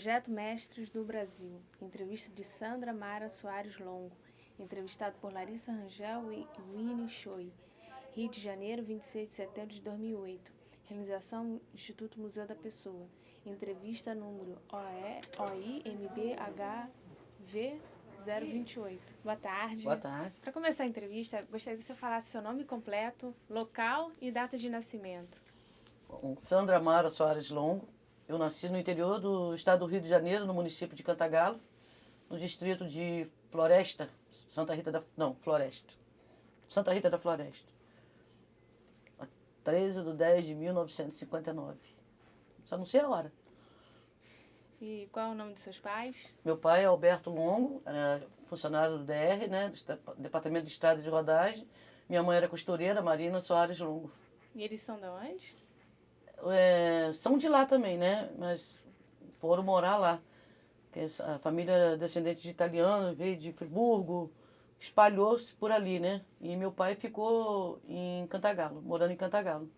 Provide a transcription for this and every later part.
Projeto Mestres do Brasil. Entrevista de Sandra Mara Soares Longo. Entrevistado por Larissa Rangel e Winnie Choi. Rio de Janeiro, 26 de setembro de 2008. Realização Instituto Museu da Pessoa. Entrevista número OIMBHV 028. Boa tarde. Boa tarde. Para começar a entrevista, gostaria que você falasse seu nome completo, local e data de nascimento. Bom, Sandra Mara Soares Longo. Eu nasci no interior do estado do Rio de Janeiro, no município de Cantagalo, no distrito de Floresta, Santa Rita da Floresta. 13 de 10 de 1959. Só não sei a hora. E qual é o nome dos seus pais? Meu pai é Alberto Longo, era funcionário do DR, né, do Departamento de Estrada de Rodagem. Minha mãe era costureira, Marina Soares Longo. E eles são de onde? São de lá também, né, mas foram morar lá. A família era descendente de italiano, veio de Friburgo, espalhou-se por ali, né? E meu pai ficou em Cantagalo, morando em Cantagalo.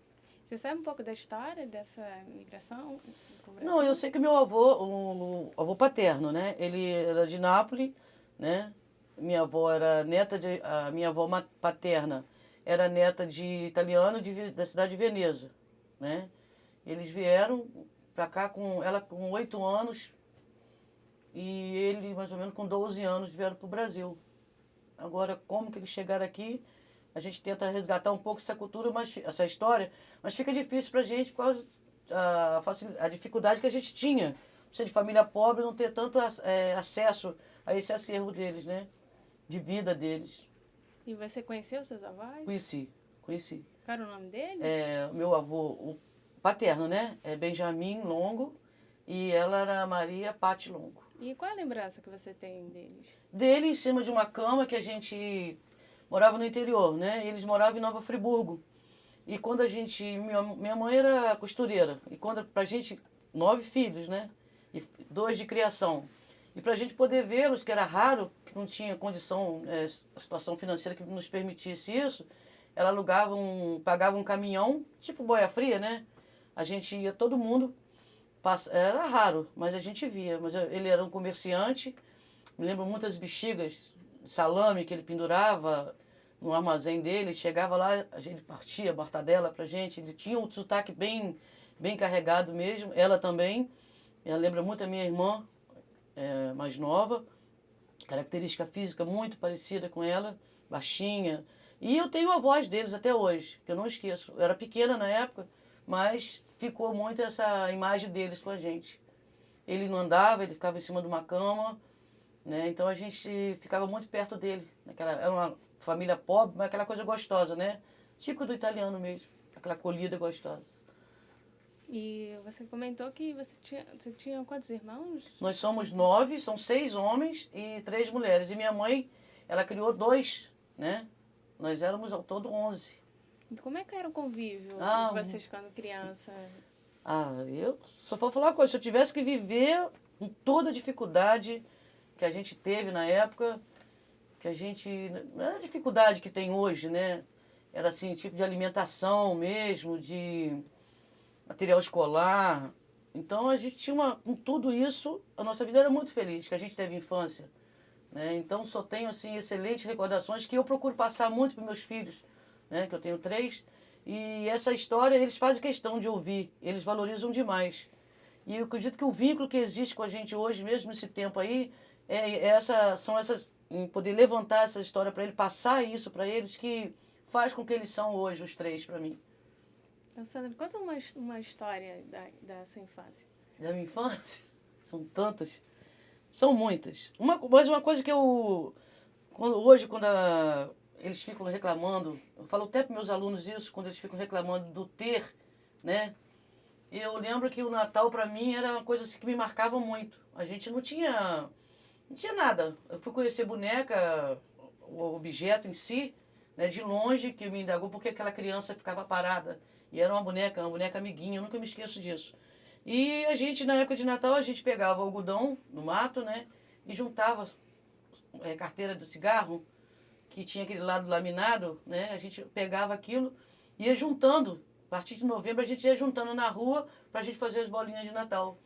Você sabe um pouco da história dessa migração pro Brasil? Não, eu sei que meu avô, o avô paterno, né? Ele era de Nápoles, né? Minha avó era neta de... A minha avó paterna era neta de italiano da cidade de Veneza, né? Eles vieram para cá com ela com 8 anos e ele mais ou menos com 12 anos vieram para o Brasil. Agora, como que eles chegaram aqui, a gente tenta resgatar um pouco essa cultura, essa história, mas fica difícil para a gente por causa a dificuldade que a gente tinha. Ser de família pobre, não ter tanto acesso a esse acervo deles, né? De vida deles. E você conheceu seus avós? Conheci. Qual era o nome deles? Meu avô, o paterno, né? É Benjamin Longo e ela era Maria Patti Longo. E qual a lembrança que você tem deles? Dele em cima de uma cama que a gente morava no interior, né? Eles moravam em Nova Friburgo. E quando a gente... Minha mãe era costureira. E quando pra gente... 9 filhos, né? E 2 de criação. E pra gente poder vê-los, que era raro, que não tinha condição, a situação financeira que nos permitisse isso, ela pagava um caminhão, tipo boia fria, né? A gente ia, todo mundo... Era raro, mas a gente via. Mas ele era um comerciante. Me lembro muitas bexigas, salame que ele pendurava no armazém dele. Chegava lá, a gente partia mortadela pra gente. Ele tinha um sotaque bem carregado mesmo. Ela também. Ela lembra muito a minha irmã, mais nova. Característica física muito parecida com ela, baixinha. E eu tenho a voz deles até hoje, que eu não esqueço. Eu era pequena na época, mas ficou muito essa imagem deles com a gente. Ele não andava, ele ficava em cima de uma cama, né? Então a gente ficava muito perto dele. Era uma família pobre, mas aquela coisa gostosa, né? Típico do italiano mesmo, aquela acolhida gostosa. E você comentou que você tinha quantos irmãos? Nós somos 9, são 6 homens e 3 mulheres. E minha mãe, ela criou 2, né? Nós éramos ao todo 11. E como é que era o convívio de vocês quando criança? Eu só vou falar uma coisa, se eu tivesse que viver com toda a dificuldade que a gente teve na época, que a gente... Não era a dificuldade que tem hoje, né? Era assim, tipo de alimentação mesmo, de material escolar. Então a gente tinha com tudo isso, a nossa vida era muito feliz, que a gente teve infância, né? Então só tenho assim excelentes recordações que eu procuro passar muito para meus filhos, né? Que eu tenho 3. E essa história eles fazem questão de ouvir, eles valorizam demais. E eu acredito que o vínculo que existe com a gente hoje, mesmo nesse tempo aí, em poder levantar essa história para ele, passar isso para eles, que faz com que eles são hoje os 3 para mim. Então, Sandra, conta uma história da sua infância. Da minha infância? São tantas. São muitas. Mas uma coisa que hoje, quando eles ficam reclamando, eu falo até para meus alunos isso, quando eles ficam reclamando do ter, né? Eu lembro que o Natal para mim era uma coisa assim que me marcava muito. A gente não tinha nada. Eu fui conhecer boneca, o objeto em si, né, de longe, que me indagou porque aquela criança ficava parada. E era uma boneca amiguinha, eu nunca me esqueço disso. E a gente, na época de Natal, a gente pegava algodão no mato, né? E juntava carteira de cigarro, que tinha aquele lado laminado, né? A gente pegava aquilo e ia juntando. A partir de novembro a gente ia juntando na rua para a gente fazer as bolinhas de Natal.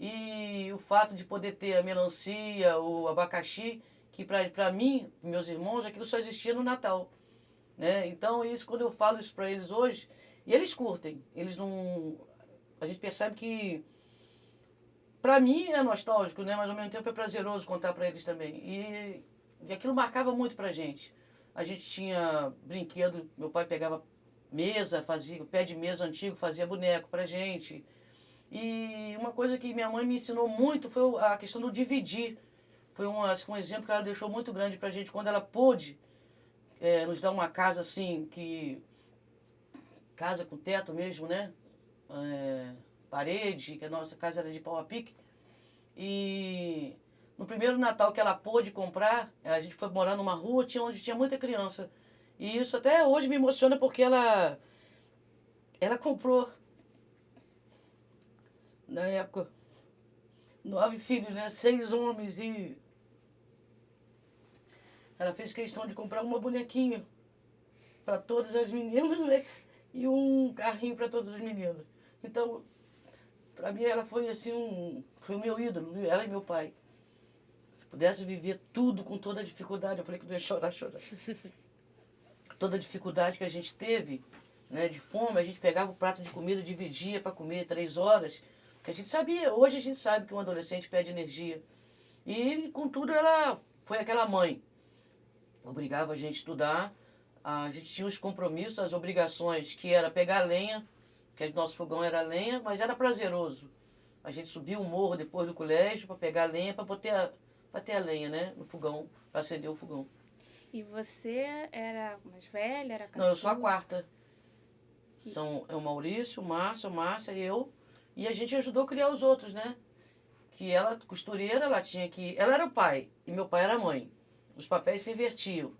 E o fato de poder ter a melancia, o abacaxi, que para mim, meus irmãos, aquilo só existia no Natal. Né? Então, isso, quando eu falo isso para eles hoje, e eles curtem, eles não... A gente percebe que, para mim, é nostálgico, né? Mas ao mesmo tempo é prazeroso contar para eles também. E aquilo marcava muito pra gente. A gente tinha brinquedo, meu pai pegava mesa, fazia pé de mesa antigo, fazia boneco pra gente. E uma coisa que minha mãe me ensinou muito foi a questão do dividir. Foi acho que um exemplo que ela deixou muito grande pra gente quando ela pôde nos dar uma casa assim, casa com teto mesmo, né? Parede, que a nossa casa era de pau a pique. E no primeiro Natal que ela pôde comprar, a gente foi morar numa rua onde tinha muita criança. E isso até hoje me emociona porque ela comprou, na época, 9 filhos, né? 6 homens. E ela fez questão de comprar uma bonequinha para todas as meninas, né? E um carrinho para todos os meninos. Então, para mim ela foi assim foi o meu ídolo, ela e meu pai. Se pudesse viver tudo com toda a dificuldade, eu falei que não ia chorar. Toda a dificuldade que a gente teve, né, de fome, a gente pegava o prato de comida, dividia para comer 3 horas. A gente sabia, hoje a gente sabe que um adolescente perde energia. E, contudo, ela foi aquela mãe. Obrigava a gente a estudar, a gente tinha os compromissos, as obrigações, que era pegar lenha, que o nosso fogão era lenha, mas era prazeroso. A gente subia o morro depois do colégio para pegar lenha, para ter a lenha, né, no fogão, para acender o fogão. E você era mais velha, era caçula? Não, eu sou a quarta. É o Maurício, o Márcio, a Márcia e eu. E a gente ajudou a criar os outros, né? Que ela, costureira, ela tinha que... Ela era o pai e meu pai era a mãe. Os papéis se invertiam.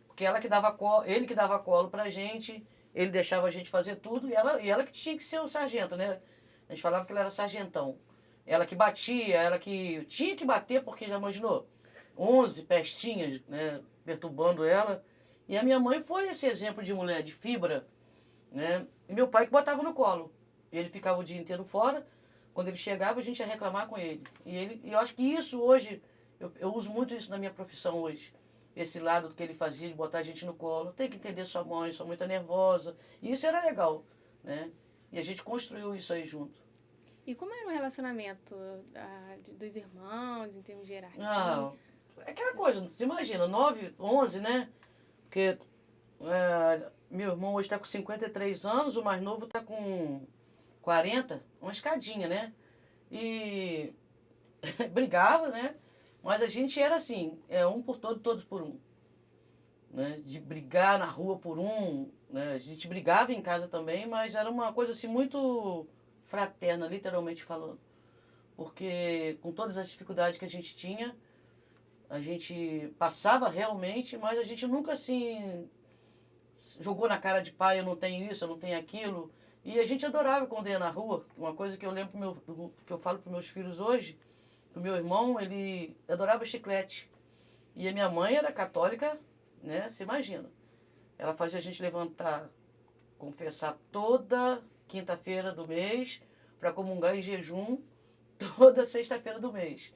Porque ele que dava colo pra gente, ele deixava a gente fazer tudo e ela que tinha que ser o sargento, né? A gente falava que ela era sargentão. Ela que batia, ela que tinha que bater, porque já imaginou? 11 pestinhas, né? Perturbando ela. E a minha mãe foi esse exemplo de mulher de fibra, né? E meu pai que botava no colo. Ele ficava o dia inteiro fora. Quando ele chegava, a gente ia reclamar com ele. E eu acho que isso hoje, eu uso muito isso na minha profissão hoje. Esse lado que ele fazia de botar a gente no colo. Tem que entender sua mãe tá nervosa. E isso era legal, né? E a gente construiu isso aí junto. E como era o relacionamento dos irmãos, em termos de hierarquia? É aquela coisa, você imagina, 9, 11, né? Porque meu irmão hoje está com 53 anos, o mais novo está com 40, uma escadinha, né? E brigava, né? Mas a gente era assim, um por todo, todos por um. Né? De brigar na rua por um, né? A gente brigava em casa também, mas era uma coisa assim muito fraterna, literalmente falando. Porque com todas as dificuldades que a gente tinha, a gente passava realmente, mas a gente nunca assim jogou na cara de pai, eu não tenho isso, eu não tenho aquilo. E a gente adorava quando ia na rua. Uma coisa que eu lembro que eu falo para meus filhos hoje, o meu irmão, ele adorava chiclete. E a minha mãe era católica, né? Você imagina. Ela fazia a gente levantar, confessar toda quinta-feira do mês, para comungar em jejum toda sexta-feira do mês.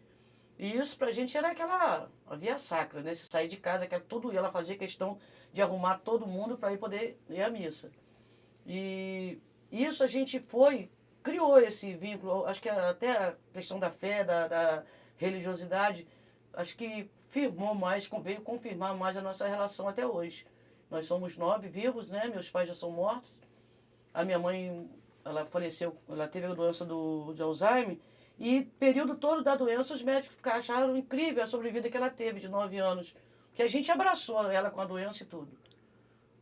E isso pra gente era a via sacra, né? Se sair de casa, que era tudo, e ela fazia questão de arrumar todo mundo para poder ir à missa. E isso a gente criou esse vínculo, acho que até a questão da fé, da religiosidade, acho que firmou mais, veio confirmar mais a nossa relação até hoje. Nós somos 9 vivos, né? Meus pais já são mortos. A minha mãe, ela faleceu, ela teve a doença de Alzheimer, e período todo da doença os médicos acharam incrível a sobrevida que ela teve de 9 anos. Que a gente abraçou ela com a doença e tudo.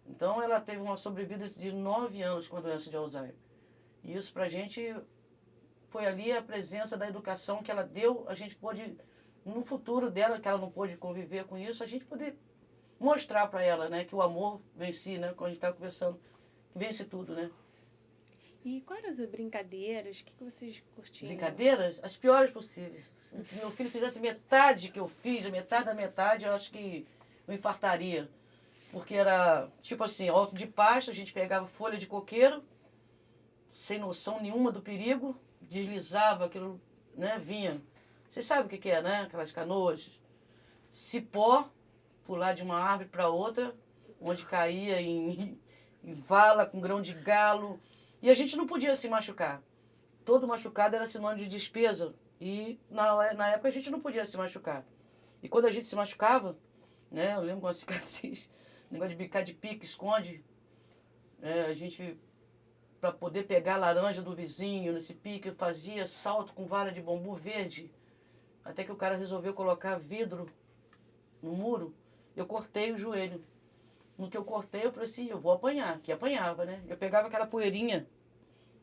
Então ela teve uma sobrevida de 9 anos com a doença de Alzheimer. E isso pra gente foi ali a presença da educação que ela deu, a gente pôde, no futuro dela, que ela não pôde conviver com isso, a gente poder mostrar para ela, né, que o amor vence, né, quando a gente estava conversando, que vence tudo, né. E quais eram as brincadeiras? O que vocês curtiam? Brincadeiras? As piores possíveis. Se meu filho fizesse metade que eu fiz, a metade da metade, eu acho que eu infartaria. Porque era, tipo assim, alto de pasto, a gente pegava folha de coqueiro, sem noção nenhuma do perigo, deslizava aquilo né, vinha. Vocês sabem o que é, né? Aquelas canoas. Cipó, pular de uma árvore para outra, onde caía em vala, com grão de galo. E a gente não podia se machucar. Todo machucado era sinônimo de despesa. E na época a gente não podia se machucar. E quando a gente se machucava, né, eu lembro de uma cicatriz, negócio de brincar de pique, esconde, a gente, para poder pegar a laranja do vizinho nesse pique, fazia salto com vara de bambu verde, até que o cara resolveu colocar vidro no muro, eu cortei o joelho. No que eu cortei, eu falei assim, eu vou apanhar, que apanhava, né? Eu pegava aquela poeirinha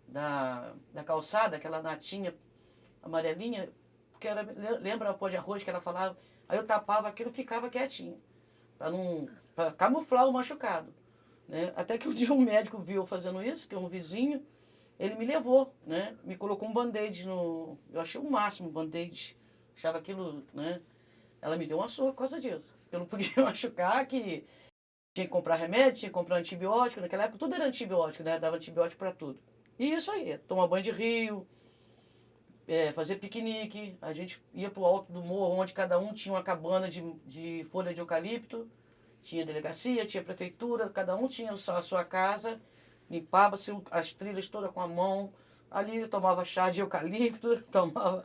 da calçada, aquela natinha amarelinha, que era, lembra a pó de arroz que ela falava? Aí eu tapava aquilo e ficava quietinho, para camuflar o machucado. Né? Até que um dia um médico viu eu fazendo isso, que é um vizinho, ele me levou, né? Me colocou um band-aid no... Eu achei o máximo um band-aid, achava aquilo, né? Ela me deu uma surra por causa disso. Eu não podia machucar, que tinha que comprar remédio, tinha que comprar antibiótico. Naquela época tudo era antibiótico, né? Dava antibiótico para tudo. E isso aí, tomar banho de rio, fazer piquenique. A gente ia pro alto do morro, onde cada um tinha uma cabana de folha de eucalipto. Tinha delegacia, tinha prefeitura, cada um tinha a sua casa. Limpava-se as trilhas todas com a mão. Ali eu tomava chá de eucalipto, tomava...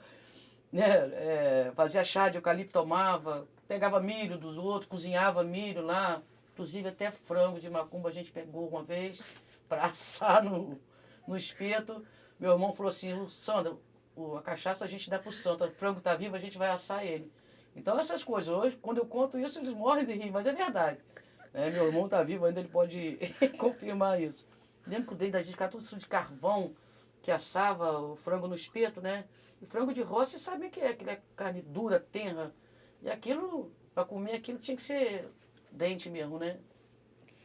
Né, fazia chá de eucalipto, tomava, pegava milho dos outros, cozinhava milho lá, inclusive até frango de macumba a gente pegou uma vez para assar no espeto. Meu irmão falou assim, Sandra, a cachaça a gente dá pro santo, o frango tá vivo, a gente vai assar ele. Então essas coisas, hoje, quando eu conto isso, eles morrem de rir, mas é verdade. Meu irmão tá vivo ainda, ele pode confirmar isso. Lembro que o dedo da gente ficava tudo sujo de carvão, que assava o frango no espeto, né? E frango de roça, você sabe o que é? Aquilo é carne dura, tenra. E aquilo, para comer aquilo, tinha que ser dente mesmo, né?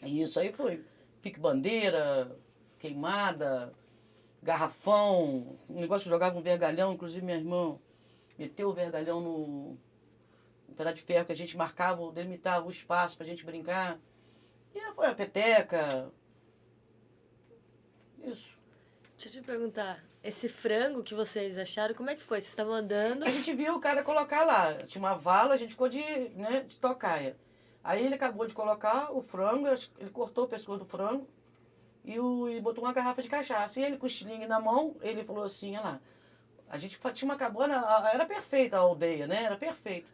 E isso aí foi pique-bandeira, queimada, garrafão, um negócio que jogava um vergalhão, inclusive minha irmã meteu o vergalhão no pedaço de ferro que a gente marcava, delimitava o espaço pra gente brincar. E aí foi a peteca. Isso. Deixa eu te perguntar, esse frango que vocês acharam, como é que foi? Vocês estavam andando? A gente viu o cara colocar lá. Tinha uma vala, a gente ficou de tocaia. Aí ele acabou de colocar o frango, ele cortou o pescoço do frango e botou uma garrafa de cachaça. E ele com o estilingue na mão, ele falou assim, olha lá, a gente tinha uma cabana, era perfeita a aldeia, né? Era perfeito.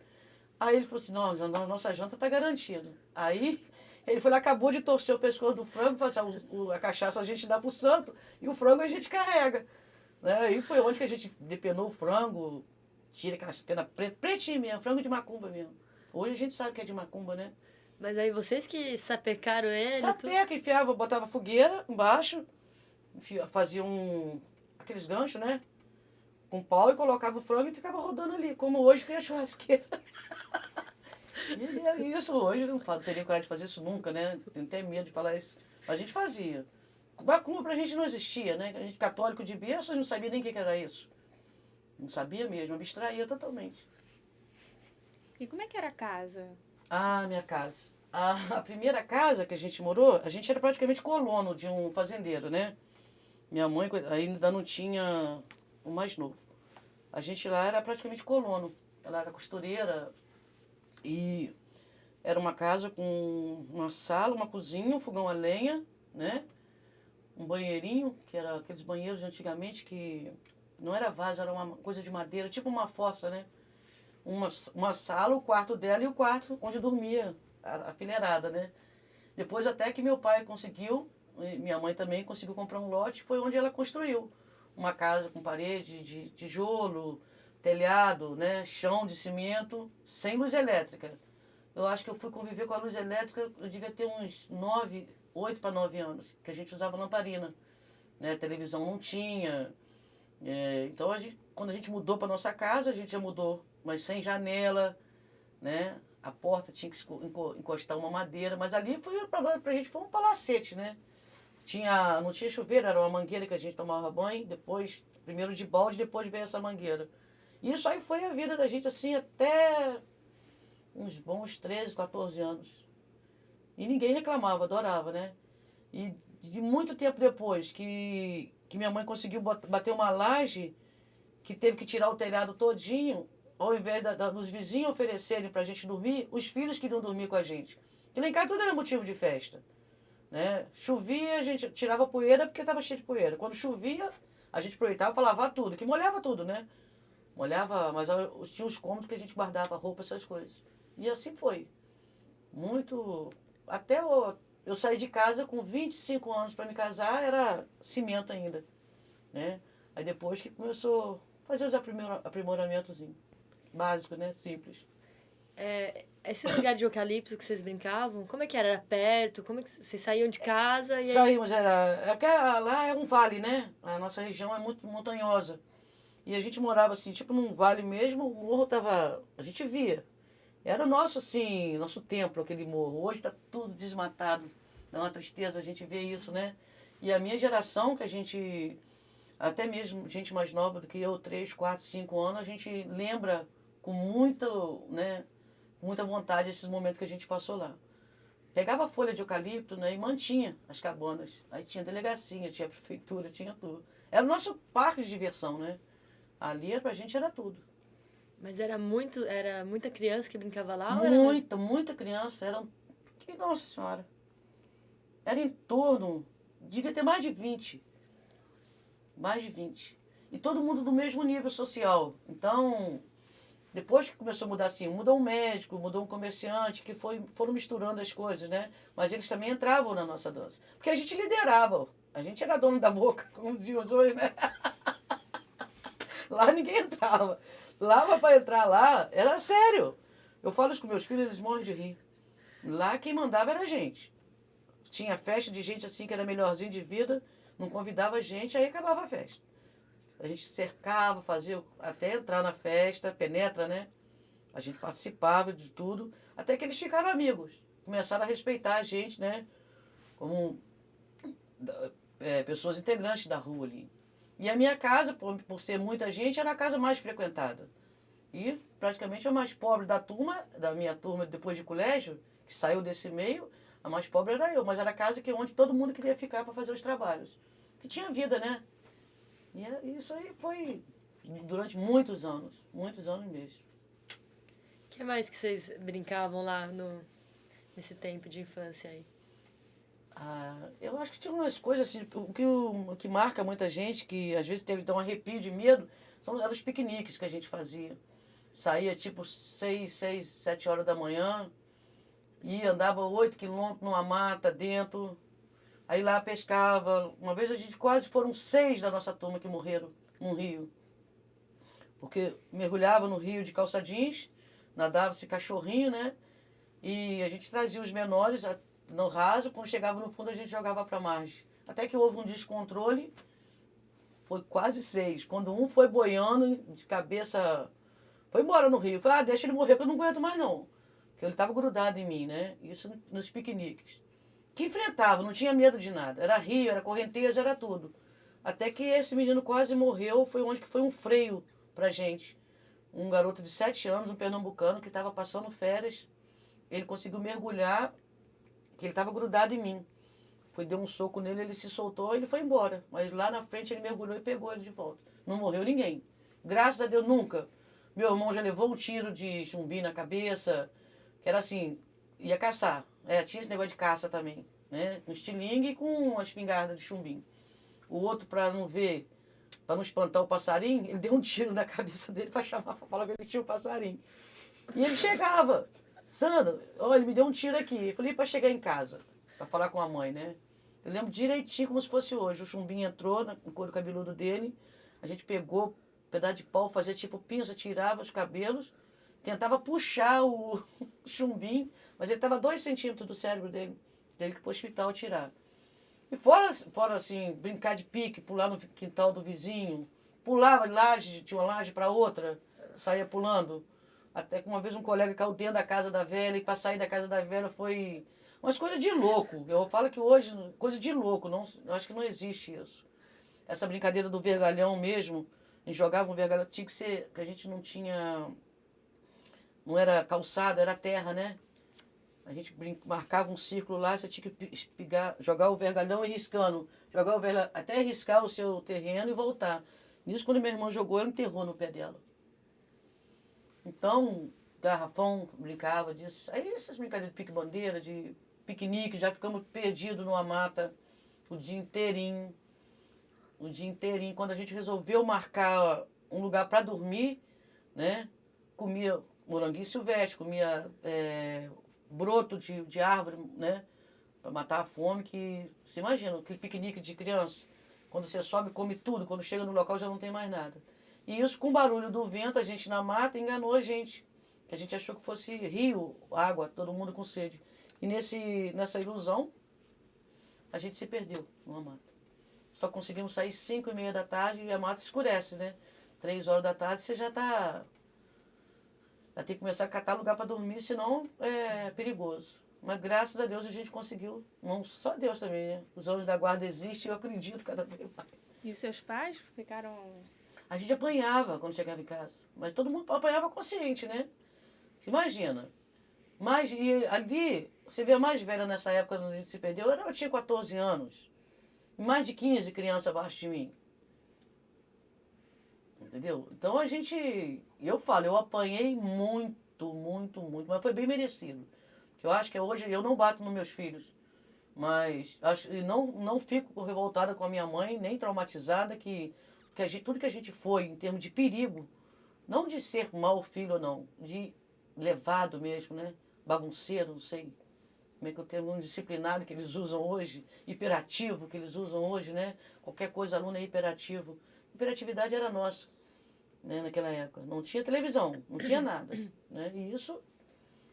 Aí ele falou assim, não, nossa janta tá garantida. Aí ele foi lá, acabou de torcer o pescoço do frango, falou assim, a cachaça a gente dá pro santo e o frango a gente carrega. Né? Aí foi onde que a gente depenou o frango, tira aquelas penas pretas, pretinho mesmo, frango de macumba mesmo. Hoje a gente sabe que é de macumba, né? Mas aí vocês que sapecaram ele? Sapeca, enfiava, botava fogueira embaixo, fazia aqueles ganchos, né? Com pau e colocava o frango e ficava rodando ali, como hoje tem a churrasqueira. E é isso, hoje não teria coragem de fazer isso nunca, né? Tenho até medo de falar isso. Mas a gente fazia. Macumba pra gente não existia, né? A gente católico de berço, não sabia nem o que era isso. Não sabia mesmo, abstraía totalmente. E como é que era a casa? Ah, minha casa. A primeira casa que a gente morou, a gente era praticamente colono de um fazendeiro, né? Minha mãe ainda não tinha o mais novo. A gente lá era praticamente colono. Ela era costureira e era uma casa com uma sala, uma cozinha, um fogão a lenha, né? Um banheirinho, que era aqueles banheiros de antigamente que não era vaso, era uma coisa de madeira, tipo uma fossa, né? Uma sala, o quarto dela e o quarto onde dormia a filharada, né? Depois até que meu pai conseguiu, e minha mãe também conseguiu comprar um lote, foi onde ela construiu uma casa com parede de tijolo, telhado, né? Chão de cimento, sem luz elétrica. Eu acho que eu fui conviver com a luz elétrica, eu devia ter uns 8 para 9 anos, que a gente usava lamparina, né? A televisão não tinha. Então, quando a gente mudou para nossa casa, a gente já mudou, mas sem janela, né? A porta tinha que encostar uma madeira, mas ali pra gente foi um palacete, né? Não tinha chuveiro, era uma mangueira que a gente tomava banho, depois, primeiro de balde, depois veio essa mangueira. E isso aí foi a vida da gente, assim, até uns bons 13, 14 anos. E ninguém reclamava, adorava, né? E de muito tempo depois que minha mãe conseguiu bater uma laje que teve que tirar o telhado todinho, ao invés dos vizinhos oferecerem para a gente dormir, os filhos queriam dormir com a gente. Que lá em casa tudo era motivo de festa. Né? Chovia, a gente tirava poeira porque estava cheio de poeira. Quando chovia, a gente aproveitava para lavar tudo, que molhava tudo, né? Molhava, mas tinha os cômodos que a gente guardava roupa, essas coisas. E assim foi. Muito. Até eu saí de casa com 25 anos para me casar, era cimento ainda. Né? Aí depois que começou a fazer os aprimoramentos básicos, né? Simples. Esse lugar de eucalipto que vocês brincavam, como é que era? Era perto? Como é que vocês saíam de casa? E aí... Saímos, é porque lá é um vale, né? A nossa região é muito montanhosa. E a gente morava assim, tipo num vale mesmo, o morro tava. A gente via. Era o nosso, assim, nosso templo, aquele morro. Hoje está tudo desmatado. Dá uma tristeza a gente ver isso, né? E a minha geração, que a gente, até mesmo gente mais nova do que eu, 3, 4, 5 anos, a gente lembra com muita vontade esses momentos que a gente passou lá. Pegava folha de eucalipto, né, e mantinha as cabanas. Aí tinha delegacia, tinha prefeitura, tinha tudo. Era o nosso parque de diversão, né? Ali pra gente era tudo. Mas era muita criança que brincava lá? Muita criança. Nossa Senhora. Era em torno, devia ter mais de 20. Mais de 20. E todo mundo do mesmo nível social. Então, depois que começou a mudar assim, mudou um médico, mudou um comerciante, que foram misturando as coisas, né? Mas eles também entravam na nossa dança. Porque a gente liderava. A gente era dono da boca, como diziam hoje, né? Lá ninguém entrava. Lá, para entrar lá, era sério. Eu falo isso com meus filhos, eles morrem de rir. Lá quem mandava era a gente. Tinha festa de gente assim que era melhorzinho de vida, não convidava a gente, aí acabava a festa. A gente cercava, fazia até entrar na festa, penetra, né? A gente participava de tudo, até que eles ficaram amigos. Começaram a respeitar a gente, né? Como pessoas integrantes da rua ali. E a minha casa, por ser muita gente, era a casa mais frequentada. E praticamente a mais pobre da minha turma depois de colégio, que saiu desse meio, a mais pobre era eu. Mas era a casa onde todo mundo queria ficar para fazer os trabalhos. Que tinha vida, né? E isso aí foi durante muitos anos mesmo. O que mais que vocês brincavam lá nesse tempo de infância aí? Eu acho que tinha umas coisas assim, o que marca muita gente, que às vezes teve um arrepio de medo, eram os piqueniques que a gente fazia. Saía tipo 6, 7 horas da manhã, andava 8 quilômetros numa mata dentro, aí lá pescava. Uma vez foram 6 da nossa turma que morreram num rio. Porque mergulhava no rio de calça jeans, nadava-se cachorrinho, né? E a gente trazia os menores no raso, quando chegava no fundo a gente jogava para a margem. Até que houve um descontrole, foi quase 6. Quando um foi boiando de cabeça, foi embora no rio. Falei, deixa ele morrer que eu não aguento mais não. Porque ele estava grudado em mim, né? Isso nos piqueniques. Que enfrentava, não tinha medo de nada. Era rio, era correnteza, era tudo. Até que esse menino quase morreu, foi onde que foi um freio pra gente. Um garoto de 7 anos, um pernambucano, que estava passando férias. Ele conseguiu mergulhar, que ele estava grudado em mim. Deu um soco nele, ele se soltou e ele foi embora. Mas lá na frente ele mergulhou e pegou ele de volta. Não morreu ninguém. Graças a Deus, nunca. Meu irmão já levou um tiro de chumbi na cabeça, que era assim, ia caçar. Tinha esse negócio de caça também, né? Com estilingue e com a espingarda de chumbinho. O outro, para não espantar o passarinho, ele deu um tiro na cabeça dele para falar que ele tinha um passarinho. E ele chegava. Sandra, olha, ele me deu um tiro aqui. Eu falei, para chegar em casa, para falar com a mãe, né? Eu lembro direitinho como se fosse hoje. O chumbinho entrou no couro cabeludo dele, a gente pegou um pedaço de pau, fazia tipo pinça, tirava os cabelos, tentava puxar o chumbinho, mas ele estava 2 centímetros do cérebro dele. Teve que ir para o hospital tirar. E fora assim, brincar de pique, pular no quintal do vizinho, pulava de laje, tinha uma laje para outra, saía pulando. Até que uma vez um colega caiu dentro da casa da velha, e para sair da casa da velha foi umas coisas de louco. Eu falo que hoje, coisa de louco, eu acho que não existe isso. Essa brincadeira do vergalhão mesmo, a gente jogava um vergalhão, tinha que ser, que a gente não era calçada, era terra, né? A gente marcava um círculo lá, você tinha que jogar o vergalhão e riscando. Jogar o vergalhão até riscar o seu terreno e voltar. Nisso, quando minha irmã jogou, ela enterrou no pé dela. Então, garrafão, brincava disso. Aí essas brincadeiras de pique-bandeira, de piquenique, já ficamos perdidos numa mata o dia inteirinho. O dia inteirinho. Quando a gente resolveu marcar um lugar para dormir, né? Comia moranguinho silvestre, comia broto de árvore, né? Para matar a fome, que... Você imagina, aquele piquenique de criança. Quando você sobe, come tudo. Quando chega no local, já não tem mais nada. E isso, com o barulho do vento, a gente na mata enganou a gente. Que a gente achou que fosse rio, água, todo mundo com sede. E nessa ilusão, a gente se perdeu numa mata. Só conseguimos sair 5h30 da tarde e a mata escurece, né? 3 horas da tarde você já está... Já tem que começar a catar lugar para dormir, senão é perigoso. Mas graças a Deus a gente conseguiu. Não só Deus também, né? Os anjos da guarda existem e eu acredito cada vez mais. E os seus pais ficaram... A gente apanhava quando chegava em casa. Mas todo mundo apanhava consciente, né? Você imagina. Mas e ali, você vê a mais velha nessa época quando a gente se perdeu, eu tinha 14 anos. E mais de 15 crianças abaixo de mim. Entendeu? Então a gente... Eu falo, eu apanhei muito, muito, muito. Mas foi bem merecido. Eu acho que hoje eu não bato nos meus filhos. Mas não fico revoltada com a minha mãe, nem traumatizada, que tudo que a gente foi em termos de perigo, não de ser mau filho ou não, de levado mesmo, né? Bagunceiro, não sei como é que eu tenho, indisciplinado que eles usam hoje, hiperativo que eles usam hoje, né? Qualquer coisa, aluno é hiperativo. Hiperatividade era nossa, né? Naquela época. Não tinha televisão, não tinha nada, né?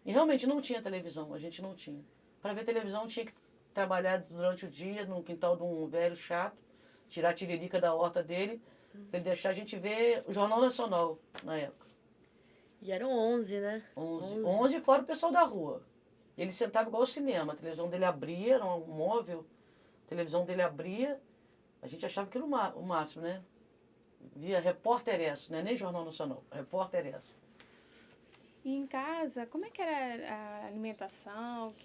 E realmente não tinha televisão, a gente não tinha. Para ver televisão tinha que trabalhar durante o dia no quintal de um velho chato, tirar a tiririca da horta dele, para ele deixar a gente ver o Jornal Nacional na época. E eram 11, né? 11 fora o pessoal da rua. Ele sentava igual ao cinema, a televisão dele abria, era um móvel, a televisão dele abria, a gente achava que era o máximo, né? Via Repórter S, não é nem Jornal Nacional, Repórter S. E em casa, como é que era a alimentação?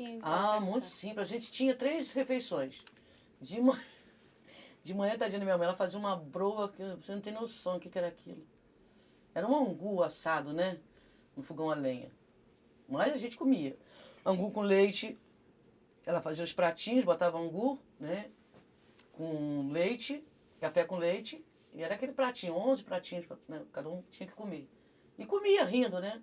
Muito simples. A gente tinha 3 refeições. De manhã, tadinha da minha mãe, ela fazia uma broa que você não tem noção do que era aquilo. Era um angu assado, né? No fogão a lenha. Mas a gente comia. Angu com leite. Ela fazia os pratinhos, botava angu, né? Com leite, café com leite. E era aquele pratinho, 11 pratinhos, né? Cada um tinha que comer. E comia rindo, né?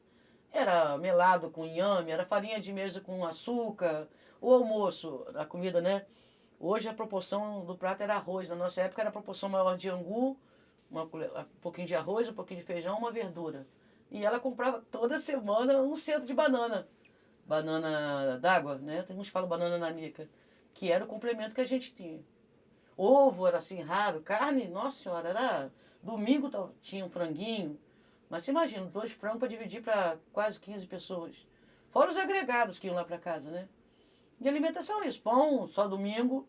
Era melado com inhame, era farinha de mesa com açúcar. O almoço, a comida, né? Hoje a proporção do prato era arroz. Na nossa época era a proporção maior de angu, um pouquinho de arroz, um pouquinho de feijão, uma verdura. E ela comprava toda semana um cento de banana. Banana d'água, né? Tem uns que falam banana nanica. Que era o complemento que a gente tinha. Ovo era assim raro. Carne, nossa senhora, era... Domingo tinha um franguinho. Mas você imagina, 2 frangos para dividir para quase 15 pessoas. Fora os agregados que iam lá para casa, né? De alimentação é isso. Pão, só domingo.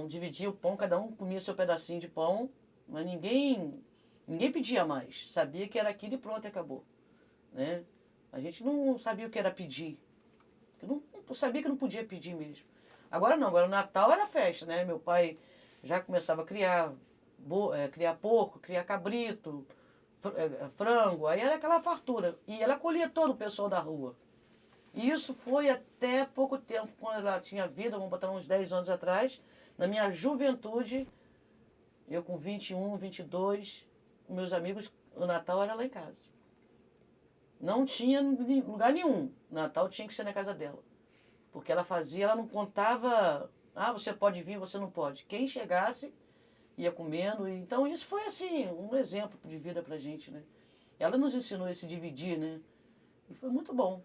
Dividia o pão, cada um comia seu pedacinho de pão. Mas ninguém pedia mais. Sabia que era aquilo e pronto, e acabou. Né? A gente não sabia o que era pedir. Não sabia que não podia pedir mesmo. Agora não, agora o Natal era festa, né? Meu pai já começava a criar porco, criar cabrito, frango. Aí era aquela fartura. E ela acolhia todo o pessoal da rua. E isso foi até pouco tempo, quando ela tinha vida, vamos botar uns 10 anos atrás. Na minha juventude, eu com 21, 22, meus amigos, o Natal era lá em casa. Não tinha lugar nenhum. Natal tinha que ser na casa dela. Porque ela não contava, você pode vir, você não pode. Quem chegasse, ia comendo. Então isso foi assim, um exemplo de vida pra gente, né? Ela nos ensinou a se dividir, né? E foi muito bom.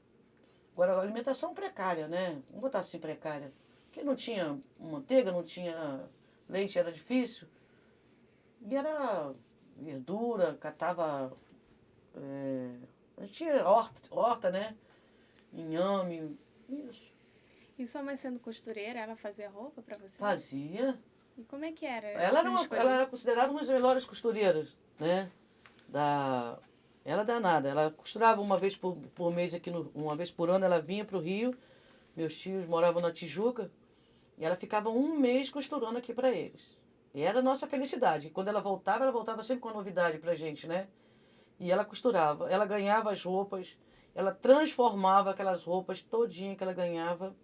Agora, a alimentação precária, né? Vamos botar assim, precária. Porque não tinha manteiga, não tinha leite, era difícil. E era verdura, catava... a gente tinha horta, né? Inhame, isso. E sua mãe sendo costureira, ela fazia roupa para você? Fazia. E como é que era? Ela era considerada uma das melhores costureiras, né? Ela danada. Ela costurava uma vez por mês aqui, uma vez por ano ela vinha para o Rio. Meus tios moravam na Tijuca. E ela ficava um mês costurando aqui para eles. E era a nossa felicidade. Quando ela voltava sempre com novidade pra gente, né? E ela costurava, ela ganhava as roupas, ela transformava aquelas roupas todinha que ela ganhava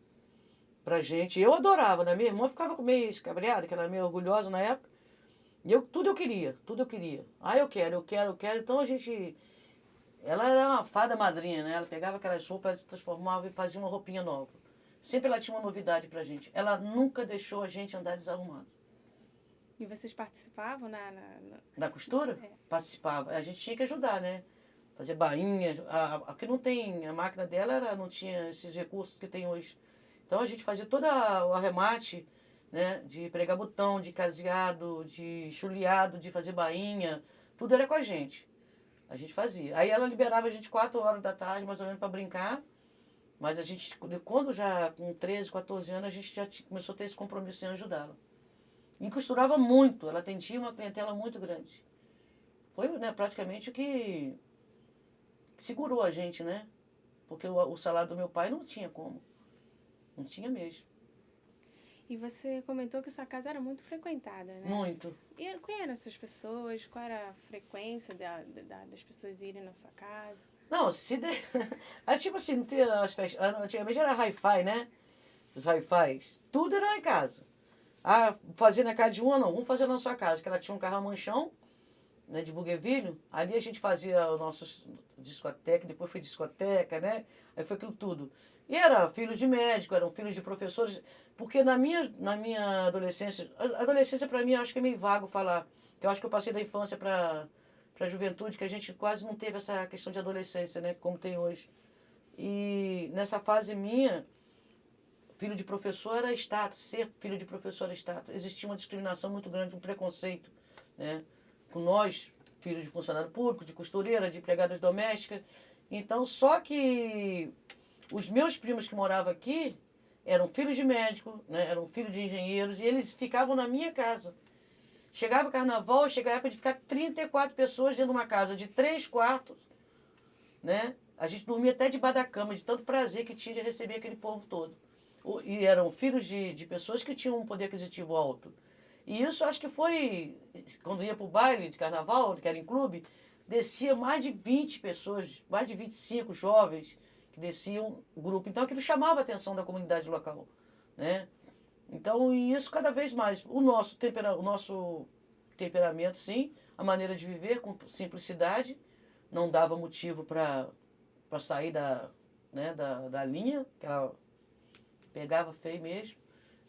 pra gente. Eu adorava, né? Minha irmã ficava meio escabriada, que ela era meio orgulhosa na época. E tudo eu queria, tudo eu queria. Ah, eu quero. Então a gente... Ela era uma fada madrinha, né? Ela pegava aquelas roupas, transformava e fazia uma roupinha nova. Sempre ela tinha uma novidade pra gente. Ela nunca deixou a gente andar desarrumado. E vocês participavam Da costura? É. Participava. A gente tinha que ajudar, né? Fazer bainhas. Aqui não tem... A máquina dela não tinha esses recursos que tem hoje. Então a gente fazia todo o arremate, né? De pregar botão, de caseado, de chuleado, de fazer bainha. Tudo era com a gente. A gente fazia. Aí ela liberava a gente 4 horas da tarde, mais ou menos, para brincar. Mas a gente, quando já com 13, 14 anos, a gente já começou a ter esse compromisso em ajudá-la. E costurava muito. Ela atendia uma clientela muito grande. Foi, né, praticamente o que segurou a gente, né? Porque o salário do meu pai não tinha como. Não tinha mesmo. E você comentou que sua casa era muito frequentada, né? Muito. E quem eram essas pessoas? Qual era a frequência das pessoas irem na sua casa? Não, Aí, tipo assim, não tinha as festas. Antigamente era hi-fi, né? Os hi-fis. Tudo era lá em casa. Ah, fazia na casa de uma, não. Vamos fazer na sua casa. Que ela tinha um carro a manchão, né, de Bougainville. Ali a gente fazia os nossos discoteca, depois foi discoteca, né? Aí foi aquilo tudo. E era filhos de médico, eram filhos de professores. Porque na minha adolescência... A adolescência, para mim, eu acho que é meio vago falar. Que eu acho que eu passei da infância para a juventude, que a gente quase não teve essa questão de adolescência, né? Como tem hoje. E nessa fase minha, filho de professor era status. Ser filho de professor era status. Existia uma discriminação muito grande, um preconceito, né? Com nós, filhos de funcionário público, de costureira, de empregadas domésticas. Então, só que os meus primos que moravam aqui eram filhos de médico, né? Eram filhos de engenheiros, e eles ficavam na minha casa. Chegava o carnaval, chegava a época de ficar 34 pessoas dentro de uma casa de 3 quartos, né? A gente dormia até debaixo da cama, de tanto prazer que tinha de receber aquele povo todo. E eram filhos de pessoas que tinham um poder aquisitivo alto. E isso acho que foi, quando ia para o baile de carnaval, que era em clube, descia mais de 20 pessoas, mais de 25 jovens que desciam o grupo. Então aquilo chamava a atenção da comunidade local, né? Então, e isso cada vez mais. O nosso temperamento, sim, a maneira de viver com simplicidade, não dava motivo para sair da linha, que ela pegava feio mesmo.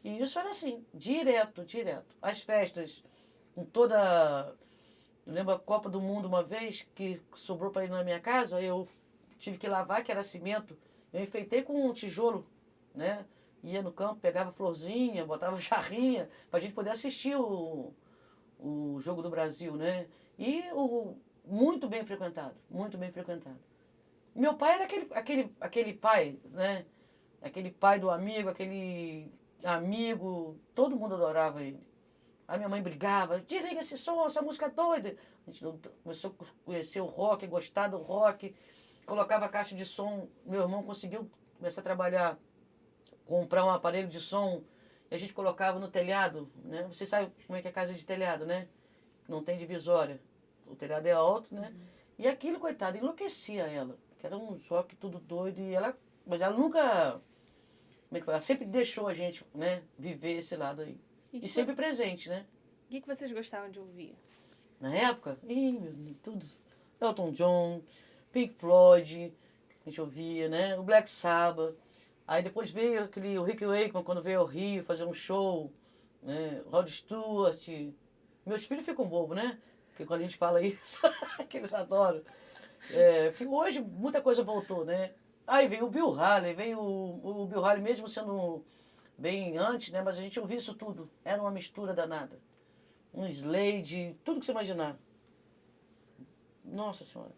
E isso era assim, direto. As festas, com toda... Eu lembro a Copa do Mundo uma vez, que sobrou para ir na minha casa, eu tive que lavar, que era cimento. Eu enfeitei com um tijolo, né? Ia no campo, pegava florzinha, botava jarrinha, para a gente poder assistir o jogo do Brasil, né? E muito bem frequentado, muito bem frequentado. Meu pai era aquele pai, né? Aquele pai do amigo, aquele amigo, todo mundo adorava ele. A minha mãe brigava, desliga esse som, essa música doida. A gente começou a conhecer o rock, gostar do rock, colocava a caixa de som. Meu irmão conseguiu começar a trabalhar, comprar um aparelho de som, e a gente colocava no telhado, né? Você sabe como é que é casa de telhado, né? Não tem divisória. O telhado é alto, né? E aquilo, coitada, enlouquecia ela. Que era um rock tudo doido, mas ela nunca... Como é que foi? Ela sempre deixou a gente, né, viver esse lado aí. E sempre presente, né? O que vocês gostavam de ouvir? Na época, meu Deus, tudo. Elton John, Pink Floyd, a gente ouvia, né? O Black Sabbath. Aí depois veio o Rick Wakeman, quando veio ao Rio fazer um show, né? Rod Stewart. Meus filhos ficam bobos, né? Porque quando a gente fala isso, que eles adoram. Porque hoje muita coisa voltou, né? Aí veio o Bill Haley, o Bill Haley mesmo sendo bem antes, né? Mas a gente ouvia isso tudo. Era uma mistura danada. Um Slade, tudo que você imaginar. Nossa Senhora.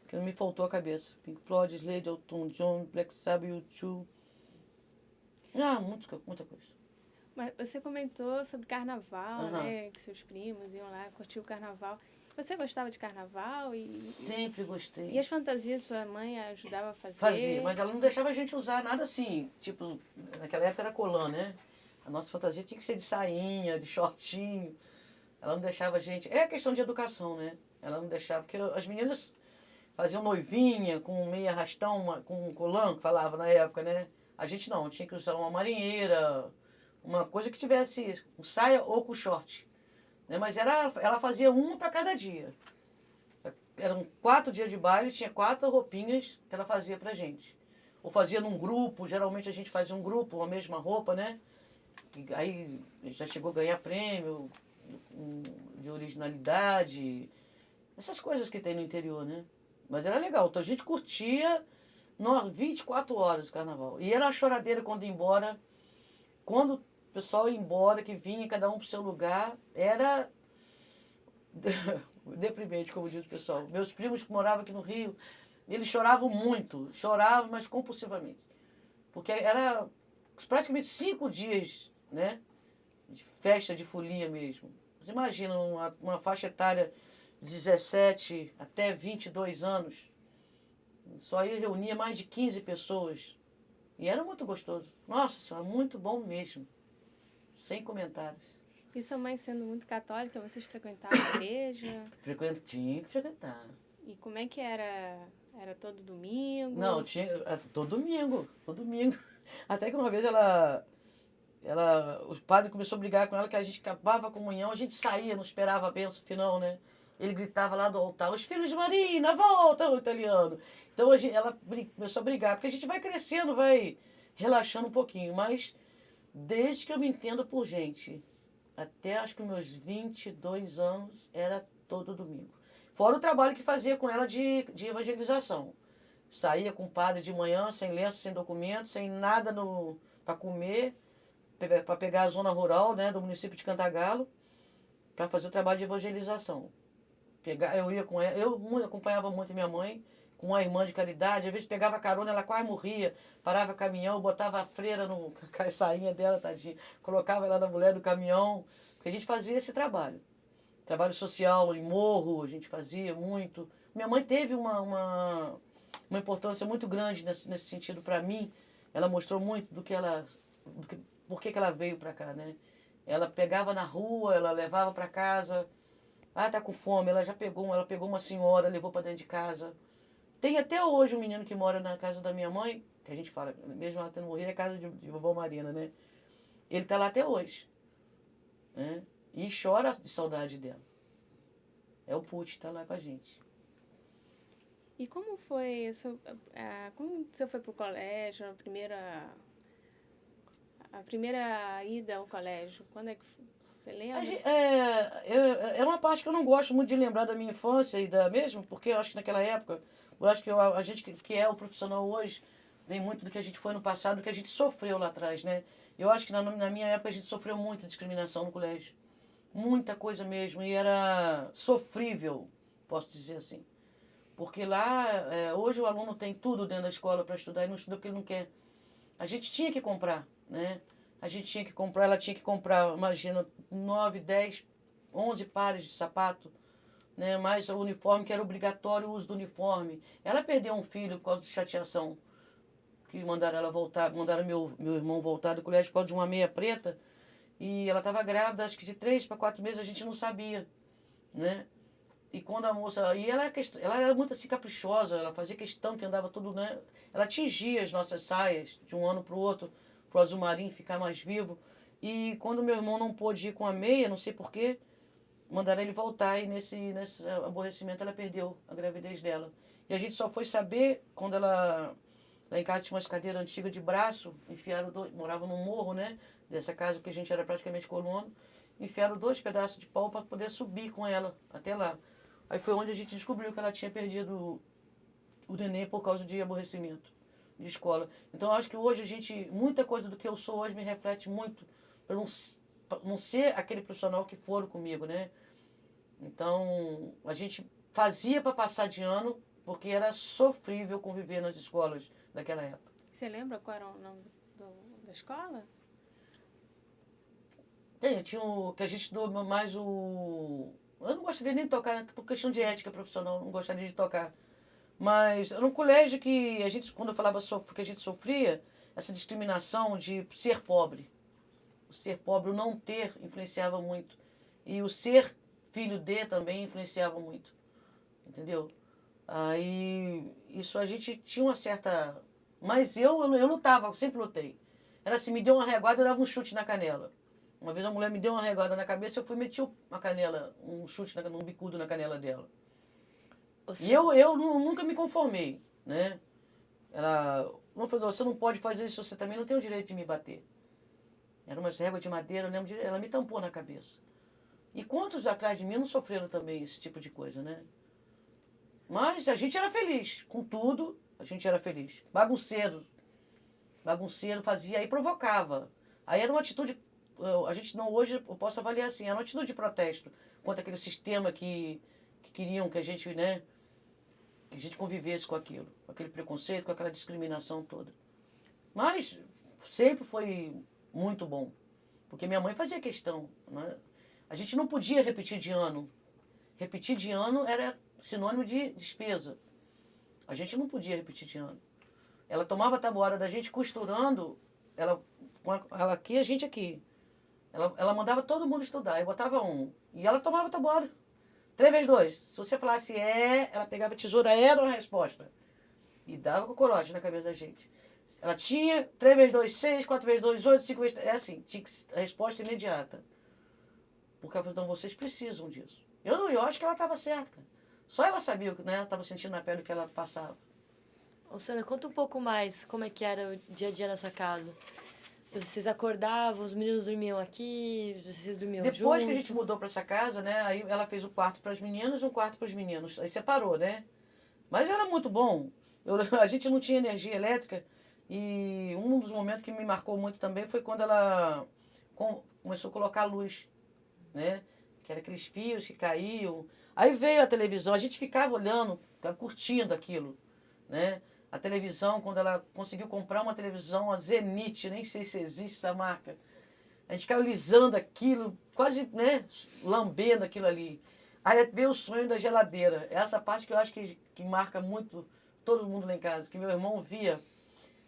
Que não me faltou a cabeça. Pink Floyd, Slade, Elton John, Black Sabbath, U2. Muita coisa. Mas você comentou sobre carnaval, né? Que seus primos iam lá curtir o carnaval. Você gostava de carnaval? Sempre gostei. E as fantasias sua mãe ajudava a fazer? Fazia, mas ela não deixava a gente usar nada assim. Tipo, naquela época era colã, né? A nossa fantasia tinha que ser de sainha, de shortinho. Ela não deixava a gente... É questão de educação, né? Ela não deixava, porque as meninas faziam noivinha com meia arrastão, com colã, que falava na época, né? A gente não, tinha que usar uma marinheira, uma coisa que tivesse com saia ou com short. Né? Mas ela fazia uma para cada dia. Eram 4 dias de baile, tinha 4 roupinhas que ela fazia pra gente. Ou fazia num grupo, geralmente a gente fazia um grupo, a mesma roupa, né? E aí já chegou a ganhar prêmio de originalidade, essas coisas que tem no interior, né? Mas era legal, então a gente curtia 24 horas do carnaval. E era uma choradeira quando ia embora. Quando o pessoal ia embora, que vinha cada um pro seu lugar, era deprimente, como diz o pessoal. Meus primos que moravam aqui no Rio, eles choravam muito, choravam, mas compulsivamente. Porque era praticamente 5 dias, né, de festa de folia mesmo. Você imagina uma faixa etária de 17 até 22 anos, só aí reunia mais de 15 pessoas. E era muito gostoso. Nossa Senhora, muito bom mesmo. Sem comentários. E sua mãe sendo muito católica, vocês frequentavam a igreja? Tinha que frequentar. E como é que era? Era todo domingo? Não, tinha todo domingo, todo domingo. Até que uma vez os padres começaram a brigar com ela que a gente acabava a comunhão, a gente saía, não esperava a bênção final, né? Ele gritava lá do altar, os filhos de Maria, na volta, o italiano. Então ela começou a brigar, porque a gente vai crescendo, vai relaxando um pouquinho. Mas desde que eu me entendo por gente, até acho que meus 22 anos, era todo domingo. Fora o trabalho que fazia com ela de evangelização. Saía com o padre de manhã, sem lenço, sem documento, sem nada para comer, para pegar a zona rural, né, do município de Cantagalo, para fazer o trabalho de evangelização. Eu ia com ela, eu acompanhava muito minha mãe, com uma irmã de caridade, às vezes pegava carona, ela quase morria, parava o caminhão, botava a freira com a sainha dela, tadinha, colocava ela na mulher do caminhão, porque a gente fazia esse trabalho. Trabalho social em morro, a gente fazia muito. Minha mãe teve uma importância muito grande nesse sentido para mim. Ela mostrou muito por que ela veio para cá, né? Ela pegava na rua, ela levava para casa. Ah, tá com fome. Ela pegou uma senhora, levou para dentro de casa. Tem até hoje um menino que mora na casa da minha mãe, que a gente fala, mesmo ela tendo morrido, é casa de vovó Marina, né? Ele tá lá até hoje, né? E chora de saudade dela. É o Puti, tá lá com a gente. E como foi como você foi pro colégio, a primeira ida ao colégio? Quando é que você lembra? É uma parte que eu não gosto muito de lembrar da minha infância mesmo, porque eu acho que naquela época, eu acho que a gente que é o profissional hoje, vem muito do que a gente foi no passado, do que a gente sofreu lá atrás, né? Eu acho que na minha época a gente sofreu muita discriminação no colégio. Muita coisa mesmo, e era sofrível, posso dizer assim. Porque lá, hoje o aluno tem tudo dentro da escola para estudar e não estuda porque ele não quer. A gente tinha que comprar, né? A gente tinha que comprar, ela tinha que comprar, imagina, 9, 10, 11 pares de sapato, né? Mais o uniforme, que era obrigatório o uso do uniforme. Ela perdeu um filho por causa de chateação, que mandaram ela voltar, mandaram meu irmão voltar do colégio por causa de uma meia preta. E ela estava grávida, acho que de 3 para 4 meses, a gente não sabia, né? E quando a moça... E ela era muito assim caprichosa, ela fazia questão que andava tudo, né? Ela tingia as nossas saias de um ano para o outro, para o azul marinho ficar mais vivo. E quando meu irmão não pôde ir com a meia, não sei porquê, mandaram ele voltar e nesse aborrecimento ela perdeu a gravidez dela. E a gente só foi saber quando ela... Lá em casa tinha umas cadeiras antigas de braço, morava num morro, né? Dessa casa que a gente era praticamente colono, enfiaram 2 pedaços de pau para poder subir com ela até lá. Aí foi onde a gente descobriu que ela tinha perdido o neném por causa de aborrecimento de escola. Então eu acho que hoje muita coisa do que eu sou hoje me reflete muito para não ser aquele profissional que foram comigo, né? Então a gente fazia para passar de ano porque era sofrível conviver nas escolas daquela época. Você lembra qual era o nome da escola? Tinha que a gente estudou mais o... Eu não gostaria nem de tocar, né, por questão de ética profissional, não gostaria de tocar. Mas era um colégio que a gente, quando eu falava que a gente sofria, essa discriminação de ser pobre. o ser pobre, o não ter, influenciava muito. E o ser filho de também influenciava muito. Entendeu? Aí, isso a gente tinha uma certa... Mas eu lutava, eu sempre lutei. Era assim, me deu uma reguada, eu dava um chute na canela. Uma vez a mulher me deu uma reguada na cabeça, eu fui e meti uma canela, um chute, um bicudo na canela dela. E eu nunca me conformei, né? Ela falou, você não pode fazer isso, você também não tem o direito de me bater. Era umas réguas de madeira, eu lembro ela me tampou na cabeça. E quantos atrás de mim não sofreram também esse tipo de coisa, né? Mas a gente era feliz, com tudo, a gente era feliz. Bagunceiro fazia e provocava. Aí era uma atitude, a gente não, hoje eu posso avaliar assim, era uma atitude de protesto contra aquele sistema que queriam que a gente, né, que a gente convivesse com aquilo, com aquele preconceito, com aquela discriminação toda. Mas sempre foi muito bom, porque minha mãe fazia questão, né? A gente não podia repetir de ano. Repetir de ano era sinônimo de despesa. A gente não podia repetir de ano. Ela tomava a tabuada da gente costurando, ela aqui, a gente aqui. Ela mandava todo mundo estudar, eu botava um. E ela tomava a tabuada. 3 vezes 2. Se você falasse ela pegava a tesoura, era uma resposta. E dava com o corote na cabeça da gente. Ela tinha 3 vezes 2, 6, 4 vezes 2, 8, 5 vezes 3. É assim, tinha a resposta imediata. Porque ela falou, então vocês precisam disso. Eu acho que ela estava certa, cara. Só ela sabia o que, né? Ela estava sentindo na pele o que ela passava. Ô, Sandra, conta um pouco mais como é que era o dia a dia na sua casa. Vocês acordavam, os meninos dormiam aqui, vocês dormiam juntos? Depois que a gente mudou para essa casa, né? Aí ela fez um quarto para as meninas e um quarto para os meninos. Aí separou, né? Mas era muito bom. A gente não tinha energia elétrica e um dos momentos que me marcou muito também foi quando ela começou a colocar luz, né? Que eram aqueles fios que caíam. Aí veio a televisão, a gente ficava olhando, ficava curtindo aquilo, né? A televisão, quando ela conseguiu comprar uma televisão, a Zenith, nem sei se existe essa marca. A gente ficava lisando aquilo, quase, né, lambendo aquilo ali. Aí veio o sonho da geladeira. Essa parte que eu acho que marca muito todo mundo lá em casa. Que meu irmão via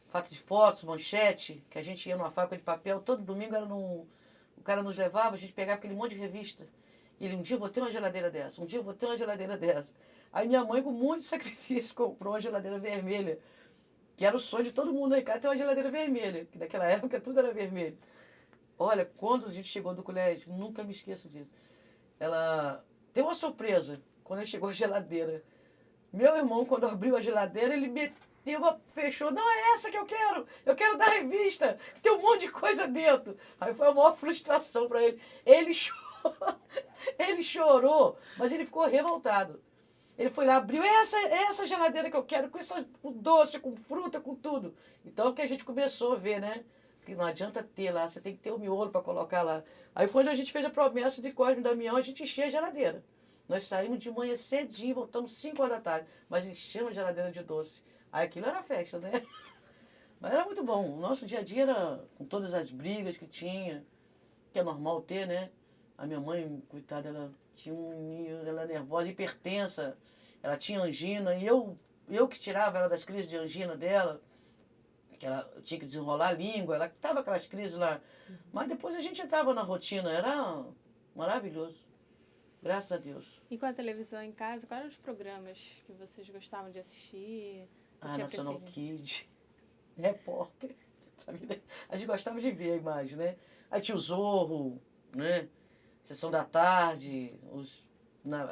fatos de fotos, manchete, que a gente ia numa fábrica de papel, todo domingo o cara nos levava, a gente pegava aquele monte de revista. E ele, um dia eu vou ter uma geladeira dessa, um dia eu vou ter uma geladeira dessa. Aí minha mãe, com muito sacrifício, comprou uma geladeira vermelha, que era o sonho de todo mundo lá em casa ter uma geladeira vermelha, que naquela época tudo era vermelho. Olha, quando a gente chegou do colégio, nunca me esqueço disso. Ela deu uma surpresa quando chegou a geladeira. Meu irmão, quando abriu a geladeira, ele fechou. Não é essa que eu quero da revista, tem um monte de coisa dentro. Aí foi a maior frustração para ele. Ele chorou, mas ele ficou revoltado. Ele foi lá, abriu essa geladeira que eu quero, com doce, com fruta, com tudo. Então que a gente começou a ver, né? Que não adianta ter lá, você tem que ter o miolo para colocar lá. Aí foi onde a gente fez a promessa de Cosme e Damião, a gente enchia a geladeira. Nós saímos de manhã cedinho, voltamos 5 horas da tarde, mas enchemos a geladeira de doce. Aí aquilo era festa, né? Mas era muito bom. O nosso dia a dia era com todas as brigas que tinha, que é normal ter, né? A minha mãe, coitada, ela era nervosa, hipertensa, ela tinha angina, e eu que tirava ela das crises de angina dela, que ela tinha que desenrolar a língua, ela tava aquelas crises lá. Mas depois a gente entrava na rotina, era maravilhoso. Graças a Deus. E com a televisão em casa, quais eram os programas que vocês gostavam de assistir? National Kid, Repórter, sabe? A gente gostava de ver a imagem, né? Aí tinha o Zorro, né? Sessão da Tarde,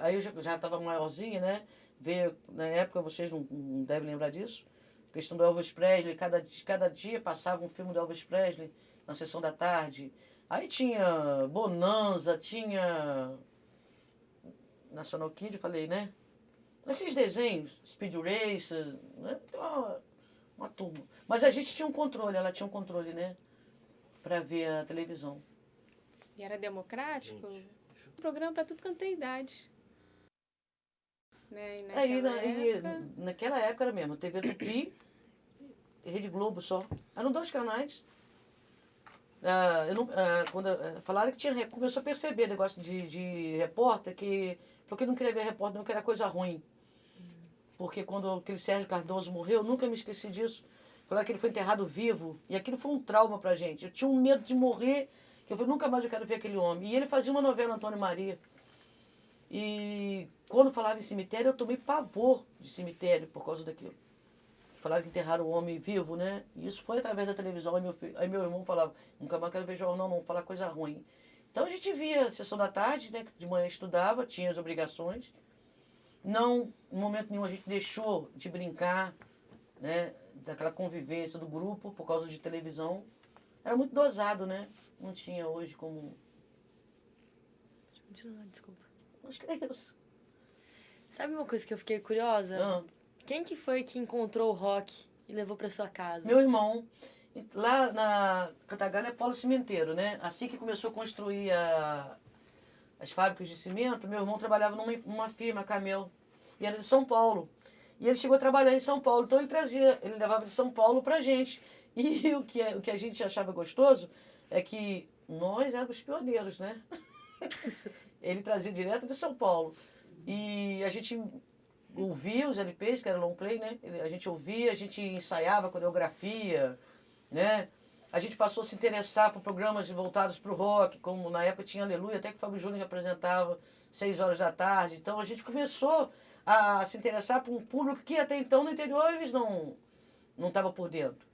aí eu já estava maiorzinha, né? Veio, na época, vocês não devem lembrar disso, a questão do Elvis Presley, cada dia passava um filme do Elvis Presley na Sessão da Tarde. Aí tinha Bonanza, tinha National Kid, eu falei, né? Esses desenhos, Speed Racer, né? Então, uma turma. Mas a gente tinha um controle, ela tinha um controle, né? Para ver a televisão. E era democrático? Programa para tudo quanto é idade. Né? Naquela época era mesmo, TV Tupi e Rede Globo só. Eram 2 canais. Falaram que começou a perceber negócio de repórter, que falou que não queria ver repórter, não, que era coisa ruim. Porque quando aquele Sérgio Cardoso morreu, eu nunca me esqueci disso. Falaram que ele foi enterrado vivo, e aquilo foi um trauma pra gente. Eu tinha um medo de morrer, que eu falei, nunca mais eu quero ver aquele homem. E ele fazia uma novela, Antônio Maria. E quando falava em cemitério, eu tomei pavor de cemitério por causa daquilo. Falaram que enterraram o homem vivo, né? E isso foi através da televisão. Aí meu irmão falava, nunca mais quero ver jornal, não, falar coisa ruim. Então a gente via a sessão da tarde, né? De manhã estudava, tinha as obrigações. Não, em momento nenhum a gente deixou de brincar, né? Daquela convivência do grupo por causa de televisão. Era muito dosado, né? Não tinha hoje como... Continua, desculpa. Acho que é isso. Sabe uma coisa que eu fiquei curiosa? Ah. Quem que foi que encontrou o rock e levou pra sua casa? Meu irmão. Lá na Cantagalo é polo cimenteiro, né? Assim que começou a construir as fábricas de cimento, meu irmão trabalhava numa firma, Camel, e era de São Paulo. E ele chegou a trabalhar em São Paulo, então ele levava de São Paulo pra gente. E o que a gente achava gostoso é que nós éramos pioneiros, né? Ele trazia direto de São Paulo. E a gente ouvia os LPs, que era long play, né? A gente ouvia, a gente ensaiava coreografia, né? A gente passou a se interessar por programas voltados para o rock, como na época tinha Aleluia, até que o Fábio Júnior apresentava 6 horas da tarde. Então a gente começou a se interessar por um público que até então no interior eles não estavam por dentro.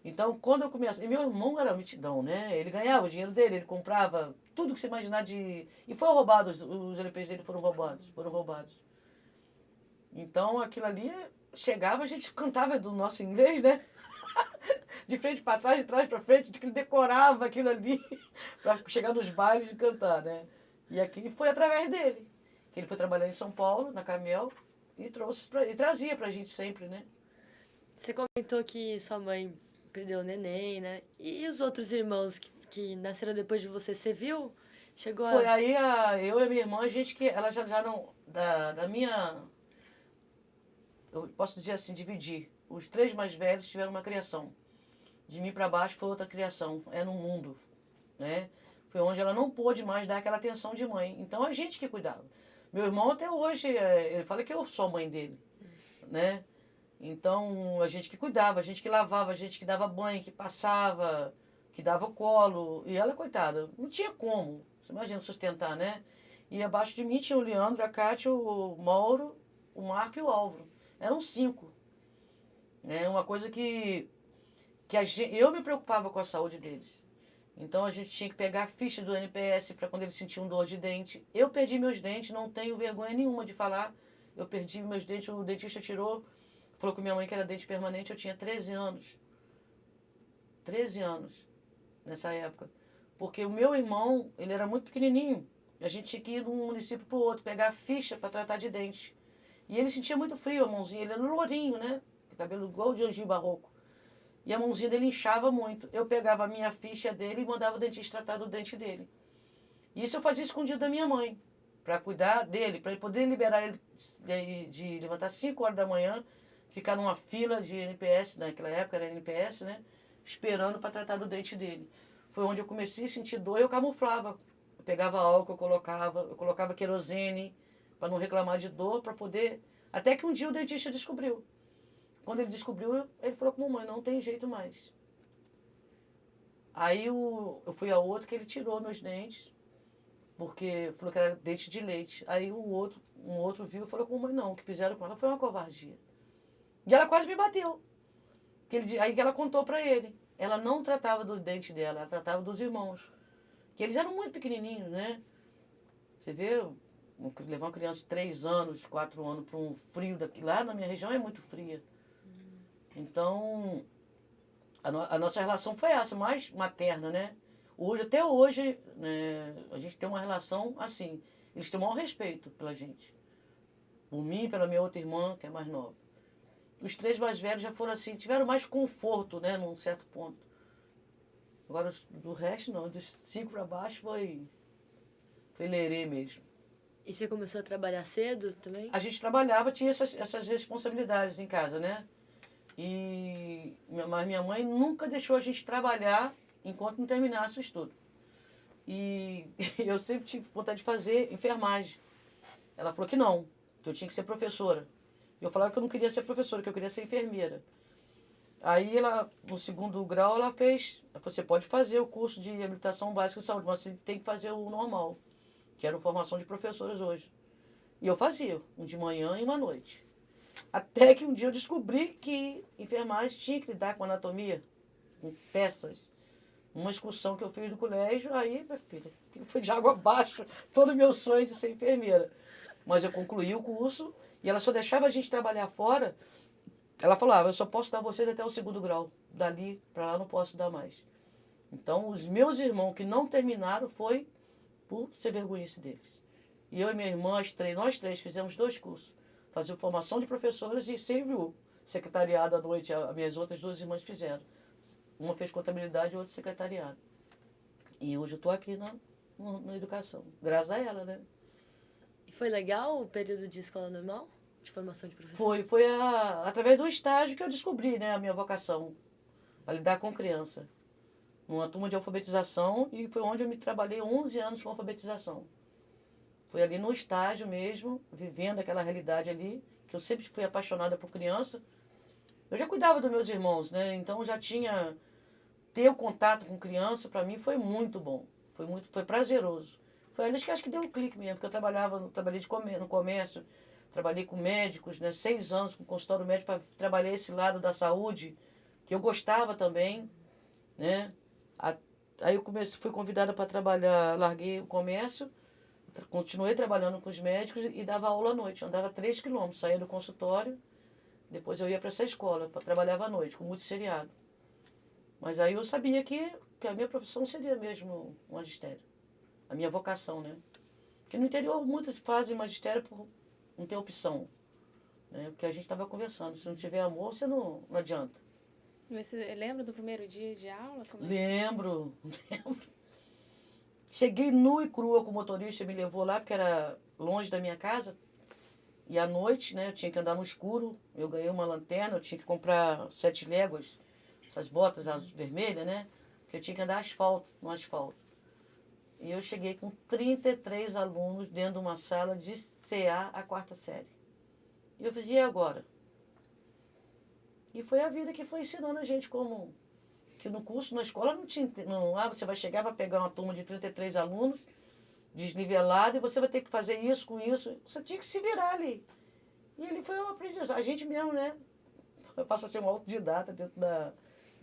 Então quando eu comecei... E meu irmão era mitidão, né? Ele ganhava o dinheiro dele, ele comprava tudo que você imaginar de... E foi roubado, os LPs dele foram roubados. Então aquilo ali, chegava, a gente cantava do nosso inglês, né? De frente para trás, de trás para frente, que ele decorava aquilo ali para chegar nos bailes e cantar, né? E aqui foi através dele, que ele foi trabalhar em São Paulo, na Camel, e trazia pra gente sempre, né? Você comentou que sua mãe perdeu o neném, né? E os outros irmãos que nasceram depois de você, você viu? Chegou a... Foi aí eu e a minha irmã, a gente que ela já não da minha, eu posso dizer assim, dividir. Os 3 mais velhos tiveram uma criação. De mim para baixo foi outra criação, é no mundo, né? Foi onde ela não pôde mais dar aquela atenção de mãe. Então a gente que cuidava. Meu irmão até hoje, ele fala que eu sou a mãe dele, né? Então a gente que cuidava, a gente que lavava, a gente que dava banho, que passava, que dava colo. E ela, coitada, não tinha como, você imagina, sustentar, né? E abaixo de mim tinha o Leandro, a Cátia, o Mauro, o Marco e o Álvaro. Eram 5. É uma coisa que eu me preocupava com a saúde deles. Então a gente tinha que pegar a ficha do NPS para quando eles sentiam dor de dente. Eu perdi meus dentes, não tenho vergonha nenhuma de falar. Eu perdi meus dentes, o dentista tirou, falou com minha mãe que era dente permanente, eu tinha 13 anos. 13 anos nessa época. Porque o meu irmão, ele era muito pequenininho. A gente tinha que ir de um município para o outro, pegar a ficha para tratar de dente. E ele sentia muito frio, a mãozinha, ele era lourinho, né? Cabelo igual de Angie Barroco. E a mãozinha dele inchava muito. Eu pegava a minha ficha dele e mandava o dentista tratar do dente dele. E isso eu fazia escondido da minha mãe, para cuidar dele, para ele poder liberar ele de levantar 5 horas da manhã, ficar numa fila de NPS, naquela época era NPS, né? Esperando para tratar do dente dele. Foi onde eu comecei a sentir dor e eu camuflava. Eu pegava álcool, eu colocava querosene, para não reclamar de dor, para poder... Até que um dia o dentista descobriu. Quando ele descobriu, ele falou com a mamãe, não tem jeito mais. Aí eu fui a outro que ele tirou meus dentes, porque falou que era dente de leite. Aí um outro viu e falou com a mamãe, não, o que fizeram com ela foi uma covardia. E ela quase me bateu. Aí que ela contou pra ele. Ela não tratava do dente dela, ela tratava dos irmãos. Que eles eram muito pequenininhos, né? Você vê, levar uma criança de 3 anos, 4 anos para um frio daqui. Lá na minha região é muito fria. Então, a nossa relação foi essa, mais materna, né? Até hoje, né, a gente tem uma relação assim. Eles têm o maior respeito pela gente. Por mim e pela minha outra irmã, que é mais nova. Os 3 mais velhos já foram assim, tiveram mais conforto, né, num certo ponto. Agora, do resto, não. Dos 5 para baixo foi lerê mesmo. E você começou a trabalhar cedo também? A gente trabalhava, tinha essas responsabilidades em casa, né? Mas minha mãe nunca deixou a gente trabalhar enquanto não terminasse o estudo. E eu sempre tive vontade de fazer enfermagem. Ela falou que não, que eu tinha que ser professora. E eu falava que eu não queria ser professora, que eu queria ser enfermeira. Aí ela, no segundo grau, ela fez, você pode fazer o curso de habilitação básica de saúde, mas você tem que fazer o normal, que era a formação de professores hoje. E eu fazia, um de manhã e uma à noite. Até que um dia eu descobri que enfermagem tinha que lidar com anatomia, com peças. Uma excursão que eu fiz no colégio, aí, minha filha, foi de água abaixo todo o meu sonho de ser enfermeira. Mas eu concluí o curso e ela só deixava a gente trabalhar fora. Ela falava, eu só posso dar vocês até o segundo grau. Dali para lá não posso dar mais. Então, os meus irmãos que não terminaram foi por ser vergonhice deles. E eu e minha irmã, nós três fizemos 2 cursos. Fazia formação de professores e sempre o secretariado à noite, as minhas outras 2 irmãs fizeram. Uma fez contabilidade e outra secretariado. E hoje eu estou aqui na educação, graças a ela, né? E foi legal o período de escola normal? De formação de professor? Foi através do estágio que eu descobri, né, a minha vocação, a lidar com criança. Numa turma de alfabetização, e foi onde eu me trabalhei 11 anos com alfabetização. Foi ali no estágio mesmo, vivendo aquela realidade ali, que eu sempre fui apaixonada por criança. Eu já cuidava dos meus irmãos, né? Então já tinha... Ter o contato com criança, para mim, foi muito bom. Foi prazeroso. Foi ali que acho que deu um clique mesmo, porque eu trabalhei no comércio, trabalhei com médicos, né? 6 anos com consultório médico, para trabalhar esse lado da saúde, que eu gostava também, né? Aí eu fui convidada para trabalhar, larguei o comércio, continuei trabalhando com os médicos e dava aula à noite. Andava 3 quilômetros, saía do consultório, depois eu ia para essa escola, trabalhava à noite, com multisseriado. Mas aí eu sabia que a minha profissão seria mesmo o magistério. A minha vocação, né? Porque no interior muitos fazem magistério por não ter opção. Né? Porque a gente estava conversando, se não tiver amor, você não adianta. Você lembra do primeiro dia de aula? Lembro. Cheguei nua e crua com o motorista, me levou lá, porque era longe da minha casa. E à noite, né, eu tinha que andar no escuro. Eu ganhei uma lanterna, eu tinha que comprar 7 léguas, essas botas vermelhas, né? Porque eu tinha que andar no asfalto. E eu cheguei com 33 alunos dentro de uma sala de CA a 4ª série. E eu fiz, e agora? E foi a vida que foi ensinando a gente como... Que no curso, na escola, não tinha... você vai chegar, vai pegar uma turma de 33 alunos, desnivelado, e você vai ter que fazer isso com isso. Você tinha que se virar ali. E ele foi um aprendizado. A gente mesmo, né? Passa a ser um autodidata dentro da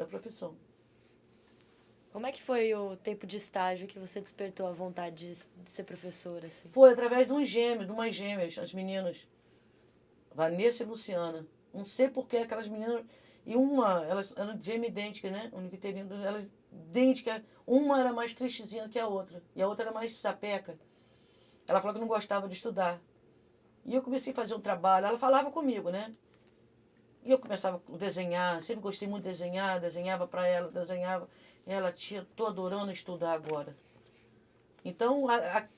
profissão. Como é que foi o tempo de estágio que você despertou a vontade de ser professora? Assim? Foi através de umas gêmeas, as meninas. Vanessa e Luciana. Não sei porquê aquelas meninas... E elas eram gêmeas idênticas, né? Elas idênticas. Uma era mais tristezinha que a outra. E a outra era mais sapeca. Ela falou que não gostava de estudar. E eu comecei a fazer um trabalho. Ela falava comigo, né? E eu começava a desenhar. Sempre gostei muito de desenhar. Desenhava para ela, desenhava. E ela, tia, tô adorando estudar agora. Então,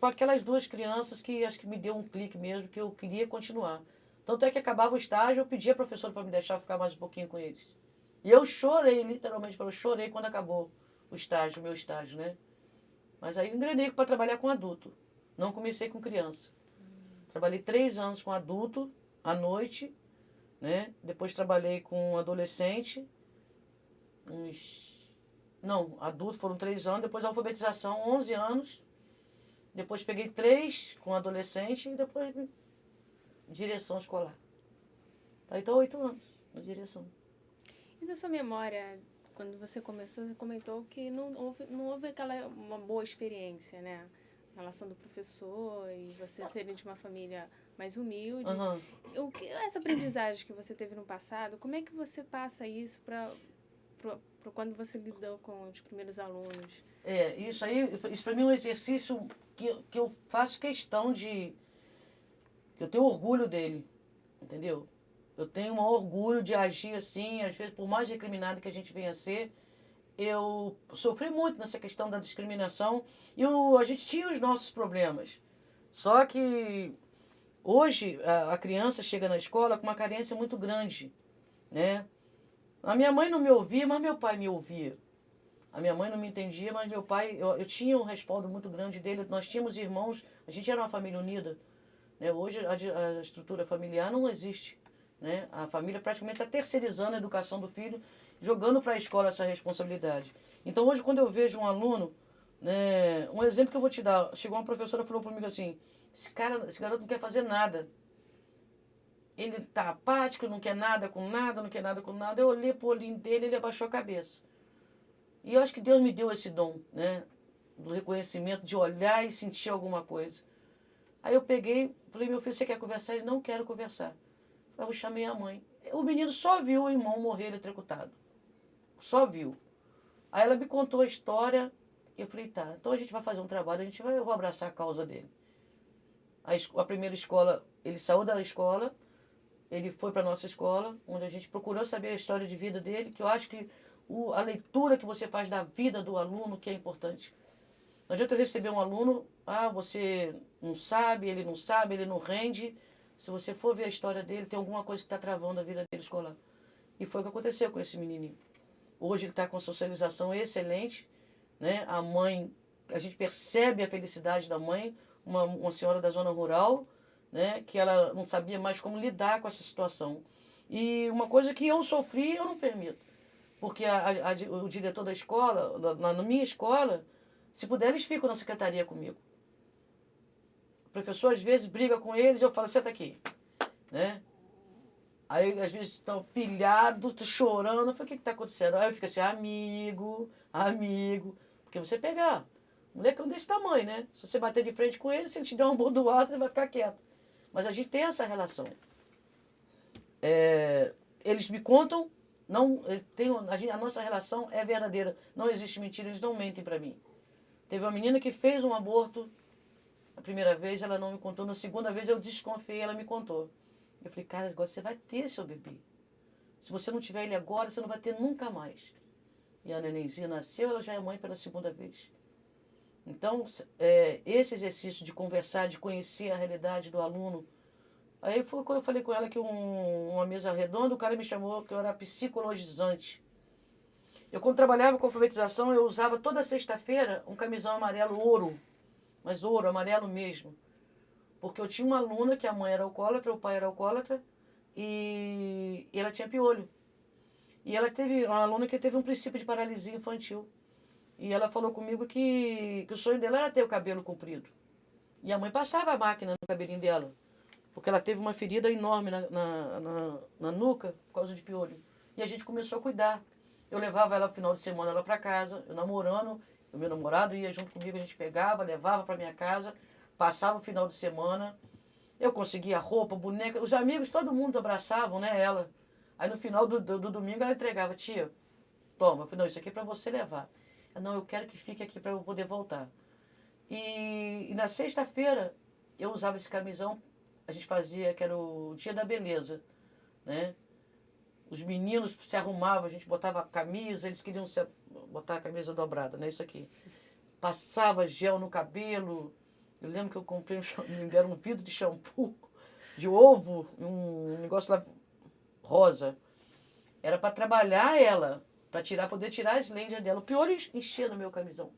com aquelas 2 crianças que acho que me deu um clique mesmo, que eu queria continuar. Tanto é que acabava o estágio, eu pedia a professora para me deixar ficar mais um pouquinho com eles. E eu chorei, literalmente, eu chorei quando acabou o estágio, o meu estágio, né? Mas aí engrenei para trabalhar com adulto. Não comecei com criança. Trabalhei 3 anos com adulto, à noite, né? Depois trabalhei com adolescente, adulto foram 3 anos, depois alfabetização, 11 anos. Depois peguei 3 com adolescente e depois direção escolar. Então, 8 anos na direção. E da sua memória, quando você começou, você comentou que não houve uma boa experiência, né? A relação do professor e você serem de uma família mais humilde. Uhum. Essa aprendizagem que você teve no passado, como é que você passa isso para quando você lidou com os primeiros alunos? Isso para mim é um exercício que eu faço questão de... Eu tenho orgulho dele, entendeu? Eu tenho um orgulho de agir assim, às vezes, por mais recriminado que a gente venha a ser, eu sofri muito nessa questão da discriminação e a gente tinha os nossos problemas. Só que hoje a criança chega na escola com uma carência muito grande, né? A minha mãe não me ouvia, mas meu pai me ouvia. A minha mãe não me entendia, mas meu pai... Eu tinha um respaldo muito grande dele, nós tínhamos irmãos, a gente era uma família unida. Né? Hoje a estrutura familiar não existe. Né? A família praticamente está terceirizando a educação do filho jogando para a escola essa responsabilidade. Então, hoje, quando eu vejo um aluno, né, um exemplo que eu vou te dar, chegou uma professora e falou comigo assim, esse garoto não quer fazer nada. Ele tá apático, não quer nada com nada, não quer nada com nada. Eu olhei pro olhinho dele, ele abaixou a cabeça. E eu acho que Deus me deu esse dom, né, do reconhecimento, de olhar e sentir alguma coisa. Aí eu peguei, falei, meu filho, você quer conversar? Ele, não quero conversar. Eu chamei a mãe. O menino só viu o irmão morrer eletrocutado. Só viu. Aí ela me contou a história e eu falei, tá, então a gente vai fazer um trabalho, eu vou abraçar a causa dele. A primeira escola, ele saiu da escola, ele foi para a nossa escola, onde a gente procurou saber a história de vida dele, que eu acho que a leitura que você faz da vida do aluno que é importante. Não adianta eu receber um aluno, você não sabe, ele não rende. Se você for ver a história dele, tem alguma coisa que está travando a vida dele escolar. E foi o que aconteceu com esse menininho. Hoje ele está com socialização excelente, né? A mãe, a gente percebe a felicidade da mãe, uma senhora da zona rural, né? Que ela não sabia mais como lidar com essa situação. E uma coisa que eu sofri, eu não permito. Porque o diretor da escola, na minha escola, se puder, eles ficam na secretaria comigo. O professor, às vezes, briga com eles e eu falo, senta aqui. Né? Aí, às vezes, estão pilhados, chorando. Eu falo, o que está acontecendo? Aí eu fico assim, amigo. Porque você pegar. O molecão desse tamanho, né? Se você bater de frente com ele, se ele te der um bordoado, ele vai ficar quieto. Mas a gente tem essa relação. Eles me contam, a nossa relação é verdadeira. Não existe mentira, eles não mentem para mim. Teve uma menina que fez um aborto. A primeira vez ela não me contou. Na segunda vez eu desconfiei, ela me contou. Eu falei, cara, agora você vai ter seu bebê. Se você não tiver ele agora, você não vai ter nunca mais. E a nenenzinha nasceu, ela já é mãe pela segunda vez. Então, esse exercício de conversar, de conhecer a realidade do aluno. Aí foi quando eu falei com ela que uma mesa redonda, o cara me chamou que eu era psicologizante. Eu, quando trabalhava com alfabetização, eu usava toda sexta-feira um camisão amarelo ouro. Mas ouro, amarelo mesmo. Porque eu tinha uma aluna que a mãe era alcoólatra, o pai era alcoólatra, e ela tinha piolho. E ela teve uma aluna que teve um princípio de paralisia infantil. E ela falou comigo que o sonho dela era ter o cabelo comprido. E a mãe passava a máquina no cabelinho dela. Porque ela teve uma ferida enorme na nuca por causa de piolho. E a gente começou a cuidar. Eu levava ela no final de semana lá para casa, eu namorando, o meu namorado ia junto comigo, a gente pegava, levava para minha casa, passava o final de semana. Eu conseguia roupa, boneca, os amigos, todo mundo abraçavam, né, ela. Aí no final do domingo ela entregava, tia, toma. Eu falei, não, isso aqui é para você levar. Não, eu quero que fique aqui para eu poder voltar. E na sexta-feira eu usava esse camisão, a gente fazia, que era o dia da beleza, né? Os meninos se arrumavam, a gente botava a camisa, eles queriam botar a camisa dobrada, né? Isso aqui. Passava gel no cabelo. Eu lembro que eu comprei me deram um vidro de shampoo, de ovo, um negócio lá rosa. Era para trabalhar ela, para poder tirar as lendas dela. O piolho enchia no meu camisão,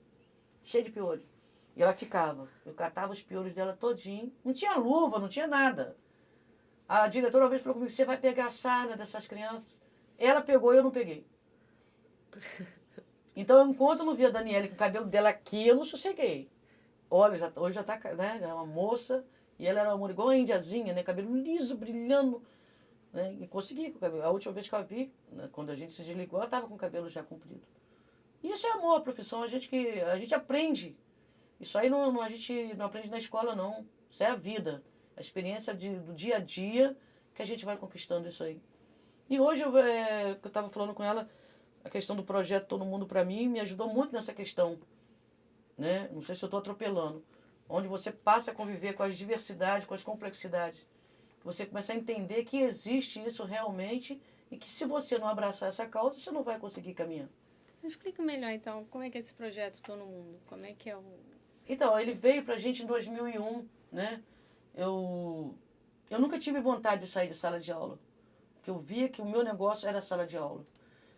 cheio de piolho. E ela ficava. Eu catava os piolhos dela todinho. Não tinha luva, não tinha nada. A diretora uma vez falou comigo, você vai pegar a sarna dessas crianças. Ela pegou e eu não peguei. Então, enquanto eu não vi a Daniela com o cabelo dela aqui, eu não sosseguei. Olha, hoje já tá, né, é uma moça, e ela era igual a indiazinha, né, cabelo liso, brilhando. Né, e consegui com o cabelo. A última vez que eu a vi, né, quando a gente se desligou, ela estava com o cabelo já comprido. E isso é amor à profissão, a gente aprende. Isso aí a gente não aprende na escola, não. Isso é a vida. A experiência do dia a dia que a gente vai conquistando isso aí. E hoje, eu estava falando com ela, a questão do projeto Todo Mundo para Mim me ajudou muito nessa questão. Né? Não sei se eu estou atropelando. Onde você passa a conviver com as diversidades, com as complexidades. Você começa a entender que existe isso realmente e que se você não abraçar essa causa, você não vai conseguir caminhar. Explica melhor, então, como é que é esse projeto Todo Mundo? Como é que é o... Então, ele veio pra gente em 2001, né? Eu nunca tive vontade de sair de sala de aula, porque eu via que o meu negócio era sala de aula.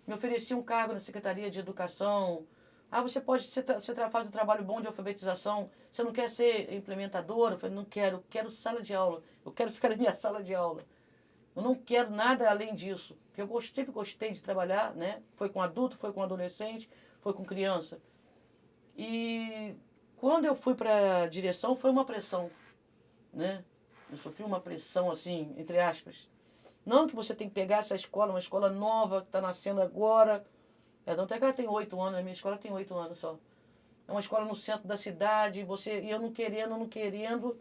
Me oferecia um cargo na Secretaria de Educação. Você faz um trabalho bom de alfabetização, você não quer ser implementadora? Eu falei, não quero, eu quero sala de aula, eu quero ficar na minha sala de aula. Eu não quero nada além disso. Porque eu sempre gostei de trabalhar, né? Foi com adulto, foi com adolescente, foi com criança. E quando eu fui para a direção, foi uma pressão, né? Eu sofri uma pressão, assim, entre aspas. Não que você tem que pegar essa escola, uma escola nova, que está nascendo agora. Tanto é que ela tem 8 anos, a minha escola tem 8 anos só. É uma escola no centro da cidade, e eu não querendo,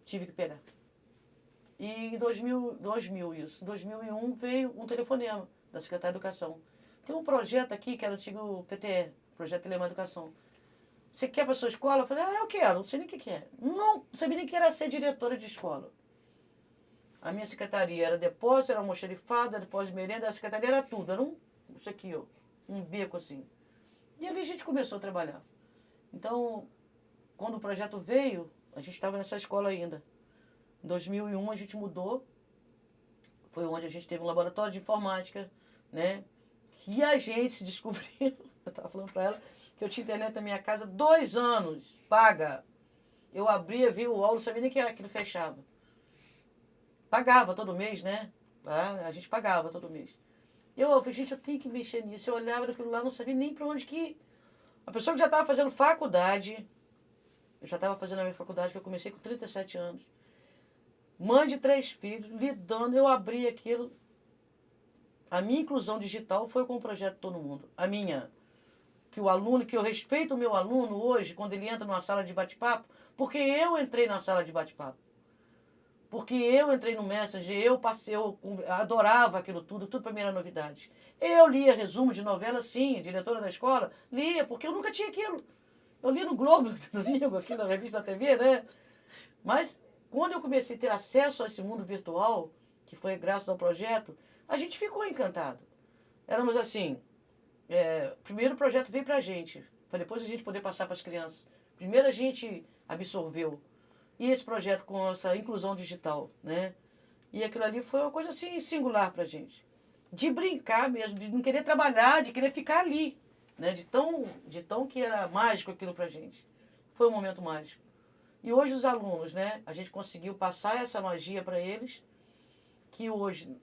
tive que pegar. E em 2001 veio um telefonema da Secretaria de Educação. Tem um projeto aqui, que era o antigo PTE, Projeto Telemar Educação. Você quer para sua escola? Eu falei, eu quero, não sei nem o que é. Não sabia nem que era ser diretora de escola. A minha secretaria era depósito, era almoxerifada, depósito de merenda, a secretaria era tudo. Era isso aqui, ó, um beco assim. E ali a gente começou a trabalhar. Então, quando o projeto veio, a gente estava nessa escola ainda. Em 2001 a gente mudou. Foi onde a gente teve um laboratório de informática, né? E a gente se descobriu, eu estava falando para ela, que eu tinha internet na minha casa 2 anos, paga. Eu abria, via o UOL, não sabia nem que era aquilo, fechava. Pagava todo mês, né? A gente pagava todo mês. Eu falei, gente, eu tenho que mexer nisso. Eu olhava aquilo lá, não sabia nem para onde que ir. A pessoa que já estava fazendo faculdade, eu já estava fazendo a minha faculdade, que eu comecei com 37 anos. Mãe de 3 filhos, lidando, eu abri aquilo. A minha inclusão digital foi com o projeto Todo Mundo. A minha, que eu respeito o meu aluno hoje, quando ele entra numa sala de bate-papo, porque eu entrei na sala de bate-papo. Porque eu entrei no Messenger, eu adorava aquilo tudo para mim era novidade. Eu lia resumo de novela, sim, diretora da escola, lia, porque eu nunca tinha aquilo. Eu lia no Globo, domingo, aqui na revista da TV, né? Mas quando eu comecei a ter acesso a esse mundo virtual, que foi graças ao projeto, a gente ficou encantado. Éramos assim, primeiro o projeto veio para a gente, para depois a gente poder passar para as crianças. Primeiro a gente absorveu. E esse projeto com essa inclusão digital, né? E aquilo ali foi uma coisa assim singular para a gente. De brincar mesmo, de não querer trabalhar, de querer ficar ali, né? De tão que era mágico aquilo para a gente. Foi um momento mágico. E hoje os alunos, né? A gente conseguiu passar essa magia para eles, que hoje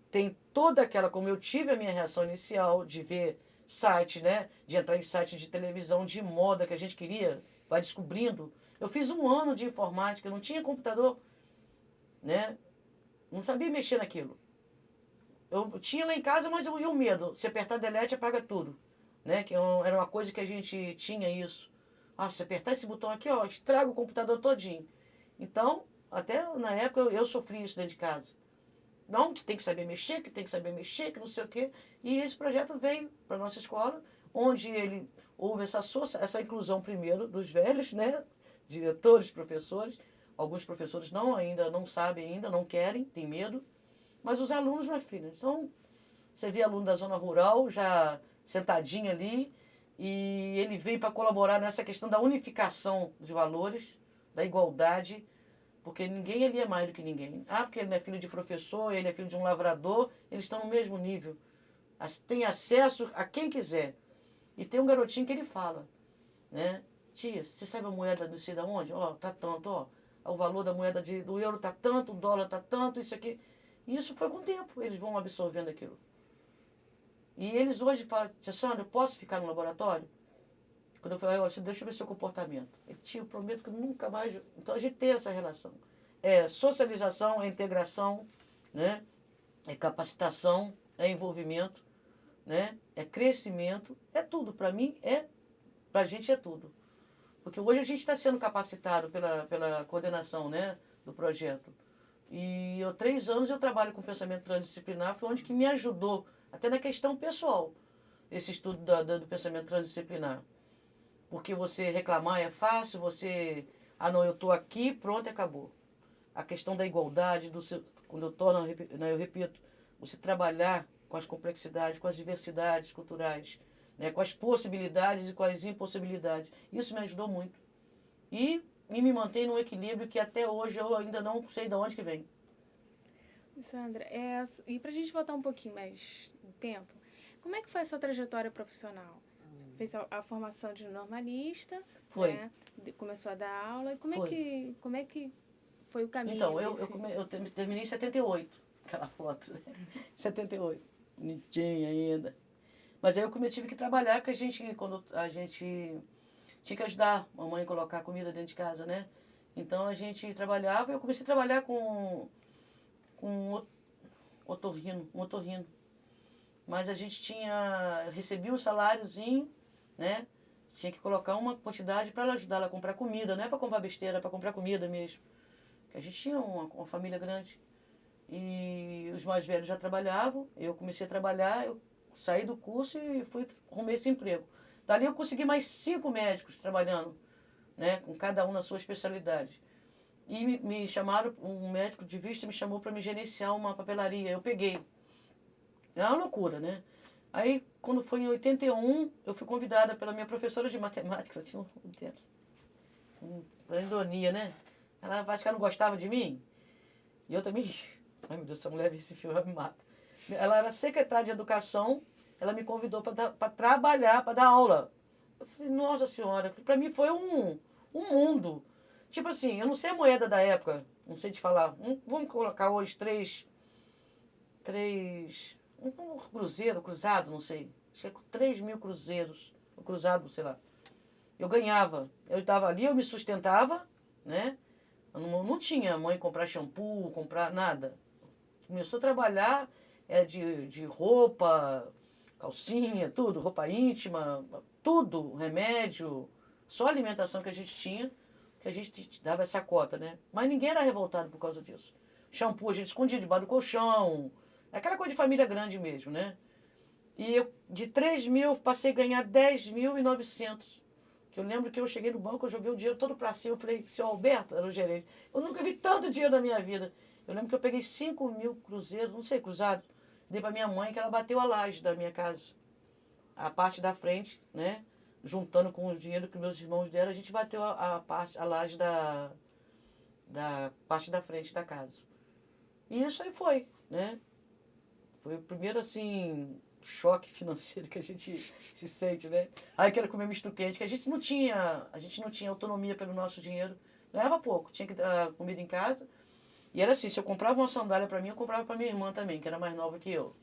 tem toda aquela, como eu tive a minha reação inicial de ver site, né? De entrar em site de televisão, de moda que a gente queria, vai descobrindo. Eu fiz 1 ano de informática, não tinha computador, né? Não sabia mexer naquilo. Eu tinha lá em casa, mas eu ia o medo. Se apertar delete, apaga tudo, né? Que era uma coisa que a gente tinha isso. Se apertar esse botão aqui, ó, estraga o computador todinho. Então, até na época eu sofri isso dentro de casa. Não, que tem que saber mexer, que não sei o quê. E esse projeto veio para a nossa escola, onde houve essa inclusão primeiro dos velhos, né? Diretores, professores. Alguns professores ainda não sabem, ainda não querem, têm medo. Mas os alunos, minha filha, você vê aluno da zona rural já sentadinho ali, e ele veio para colaborar nessa questão da unificação dos valores, da igualdade, porque ninguém ali é mais do que ninguém. Porque ele não é filho de professor, ele é filho de um lavrador, eles estão no mesmo nível. Tem acesso a quem quiser. E tem um garotinho que ele fala, né? Tia, você sabe a moeda não sei de onde? Tá tanto, o valor da moeda do euro tá tanto, o dólar tá tanto, isso aqui. E isso foi com o tempo, eles vão absorvendo aquilo. E eles hoje falam, tia Sandra, eu posso ficar no laboratório? Quando eu falei, deixa eu ver seu comportamento. Ele, tio, eu prometo que nunca mais... Então a gente tem essa relação. É socialização, é integração, né? É capacitação, é envolvimento, né? É crescimento, é tudo. Para mim, pra gente é tudo. Porque hoje a gente está sendo capacitado pela coordenação, né, do projeto. E 3 anos eu trabalho com pensamento transdisciplinar, foi onde que me ajudou, até na questão pessoal, esse estudo do pensamento transdisciplinar. Porque você reclamar é fácil, não, eu estou aqui, pronto, acabou. A questão da igualdade, quando eu repito, você trabalhar com as complexidades, com as diversidades culturais, né, com as possibilidades e com as impossibilidades. Isso me ajudou muito. E me mantém num equilíbrio que até hoje eu ainda não sei de onde que vem. Sandra, e para a gente voltar um pouquinho mais no tempo, como é que foi a sua trajetória profissional? Você fez a formação de normalista, Foi. Né? Começou a dar aula, e como é que foi o caminho? Então, eu terminei em 78, aquela foto, né? 78, bonitinha ainda. Mas aí eu tive que trabalhar, porque quando a gente tinha que ajudar a mamãe a colocar comida dentro de casa, né? Então a gente trabalhava, eu comecei a trabalhar com um otorrino. Mas a gente recebia um saláriozinho, né? Tinha que colocar uma quantidade para ela ajudar ela a comprar comida, não é para comprar besteira, é para comprar comida mesmo. Porque a gente tinha uma família grande. E os mais velhos já trabalhavam, eu comecei a trabalhar, eu saí do curso e arrumei esse emprego. Dali eu consegui mais 5 médicos trabalhando, né? Com cada um na sua especialidade. E me chamaram, um médico de vista me chamou para me gerenciar uma papelaria. Eu peguei. É uma loucura, né? Aí, quando foi em 81, eu fui convidada pela minha professora de matemática, eu tinha um tempo. Uma ironia, né? Ela acho que ela não gostava de mim. E eu também. Ai, meu Deus, essa mulher vê esse filme, ela me mata. Ela era secretária de educação, ela me convidou para trabalhar, para dar aula. Eu falei, nossa senhora, para mim foi um mundo. Tipo assim, eu não sei a moeda da época, não sei te falar. Vamos colocar hoje um cruzeiro, cruzado, não sei. Acho que é 3 mil cruzeiros, cruzado, sei lá. Eu ganhava. Eu estava ali, eu me sustentava, né? Eu não tinha mãe comprar shampoo, comprar nada. Começou a trabalhar de roupa, calcinha, tudo, roupa íntima, tudo, remédio, só a alimentação que a gente tinha, que a gente dava essa cota, né? Mas ninguém era revoltado por causa disso. Shampoo a gente escondia debaixo do colchão, aquela coisa de família grande mesmo, né? E eu, de 3 mil, passei a ganhar 10.900. Que eu lembro que eu cheguei no banco, eu joguei o dinheiro todo pra cima, eu falei, seu Alberto, era o gerente, eu nunca vi tanto dinheiro na minha vida. Eu lembro que eu peguei 5 mil cruzeiros, não sei, cruzado, dei pra minha mãe, que ela bateu a laje da minha casa. A parte da frente, né? Juntando com o dinheiro que meus irmãos deram, a gente bateu a laje da parte da frente da casa. E isso aí foi, né? Foi o primeiro, assim, choque financeiro que a gente se sente, né? Aí quero comer misto quente, que a gente não tinha autonomia pelo nosso dinheiro. Ganhava pouco, tinha que dar comida em casa. E era assim, se eu comprava uma sandália para mim, eu comprava para minha irmã também, que era mais nova que eu.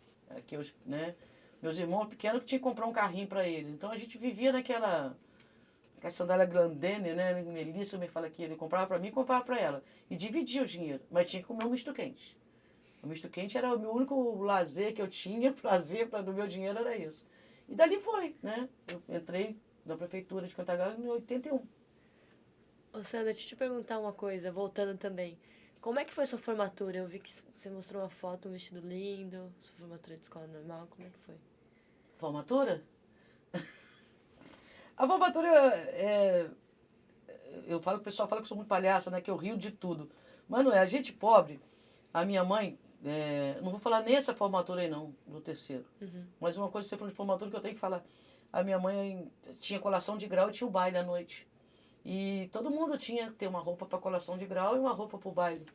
Né? Meus irmãos pequenos que tinham que comprar um carrinho para eles. Então a gente vivia naquela sandália Grandene, né? Melissa me fala que ele comprava para mim e comprava para ela. E dividia o dinheiro, mas tinha que comer um misto quente. O misto quente era o meu único lazer que eu tinha, prazer do meu dinheiro era isso. E dali foi, né? Eu entrei na prefeitura de Cantagalo em 81. Ô Sandra, deixa eu te perguntar uma coisa, voltando também. Como é que foi sua formatura? Eu vi que você mostrou uma foto, um vestido lindo, sua formatura de escola normal, como é que foi? Formatura? A formatura, o pessoal fala que eu sou muito palhaça, né? Que eu rio de tudo. Mas não é, a gente pobre, a minha mãe, não vou falar nessa formatura aí não, do terceiro. Uhum. Mas uma coisa que você falou de formatura que eu tenho que falar. A minha mãe tinha colação de grau e tinha o baile à noite. E todo mundo tinha que ter uma roupa para colação de grau e uma roupa para o baile.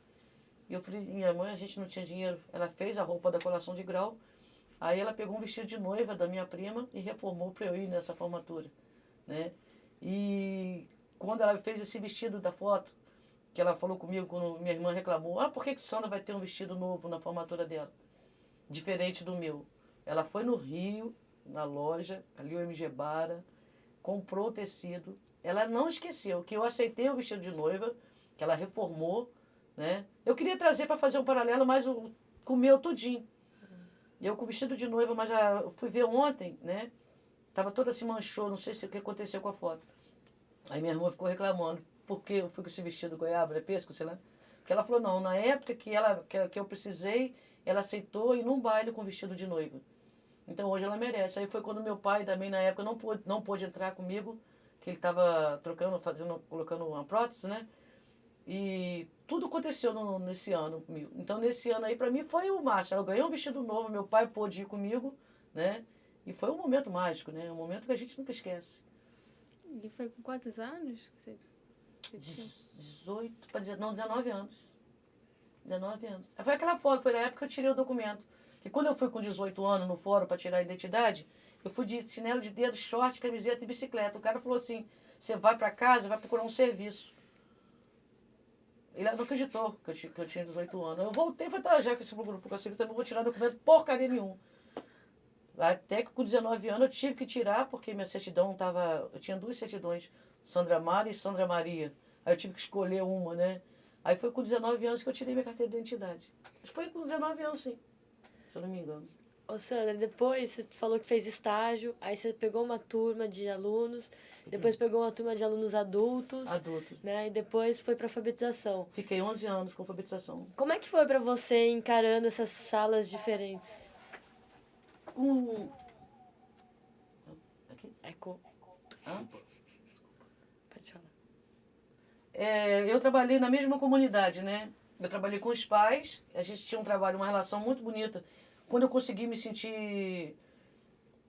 E eu falei, minha mãe, a gente não tinha dinheiro. Ela fez a roupa da colação de grau, aí ela pegou um vestido de noiva da minha prima e reformou para eu ir nessa formatura, né? E quando ela fez esse vestido da foto, que ela falou comigo quando minha irmã reclamou, por que Sandra vai ter um vestido novo na formatura dela? Diferente do meu. Ela foi no Rio, na loja, ali o MG Bara, comprou o tecido. Ela não esqueceu que eu aceitei o vestido de noiva, que ela reformou, né? Eu queria trazer para fazer um paralelo, mas com o meu tudinho. Eu com o vestido de noiva, mas eu fui ver ontem, né? Tava toda se manchou, não sei se o que aconteceu com a foto. Aí minha irmã ficou reclamando, porque eu fui com esse vestido goiaba, pesco, sei lá. Porque ela falou, não, na época que eu precisei, ela aceitou ir num baile com vestido de noiva. Então hoje ela merece. Aí foi quando meu pai também, na época, não pôde entrar comigo, que ele estava colocando uma prótese, né? E tudo aconteceu nesse ano comigo. Então nesse ano aí, pra mim, foi o máximo. Eu ganhei um vestido novo, meu pai pôde ir comigo, né? E foi um momento mágico, né? Um momento que a gente nunca esquece. E foi com quantos anos que você tinha? 19 anos. 19 anos. Foi aquela foto, foi na época que eu tirei o documento. E quando eu fui com 18 anos no fórum para tirar a identidade, eu fui de chinelo de dedo, short, camiseta e bicicleta. O cara falou assim, você vai para casa, vai procurar um serviço. Ele não acreditou que eu tinha 18 anos. Eu voltei e falei, tá, já que esse grupo conselho também não vou tirar documento porcaria nenhum. Até que com 19 anos eu tive que tirar, porque minha certidão estava... Eu tinha 2 certidões, Sandra Mara e Sandra Maria. Aí eu tive que escolher uma, né? Aí foi com 19 anos que eu tirei minha carteira de identidade. Acho que foi com 19 anos, sim. Se eu não me engano. Ô, Sandra, depois você falou que fez estágio, aí você pegou uma turma de alunos, depois pegou uma turma de alunos adultos. Adultos. Né? E depois foi para alfabetização. Fiquei 11 anos com alfabetização. Como é que foi para você encarando essas salas diferentes? Aqui? Eco. Hã? Pode falar. Eu trabalhei na mesma comunidade, né? Eu trabalhei com os pais, a gente tinha um trabalho, uma relação muito bonita. Quando eu consegui me sentir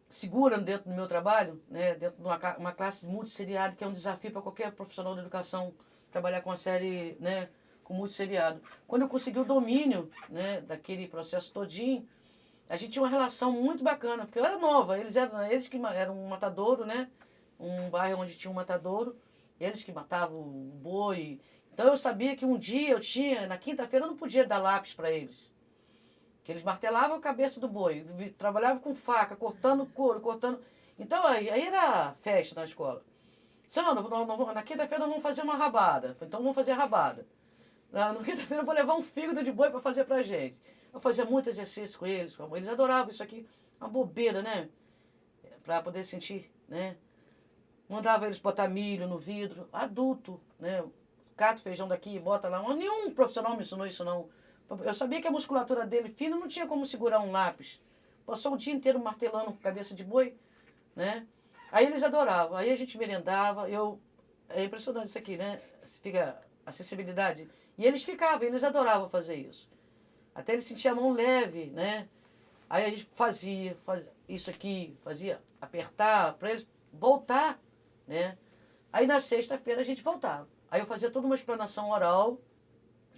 segura dentro do meu trabalho, né? Dentro de uma classe multisseriado, que é um desafio para qualquer profissional da educação, trabalhar com a série, né? Com multisseriado. Quando eu consegui o domínio, né? Daquele processo todinho, a gente tinha uma relação muito bacana, porque eu era nova, eles que eram um matadouro, né? Um bairro onde tinha um matadouro, eles que matavam o boi. Então eu sabia que um dia na quinta-feira eu não podia dar lápis para eles. Que eles martelavam a cabeça do boi, trabalhavam com faca, cortando couro, cortando... Então aí era festa na escola. Sandra, na quinta-feira nós vamos fazer uma rabada. Então vamos fazer a rabada. Na quinta-feira eu vou levar um fígado de boi para fazer pra gente. Eu fazia muito exercício com eles, eles adoravam isso aqui, uma bobeira, né? Para poder sentir, né? Mandava eles botar milho no vidro, adulto, né? Cata o feijão daqui, bota lá. Mas nenhum profissional me ensinou isso, não. Eu sabia que a musculatura dele fina não tinha como segurar um lápis. Passou o dia inteiro martelando com cabeça de boi, né? Aí eles adoravam, aí a gente merendava, é impressionante isso aqui, né? Fica acessibilidade. E eles ficavam, eles adoravam fazer isso. Até eles sentiam a mão leve, né? Aí a gente fazia isso aqui, fazia apertar para eles voltar, né? Aí na sexta-feira a gente voltava. Aí eu fazia toda uma explanação oral,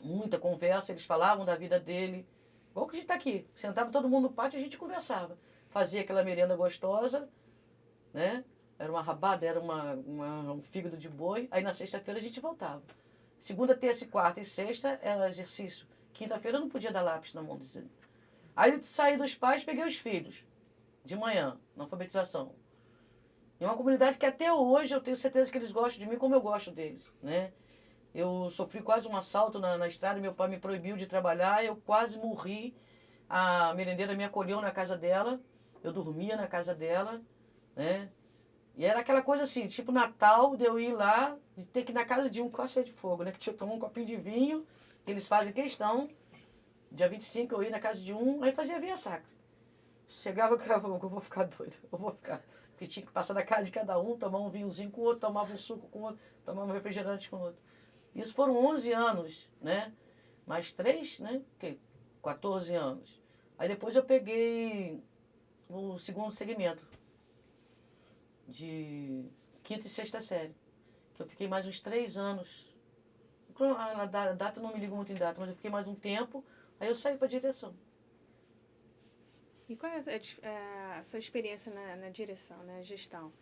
muita conversa, eles falavam da vida dele. Igual que a gente está aqui. Sentava todo mundo no pátio e a gente conversava. Fazia aquela merenda gostosa, né? Era uma rabada, era um fígado de boi. Aí na sexta-feira a gente voltava. Segunda, terça, quarta e sexta era exercício. Quinta-feira eu não podia dar lápis na mão deles. Aí saí dos pais, peguei os filhos. De manhã, na alfabetização. É uma comunidade que até hoje eu tenho certeza que eles gostam de mim como eu gosto deles, né? Eu sofri quase um assalto na estrada, meu pai me proibiu de trabalhar, eu quase morri. A merendeira me acolheu na casa dela, eu dormia na casa dela, né? E era aquela coisa assim, tipo Natal, de eu ir lá, de ter que ir na casa de um com a cheia de fogo, né? Que tinha que tomar um copinho de vinho, que eles fazem questão. Dia 25 eu ia na casa de um, aí fazia via sacra. Chegava e falava, eu vou ficar doido, eu vou ficar. Porque tinha que passar na casa de cada um, tomar um vinhozinho com o outro, tomava um suco com o outro, tomava um refrigerante com o outro. Isso foram 11 anos, né? Mais 3, né? 14 anos. Aí depois eu peguei o segundo segmento, de quinta e sexta série. Que eu fiquei mais uns 3 anos. A data eu não me ligo muito em data, mas eu fiquei mais um tempo, aí eu saí para a direção. E qual é a sua experiência na direção, na gestão?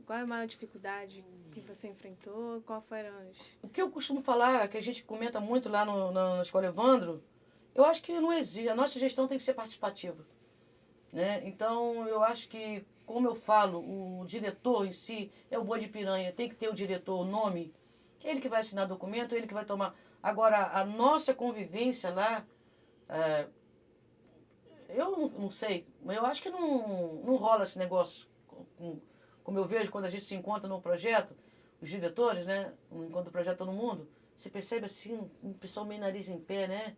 Qual é a maior dificuldade que você enfrentou? Qual foram as... O que eu costumo falar, que a gente comenta muito lá na Escola Evandro, eu acho que não existe. A nossa gestão tem que ser participativa, né? Então, eu acho que, como eu falo, o diretor em si é o boi de piranha. Tem que ter o diretor, o nome. Ele que vai assinar documento, ele que vai tomar... Agora, a nossa convivência lá... eu não sei, mas eu acho que não rola esse negócio como eu vejo quando a gente se encontra no projeto, os diretores, né? Enquanto o projeto Todo Mundo, você percebe assim, um pessoal meio nariz em pé, né?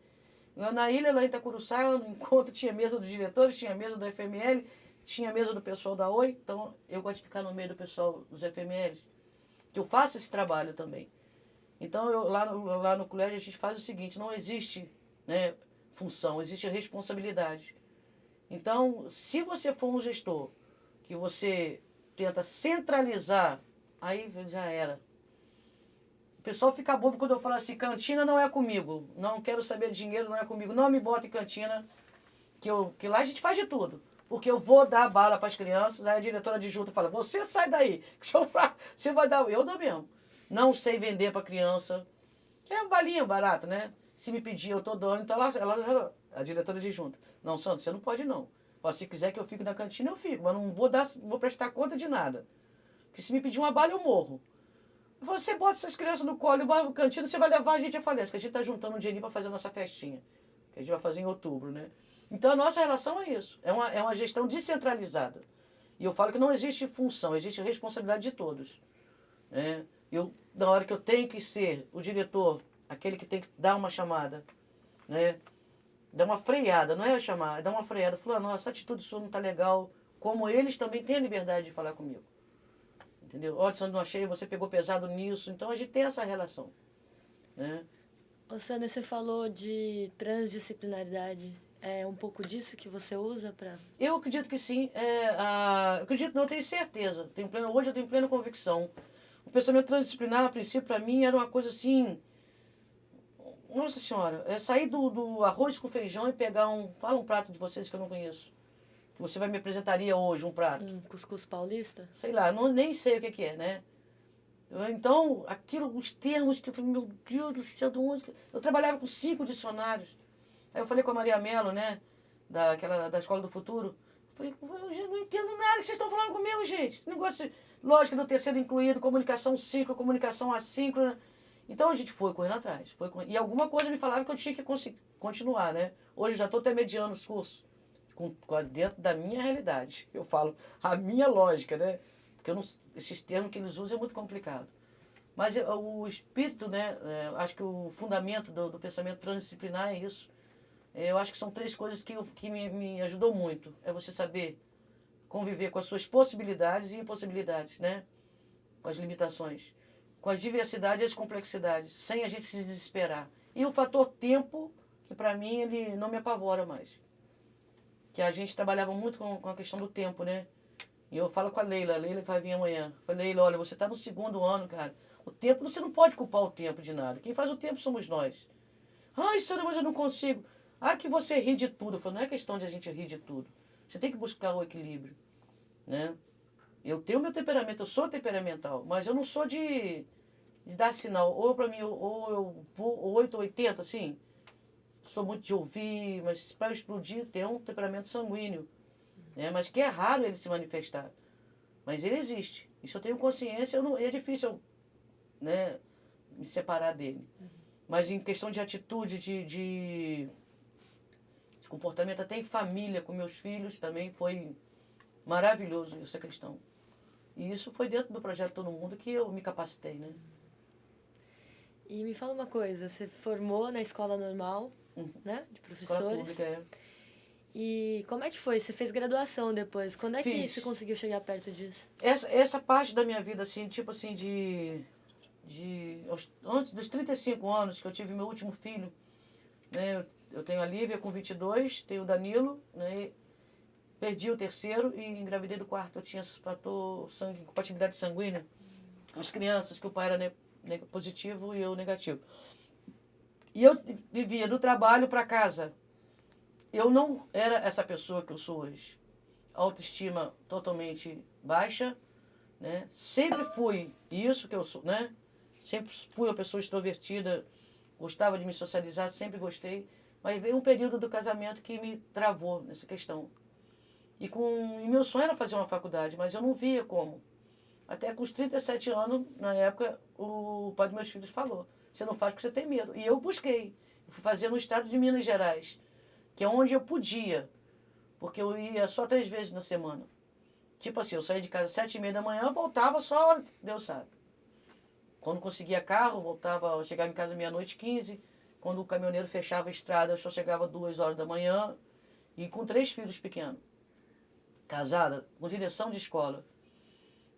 Eu, na ilha, lá em Itacuruçá, no encontro tinha mesa dos diretores, tinha mesa do FML, tinha mesa do pessoal da Oi, então eu gosto de ficar no meio do pessoal dos FMLs, que eu faço esse trabalho também. Então, lá no colégio a gente faz o seguinte, não existe, né, função, existe responsabilidade. Então, se você for um gestor que você tenta centralizar, aí já era. O pessoal fica bobo quando eu falo assim, cantina não é comigo, não quero saber de dinheiro, não é comigo, não me bota em cantina, que lá a gente faz de tudo. Porque eu vou dar bala para as crianças, aí a diretora adjunta fala, você sai daí, que se eu falar, você vai dar, eu dou mesmo. Não sei vender para criança, Que é uma balinha barata, né? Se me pedir, eu tô dando. Então a diretora diz junto. Não, Sandra, você não pode não. Fala, se quiser que eu fique na cantina, eu fico. Mas não vou prestar conta de nada. Porque se me pedir uma bala, eu morro. Você bota essas crianças no colo e vai na cantina, você vai levar a gente à falência. Que a gente tá juntando um dinheirinho para fazer a nossa festinha. Que a gente vai fazer em outubro, né? Então a nossa relação é isso. É uma gestão descentralizada. E eu falo que não existe função, existe responsabilidade de todos. Né? Na hora que eu tenho que ser o diretor, aquele que tem que dar uma chamada, né? Dar uma freada, não é chamar, é dar uma freada. Falar, nossa, essa atitude sua não está legal. Como eles também têm a liberdade de falar comigo. Entendeu? Olha, Sandra, não achei, você pegou pesado nisso. Então a gente tem essa relação. Né? Ô, Sandra, você falou de transdisciplinaridade. É um pouco disso que você usa para... Eu acredito que sim. Eu acredito, não, eu tenho certeza. Hoje eu tenho plena convicção. O pensamento transdisciplinar, a princípio, para mim, era uma coisa assim... Nossa Senhora, é sair do arroz com feijão e pegar Fala um prato de vocês que eu não conheço. Que você vai me apresentaria hoje, um prato. Cuscuz paulista? Sei lá, nem sei o que é, né? Então, os termos que eu falei, meu Deus do céu, de onde... Eu trabalhava com 5 dicionários. Aí eu falei com a Maria Mello, né? Da Escola do Futuro. Falei, eu não entendo nada que vocês estão falando comigo, gente. Esse negócio de lógica do terceiro incluído, comunicação síncrona, comunicação assíncrona. Então a gente foi correndo atrás. E alguma coisa me falava que eu tinha que continuar, né? Hoje eu já estou até mediando os cursos. Dentro da minha realidade. Eu falo a minha lógica, né? Porque esses termos que eles usam é muito complicado. Mas o espírito, né? Acho que o fundamento do pensamento transdisciplinar é isso. Eu acho que são 3 coisas que me ajudou muito. É você saber conviver com as suas possibilidades e impossibilidades, né? Com as limitações. Com as diversidades e as complexidades, sem a gente se desesperar. E o fator tempo, que para mim ele não me apavora mais. Que a gente trabalhava muito com a questão do tempo, né? E eu falo com a Leila que vai vir amanhã. Eu falei, Leila, olha, você está no 2º ano, cara. O tempo, você não pode culpar o tempo de nada. Quem faz o tempo somos nós. Ai, Sandra, mas eu não consigo. Que você ri de tudo. Eu falei, não é questão de a gente rir de tudo. Você tem que buscar o equilíbrio, né? Eu tenho o meu temperamento, eu sou temperamental, mas eu não sou de dar sinal. Ou para mim, ou eu vou 8 ou 80, assim. Sou muito de ouvir, mas para eu explodir tem um temperamento sanguíneo, né? Mas que é raro ele se manifestar. Mas ele existe. E se eu tenho consciência, é difícil, né, me separar dele. Mas em questão de atitude, de comportamento, até em família, com meus filhos, também foi maravilhoso essa questão. E isso foi dentro do projeto Todo Mundo que eu me capacitei, né? E me fala uma coisa, você formou na escola normal, né, de professores. Escola pública, é. E como é que foi? Você fez graduação depois. Quando é que você conseguiu chegar perto disso? Essa parte da minha vida, assim, tipo assim, antes dos 35 anos que eu tive meu último filho, né? Eu tenho a Lívia com 22, tenho o Danilo, né? Perdi o 3º e engravidei do 4º. Eu tinha fator compatibilidade sanguínea com as crianças, que o pai era positivo e eu negativo. E eu vivia do trabalho para casa. Eu não era essa pessoa que eu sou hoje. Autoestima totalmente baixa, né? Sempre fui isso que eu sou, né? Sempre fui uma pessoa extrovertida, gostava de me socializar, sempre gostei. Mas veio um período do casamento que me travou nessa questão. E meu sonho era fazer uma faculdade, mas eu não via como. Até com os 37 anos, na época, o pai dos meus filhos falou, você não faz porque você tem medo. E eu busquei. Eu fui fazer no estado de Minas Gerais, que é onde eu podia, porque eu ia só 3 vezes na semana. Tipo assim, eu saía de casa às 7h30 da manhã, voltava só, Deus sabe. Quando conseguia carro, eu chegava em casa meia-noite 15. Quando o caminhoneiro fechava a estrada, eu só chegava 2 horas da manhã. E com 3 filhos pequenos. Casada, com direção de escola.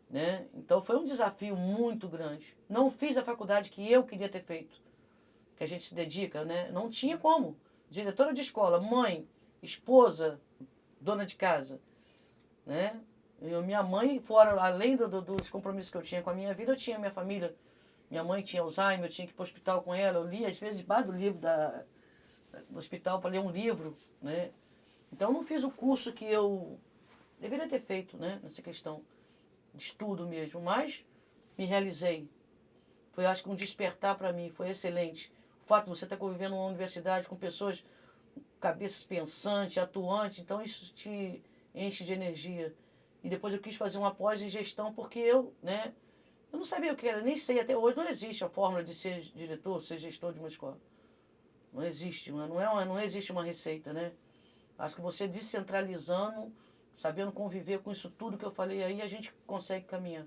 Né? Então foi um desafio muito grande. Não fiz a faculdade que eu queria ter feito. Que a gente se dedica, né? Não tinha como. Diretora de escola, mãe, esposa, dona de casa. Né? Minha mãe, fora, além dos compromissos que eu tinha com a minha vida, eu tinha minha família. Minha mãe tinha Alzheimer, eu tinha que ir para o hospital com ela. Eu li, às vezes, debaixo do livro do hospital para ler um livro. Né? Então, eu não fiz o curso que eu deveria ter feito, né? Nessa questão de estudo mesmo. Mas me realizei. Foi, acho que, um despertar para mim, foi excelente. O fato de você estar convivendo numa universidade com pessoas, cabeças pensantes, atuantes, então isso te enche de energia. E depois eu quis fazer uma pós em gestão porque eu não sabia o que era, nem sei até hoje, não existe a fórmula de ser diretor, ser gestor de uma escola. Não existe, não existe uma receita, né? Acho que você descentralizando, sabendo conviver com isso tudo que eu falei aí, a gente consegue caminhar.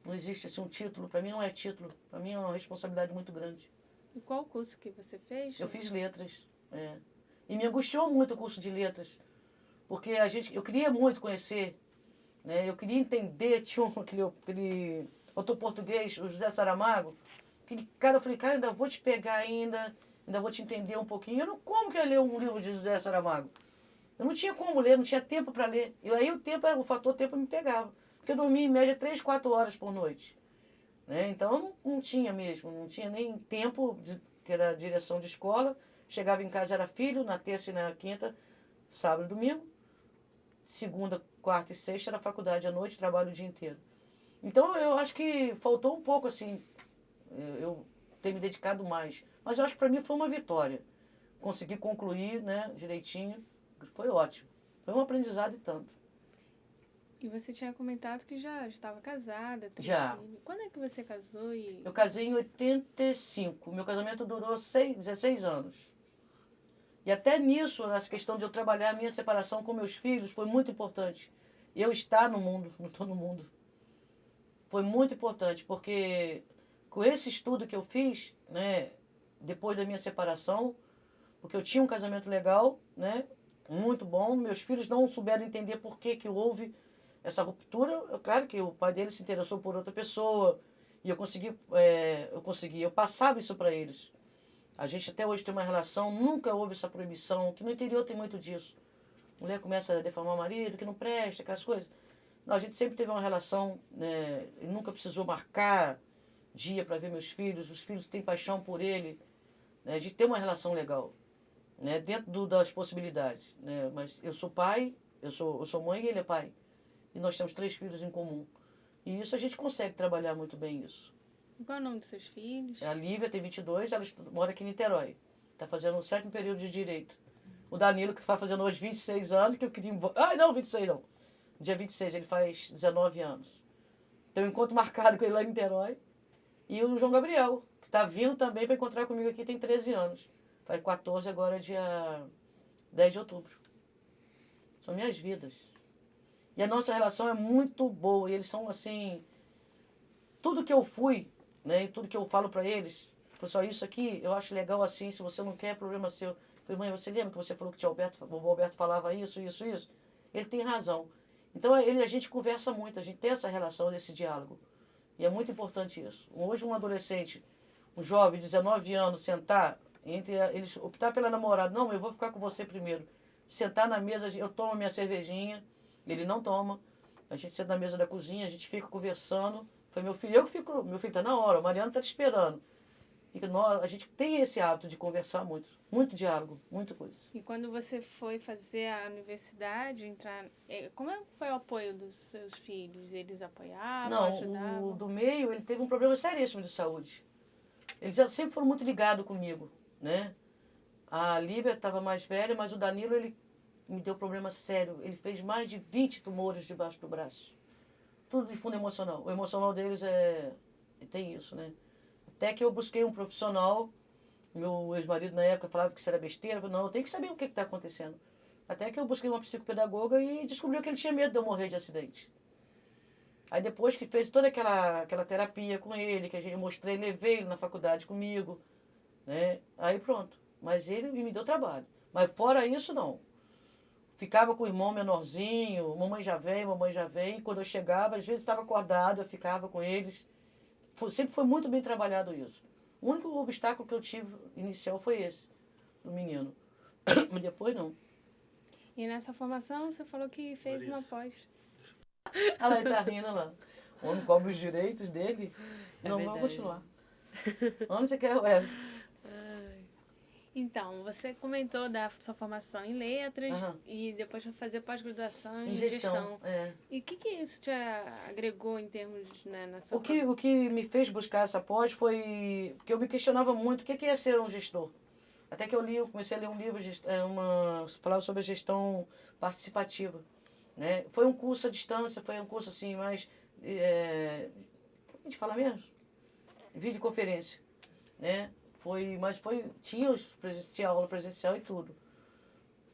Não existe assim um título, para mim não é título, para mim é uma responsabilidade muito grande. E qual o curso que você fez? Eu fiz letras, E me angustiou muito o curso de letras, porque eu queria muito conhecer, né? Eu queria entender, tinha aquele autor português, o José Saramago, aquele cara, eu falei, cara, ainda vou te pegar ainda vou te entender um pouquinho. Eu não, como que eu ia ler um livro de José Saramago? Eu não tinha como ler, não tinha tempo para ler. E aí o fator tempo me pegava, porque eu dormia em média 3, 4 horas por noite. Né? Então eu não tinha mesmo, não tinha nem tempo, que era direção de escola. Chegava em casa, era filho, na terça e na quinta, sábado e domingo. Segunda, quarta e sexta era faculdade à noite, trabalho o dia inteiro. Então eu acho que faltou um pouco assim, eu ter me dedicado mais. Mas eu acho que para mim foi uma vitória. Consegui concluir, né, direitinho, foi ótimo. Foi um aprendizado e tanto. E você tinha comentado que já estava casada, tem Já. filho. Quando é que você casou e... Eu casei em 85. Meu casamento durou 16 anos. E até nisso, nessa questão de eu trabalhar a minha separação com meus filhos, foi muito importante. Eu estar no mundo, não estou no mundo. Foi muito importante, porque com esse estudo que eu fiz, né, depois da minha separação, porque eu tinha um casamento legal, né, muito bom, meus filhos não souberam entender por que houve essa ruptura. Claro que o pai deles se interessou por outra pessoa, e eu passava isso para eles. A gente até hoje tem uma relação, nunca houve essa proibição, que no interior tem muito disso. A mulher começa a defamar o marido, que não presta, aquelas coisas. Não, a gente sempre teve uma relação, né, ele nunca precisou marcar dia para ver meus filhos, os filhos têm paixão por ele, né, de ter uma relação legal, né, dentro das possibilidades. Né, mas eu sou pai, eu sou mãe e ele é pai. E nós temos 3 filhos em comum. E isso a gente consegue trabalhar muito bem isso. Qual é o nome dos seus filhos? A Lívia tem 22, ela mora aqui em Niterói. Está fazendo o 7º período de Direito. O Danilo, que está fazendo hoje 26 anos, que eu queria ir embora. Ai, não, 26 não. Dia 26, ele faz 19 anos. Tem um encontro marcado com ele lá em Niterói. E o João Gabriel, que está vindo também para encontrar comigo aqui, tem 13 anos. Faz 14 agora, dia 10 de outubro. São minhas vidas. E a nossa relação é muito boa. E eles são assim... Tudo que eu fui, né, e tudo que eu falo para eles, foi só isso aqui, eu acho legal assim, se você não quer, é problema seu. Eu falei, mãe, você lembra que você falou que o vovô Alberto falava isso? Ele tem razão. Então a gente conversa muito, a gente tem essa relação, esse diálogo. E é muito importante isso. Hoje um adolescente, um jovem de 19 anos, sentar, eles optar pela namorada, não, eu vou ficar com você primeiro. Sentar na mesa, eu tomo minha cervejinha, ele não toma. A gente senta na mesa da cozinha, a gente fica conversando. Foi meu filho, meu filho está na hora, o Mariano está te esperando. A gente tem esse hábito de conversar muito, muito diálogo, muita coisa. E quando você foi fazer a universidade, como foi o apoio dos seus filhos? Eles apoiavam, ajudavam? Não, o do meio, ele teve um problema seríssimo de saúde. Eles sempre foram muito ligados comigo, né? A Lívia estava mais velha, mas o Danilo, ele me deu problema sério. Ele fez mais de 20 tumores debaixo do braço. Tudo de fundo emocional. O emocional deles tem isso, né? Até que eu busquei um profissional, meu ex-marido na época falava que isso era besteira, eu falei, não, eu tenho que saber o que está acontecendo. Até que eu busquei uma psicopedagoga e descobriu que ele tinha medo de eu morrer de acidente. Aí depois que fez toda aquela terapia com ele, que eu mostrei, levei ele na faculdade comigo, né? Aí pronto. Mas ele me deu trabalho. Mas fora isso, não. Ficava com o irmão menorzinho, mamãe já vem. Quando eu chegava, às vezes estava acordado, eu ficava com eles. Sempre foi muito bem trabalhado isso. O único obstáculo que eu tive inicial foi esse, do menino. Mas depois não. E nessa formação você falou que fez uma pós. Olha lá, ele tá rindo lá. O homem cobra os direitos dele. Não, vamos continuar. Onde você quer, Então, você comentou da sua formação em letras Aham. e depois foi fazer pós-graduação em Em gestão. É. E o que isso te agregou em termos, né, na sua O que me fez buscar essa pós foi porque eu me questionava muito o que é ser um gestor. Até que eu comecei a ler um livro, falava sobre a gestão participativa. Né? Foi um curso à distância, foi um curso assim mais... a gente fala mesmo? Videoconferência. Né? Tinha aula presencial e tudo.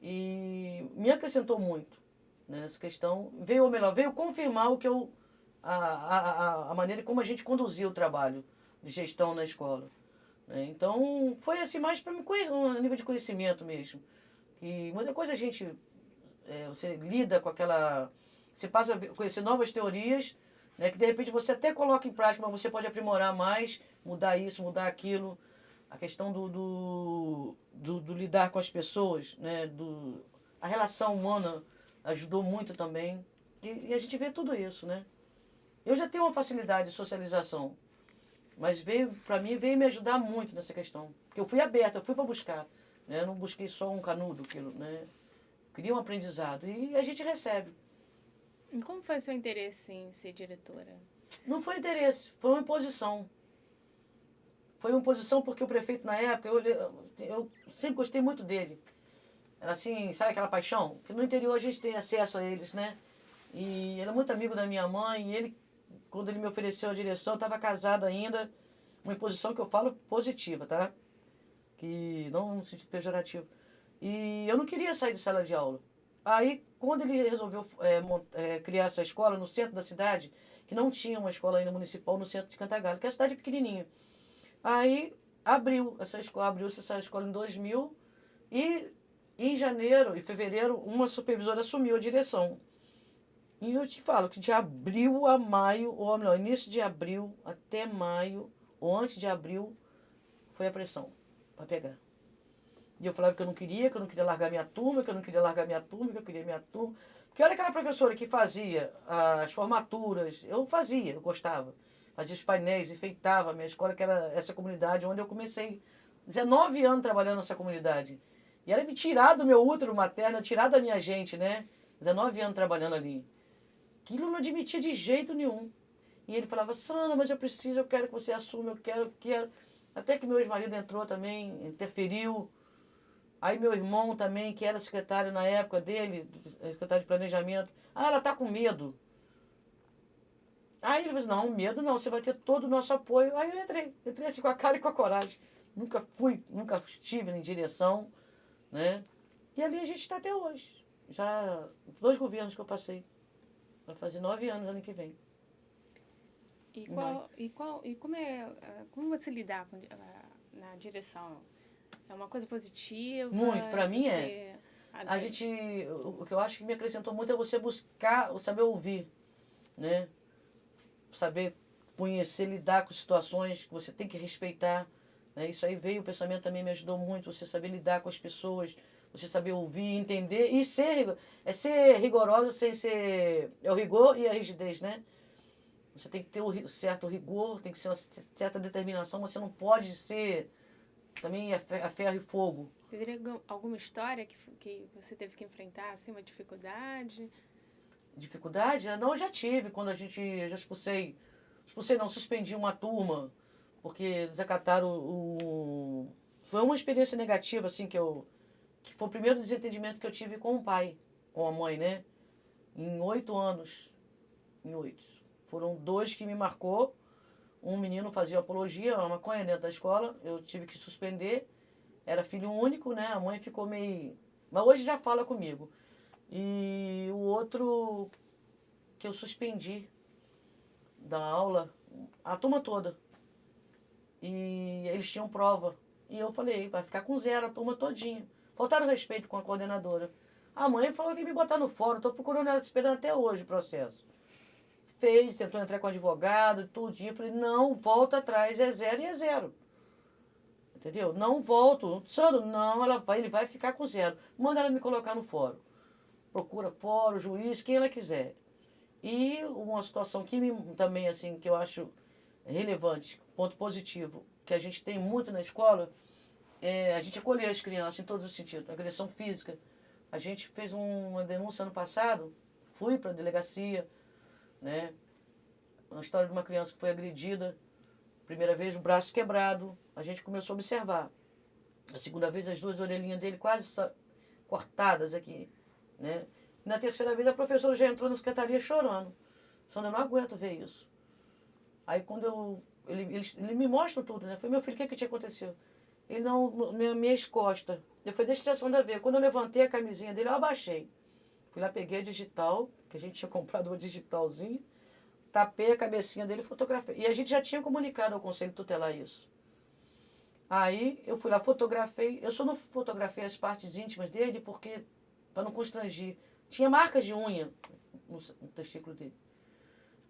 E me acrescentou muito, né, nessa questão. Veio confirmar o que a maneira como a gente conduzia o trabalho de gestão na escola. Né? Então, foi assim mais para me conhecer, um nível de conhecimento mesmo. E muita coisa a gente, você lida com aquela... Você passa a conhecer novas teorias, né, que de repente você até coloca em prática, mas você pode aprimorar mais, mudar isso, mudar aquilo. A questão do lidar com as pessoas, né? A relação humana ajudou muito também. E a gente vê tudo isso, né? Eu já tenho uma facilidade de socialização, mas para mim, veio me ajudar muito nessa questão. Porque eu fui aberta, eu fui para buscar. Né? Eu não busquei só um canudo, né? Queria um aprendizado. E a gente recebe. E como foi seu interesse em ser diretora? Não foi interesse, foi uma imposição. Foi uma imposição porque o prefeito, na época, eu sempre gostei muito dele. Era assim, sabe aquela paixão? Que no interior a gente tem acesso a eles, né? E ele é muito amigo da minha mãe. E ele, quando ele me ofereceu a direção, eu estava casada ainda. Uma imposição que eu falo positiva, tá? Que não no sentido pejorativo. E eu não queria sair de sala de aula. Aí, quando ele resolveu criar essa escola no centro da cidade, que não tinha uma escola ainda municipal no centro de Cantagallo, que é a cidade pequenininha. Aí abriu-se essa escola em 2000 e em janeiro e fevereiro uma supervisora assumiu a direção. E eu te falo que de abril a maio, ou melhor, início de abril até maio, ou antes de abril, foi a pressão para pegar. E eu falava que eu não queria largar minha turma, que eu queria minha turma. Porque olha aquela professora que fazia as formaturas, eu gostava. Fazia os painéis, enfeitava a minha escola, que era essa comunidade onde eu comecei 19 anos trabalhando nessa comunidade. E ela me tirar do meu útero materno, tirar da minha gente, né? 19 anos trabalhando ali. Aquilo eu não admitia de jeito nenhum. E ele falava, Sandra, mas eu quero que você assuma, eu quero. Até que meu ex-marido entrou também, interferiu. Aí meu irmão também, que era secretário na época dele, secretário de planejamento, ela tá com medo. Aí ele falou assim, não, medo não, você vai ter todo o nosso apoio. Aí eu entrei assim com a cara e com a coragem. Nunca estive em direção, né? E ali a gente está até hoje. Já 2 governos que eu passei. Vai fazer 9 anos ano que vem. Como você lidar na direção? É uma coisa positiva? Muito, para mim é. O que eu acho que me acrescentou muito é você buscar, saber ouvir, né? Saber conhecer, lidar com situações que você tem que respeitar. Né? Isso aí o pensamento também me ajudou muito, você saber lidar com as pessoas, você saber ouvir, entender e ser rigorosa sem ser... É o rigor e a rigidez, né? Você tem que ter um certo rigor, tem que ser uma certa determinação, você não pode ser também a ferro e fogo. Teria alguma história que você teve que enfrentar, assim, uma dificuldade? Dificuldade? Não, eu já tive, quando eu já suspendi uma turma, porque desacataram Foi uma experiência negativa, assim, que foi o primeiro desentendimento que eu tive com o pai, com a mãe, né? Em 8 anos. Foram 2 que me marcou. Um menino fazia apologia, uma maconha dentro da escola, eu tive que suspender. Era filho único, né? A mãe ficou meio... Mas hoje já fala comigo. E o outro que eu suspendi da aula, a turma toda. E eles tinham prova. E eu falei, vai ficar com 0 a turma todinha. Faltaram respeito com a coordenadora. A mãe falou que ia me botar no fórum, estou procurando ela, esperando até hoje o processo. Tentou entrar com advogado, tudinho. Eu falei, não, volta atrás, é 0 e é 0. Entendeu? Não volto. Sandro, não, ele vai ficar com 0. Manda ela me colocar no fórum. Procura fórum, juiz, quem ela quiser. E uma situação que também, que eu acho relevante, ponto positivo, que a gente tem muito na escola, a gente acolher as crianças em todos os sentidos. Agressão física. A gente fez uma denúncia ano passado, fui para a delegacia, né? Uma história de uma criança que foi agredida, primeira vez o braço quebrado, a gente começou a observar. A segunda vez as 2 orelhinhas dele quase cortadas aqui, né? E na terceira vez a professora já entrou na secretaria chorando. Sandra, eu não aguento ver isso. Aí quando ele me mostra tudo, né? Eu falei, meu filho, o que tinha acontecido? Ele não, minhas costas. Eu falei, deixa a Sandra ver. Quando eu levantei a camisinha dele, eu abaixei. Fui lá, peguei a digital, que a gente tinha comprado uma digitalzinha, tapei a cabecinha dele e fotografei. E a gente já tinha comunicado ao Conselho Tutelar isso. Aí eu fui lá, fotografei. Eu só não fotografei as partes íntimas dele porque, para não constrangir, tinha marcas de unha no testículo dele.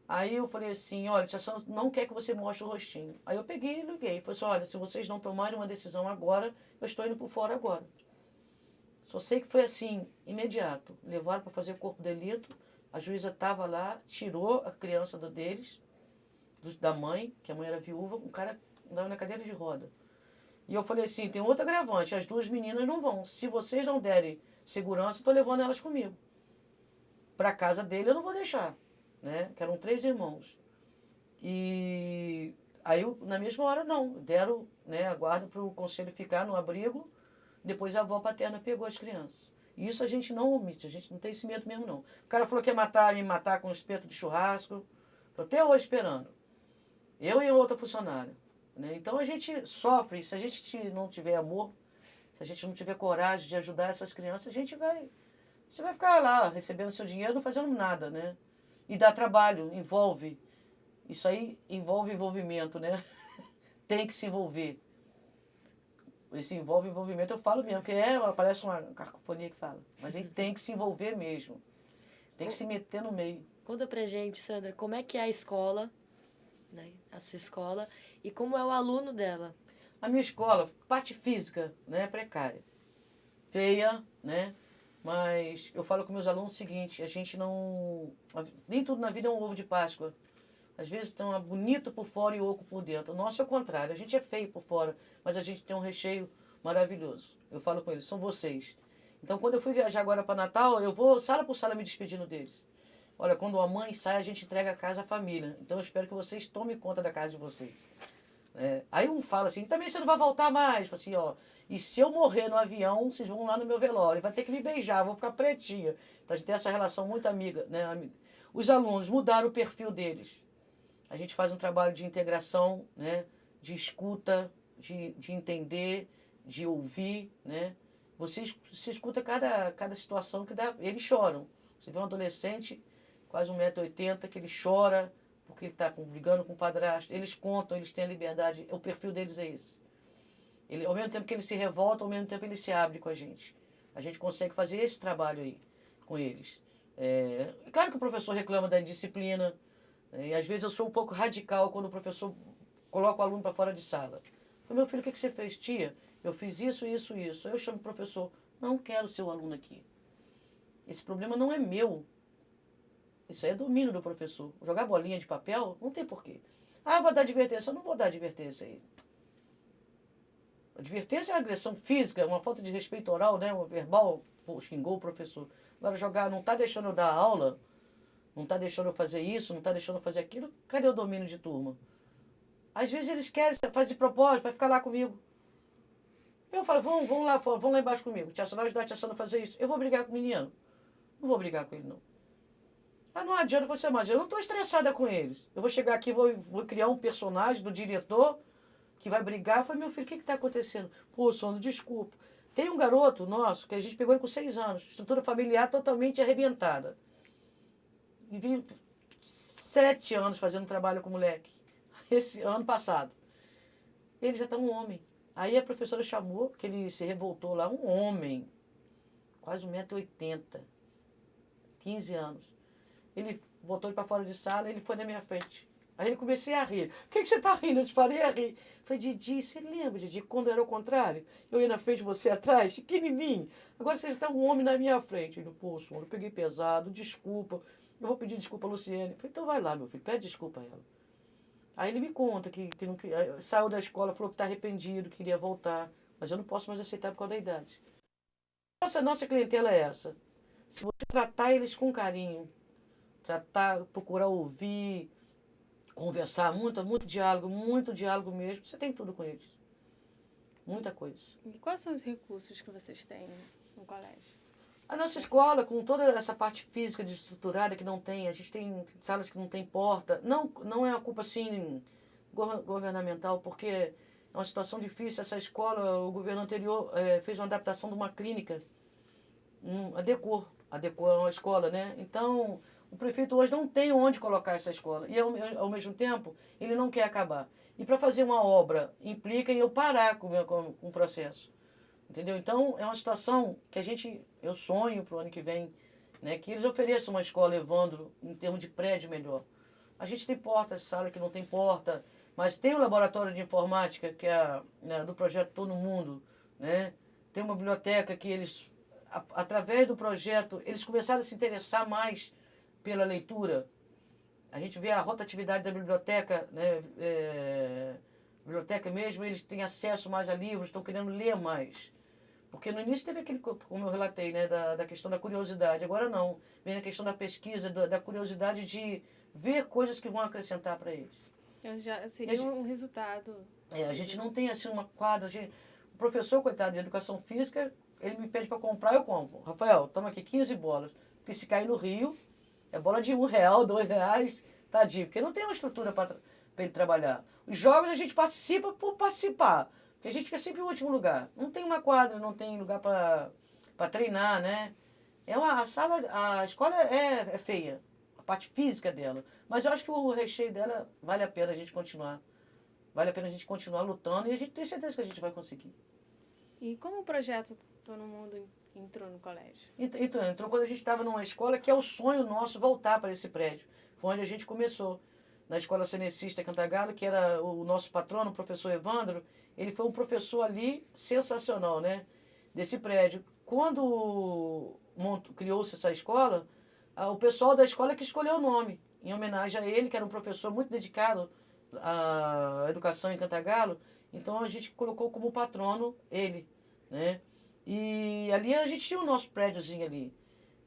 Aí eu falei assim, olha, tia Sandra não quer que você mostre o rostinho. Aí eu peguei e liguei. Falei assim, olha, se vocês não tomarem uma decisão agora, eu estou indo por fora agora. Só sei que foi assim, imediato. Levaram para fazer o corpo de delito. A juíza estava lá, tirou a criança deles, da mãe, que a mãe era viúva, um cara andava na cadeira de roda. E eu falei assim, tem outro agravante, as 2 meninas não vão. Se vocês não derem segurança, eu estou levando elas comigo. Para a casa dele eu não vou deixar, né? Que eram 3 irmãos. E aí, na mesma hora, não. Deram, né, a guarda para o conselho ficar no abrigo. Depois a avó paterna pegou as crianças. E isso a gente não omite, a gente não tem esse medo mesmo, não. O cara falou que ia me matar com um espeto de churrasco. Estou até hoje esperando. Eu e outra funcionária. Né? Então a gente sofre. Se a gente não tiver amor, se a gente não tiver coragem de ajudar essas crianças, você vai ficar lá recebendo seu dinheiro, não fazendo nada, né? E dá trabalho, envolve. Isso aí envolve envolvimento, né? Tem que se envolver. Esse envolvimento eu falo mesmo, porque parece uma cacofonia que fala. Mas ele tem que se envolver mesmo. Tem que se meter no meio. Conta pra gente, Sandra, como é que é a escola, né? A sua escola, e como é o aluno dela? A minha escola, parte física, né, precária. Feia, né? Mas eu falo com meus alunos o seguinte, a gente não... Nem tudo na vida é um ovo de Páscoa. Às vezes estão bonito por fora e oco por dentro. O nosso é o contrário. A gente é feio por fora, mas a gente tem um recheio maravilhoso. Eu falo com eles, são vocês. Então, quando eu fui viajar agora para Natal, eu vou sala por sala me despedindo deles. Olha, quando a mãe sai, a gente entrega a casa à família. Então, eu espero que vocês tomem conta da casa de vocês. Aí um fala assim, também você não vai voltar mais. Eu falo assim, ó, e se eu morrer no avião, vocês vão lá no meu velório. Vai ter que me beijar, vou ficar pretinha. Então, a gente tem essa relação muito amiga, né? Os alunos mudaram o perfil deles. A gente faz um trabalho de integração, né? De escuta, de entender, de ouvir, né? Você escuta cada situação que dá. Eles choram. Você vê um adolescente, quase 1,80 m, que ele chora porque ele está brigando com o padrasto. Eles contam, eles têm a liberdade. O perfil deles é esse. Ao mesmo tempo que ele se revolta, ao mesmo tempo ele se abre com a gente. A gente consegue fazer esse trabalho aí com eles. Claro que o professor reclama da indisciplina. E às vezes eu sou um pouco radical quando o professor coloca o aluno para fora de sala. Eu falo, meu filho, o que você fez? Tia, eu fiz isso, isso, isso. Aí eu chamo o professor, não quero ser o aluno aqui. Esse problema não é meu. Isso aí é domínio do professor. Jogar bolinha de papel, não tem porquê. Ah, vou dar advertência. Eu não vou dar advertência aí. Advertência é agressão física, uma falta de respeito oral, né? Um verbal, xingou o professor. Agora jogar, não está deixando eu dar aula, não está deixando eu fazer isso, não está deixando eu fazer aquilo, cadê o domínio de turma? Às vezes eles querem fazer propósito para ficar lá comigo. Eu falo, vão lá embaixo comigo. Tia Sandra, ajudar a tia Sandra a fazer isso. Eu vou brigar com o menino. Não vou brigar com ele, não. Mas não adianta você mais. Eu não estou estressada com eles. Eu vou chegar aqui, vou criar um personagem do diretor que vai brigar. Eu falei, meu filho, o que está acontecendo? Pô, Sandra, desculpa. Tem um garoto nosso que a gente pegou ele com 6 anos. Estrutura familiar totalmente arrebentada. E vim 7 anos fazendo trabalho com moleque. Esse ano passado. Ele já está um homem. Aí a professora chamou, que ele se revoltou lá, um homem. Quase 1,80 m. 15 anos. Ele botou ele para fora de sala, ele foi na minha frente. Aí ele comecei a rir. O que você está rindo? Eu disparei a rir. Falei, Didi, você lembra, Didi, quando era o contrário? Eu ia na frente, você atrás, pequenininho. Agora você está um homem na minha frente. Ele, pô, senhor, eu peguei pesado, desculpa. Eu vou pedir desculpa a Luciene. Falei, então vai lá, meu filho, pede desculpa a ela. Aí ele me conta que não, saiu da escola, falou que está arrependido, queria voltar. mas eu não posso mais aceitar por causa da idade. Nossa clientela é essa. Se você tratar eles com carinho, procurar ouvir, conversar, muito diálogo mesmo, você tem tudo com eles. Muita coisa. E quais são os recursos que vocês têm no colégio? A nossa escola, com toda essa parte física desestruturada que não tem, a gente tem salas que não tem porta, não é uma culpa assim governamental, porque é uma situação difícil. Essa escola, o governo anterior fez uma adaptação de uma clínica, adequou a escola, né? Então, o prefeito hoje não tem onde colocar essa escola. E, ao mesmo tempo, ele não quer acabar. E para fazer uma obra, implica em eu parar com o processo. Entendeu? Então, é uma situação que eu sonho para o ano que vem, né? Que eles ofereçam uma escola Evandro em termos de prédio melhor. A gente tem portas, sala que não tem porta, mas tem o laboratório de informática, que é do projeto Todo Mundo, né? Tem uma biblioteca que eles, através do projeto, eles começaram a se interessar mais pela leitura. A gente vê a rotatividade da biblioteca, né? Biblioteca mesmo, eles têm acesso mais a livros, estão querendo ler mais. Porque no início teve aquele, como eu relatei, né, da questão da curiosidade. Agora não. Vem a questão da pesquisa, da curiosidade de ver coisas que vão acrescentar para eles. Então já seria um resultado. A gente não tem assim uma quadra. O professor, coitado, de educação física, ele me pede para comprar, eu compro. Rafael, toma aqui 15 bolas. Porque se cair no rio, é bola de R$1, R$2, tadinho. Porque não tem uma estrutura para ele trabalhar. Os jogos a gente participa por participar. Porque a gente fica sempre em último lugar. Não tem uma quadra, não tem lugar para treinar, né? A escola é feia, a parte física dela. Mas eu acho que o recheio dela vale a pena a gente continuar. Vale a pena a gente continuar lutando e a gente tem certeza que a gente vai conseguir. E como o projeto Todo Mundo entrou no colégio? Então, entrou quando a gente estava numa escola que é o sonho nosso voltar para esse prédio. Foi onde a gente começou. Na Escola Cenecista Cantagalo, que era o nosso patrono, o professor Evandro. Ele foi um professor ali sensacional, né? Desse prédio. Quando criou-se essa escola, o pessoal da escola que escolheu o nome, em homenagem a ele, que era um professor muito dedicado à educação em Cantagalo. Então a gente colocou como patrono ele, né? E ali a gente tinha o nosso prédiozinho ali.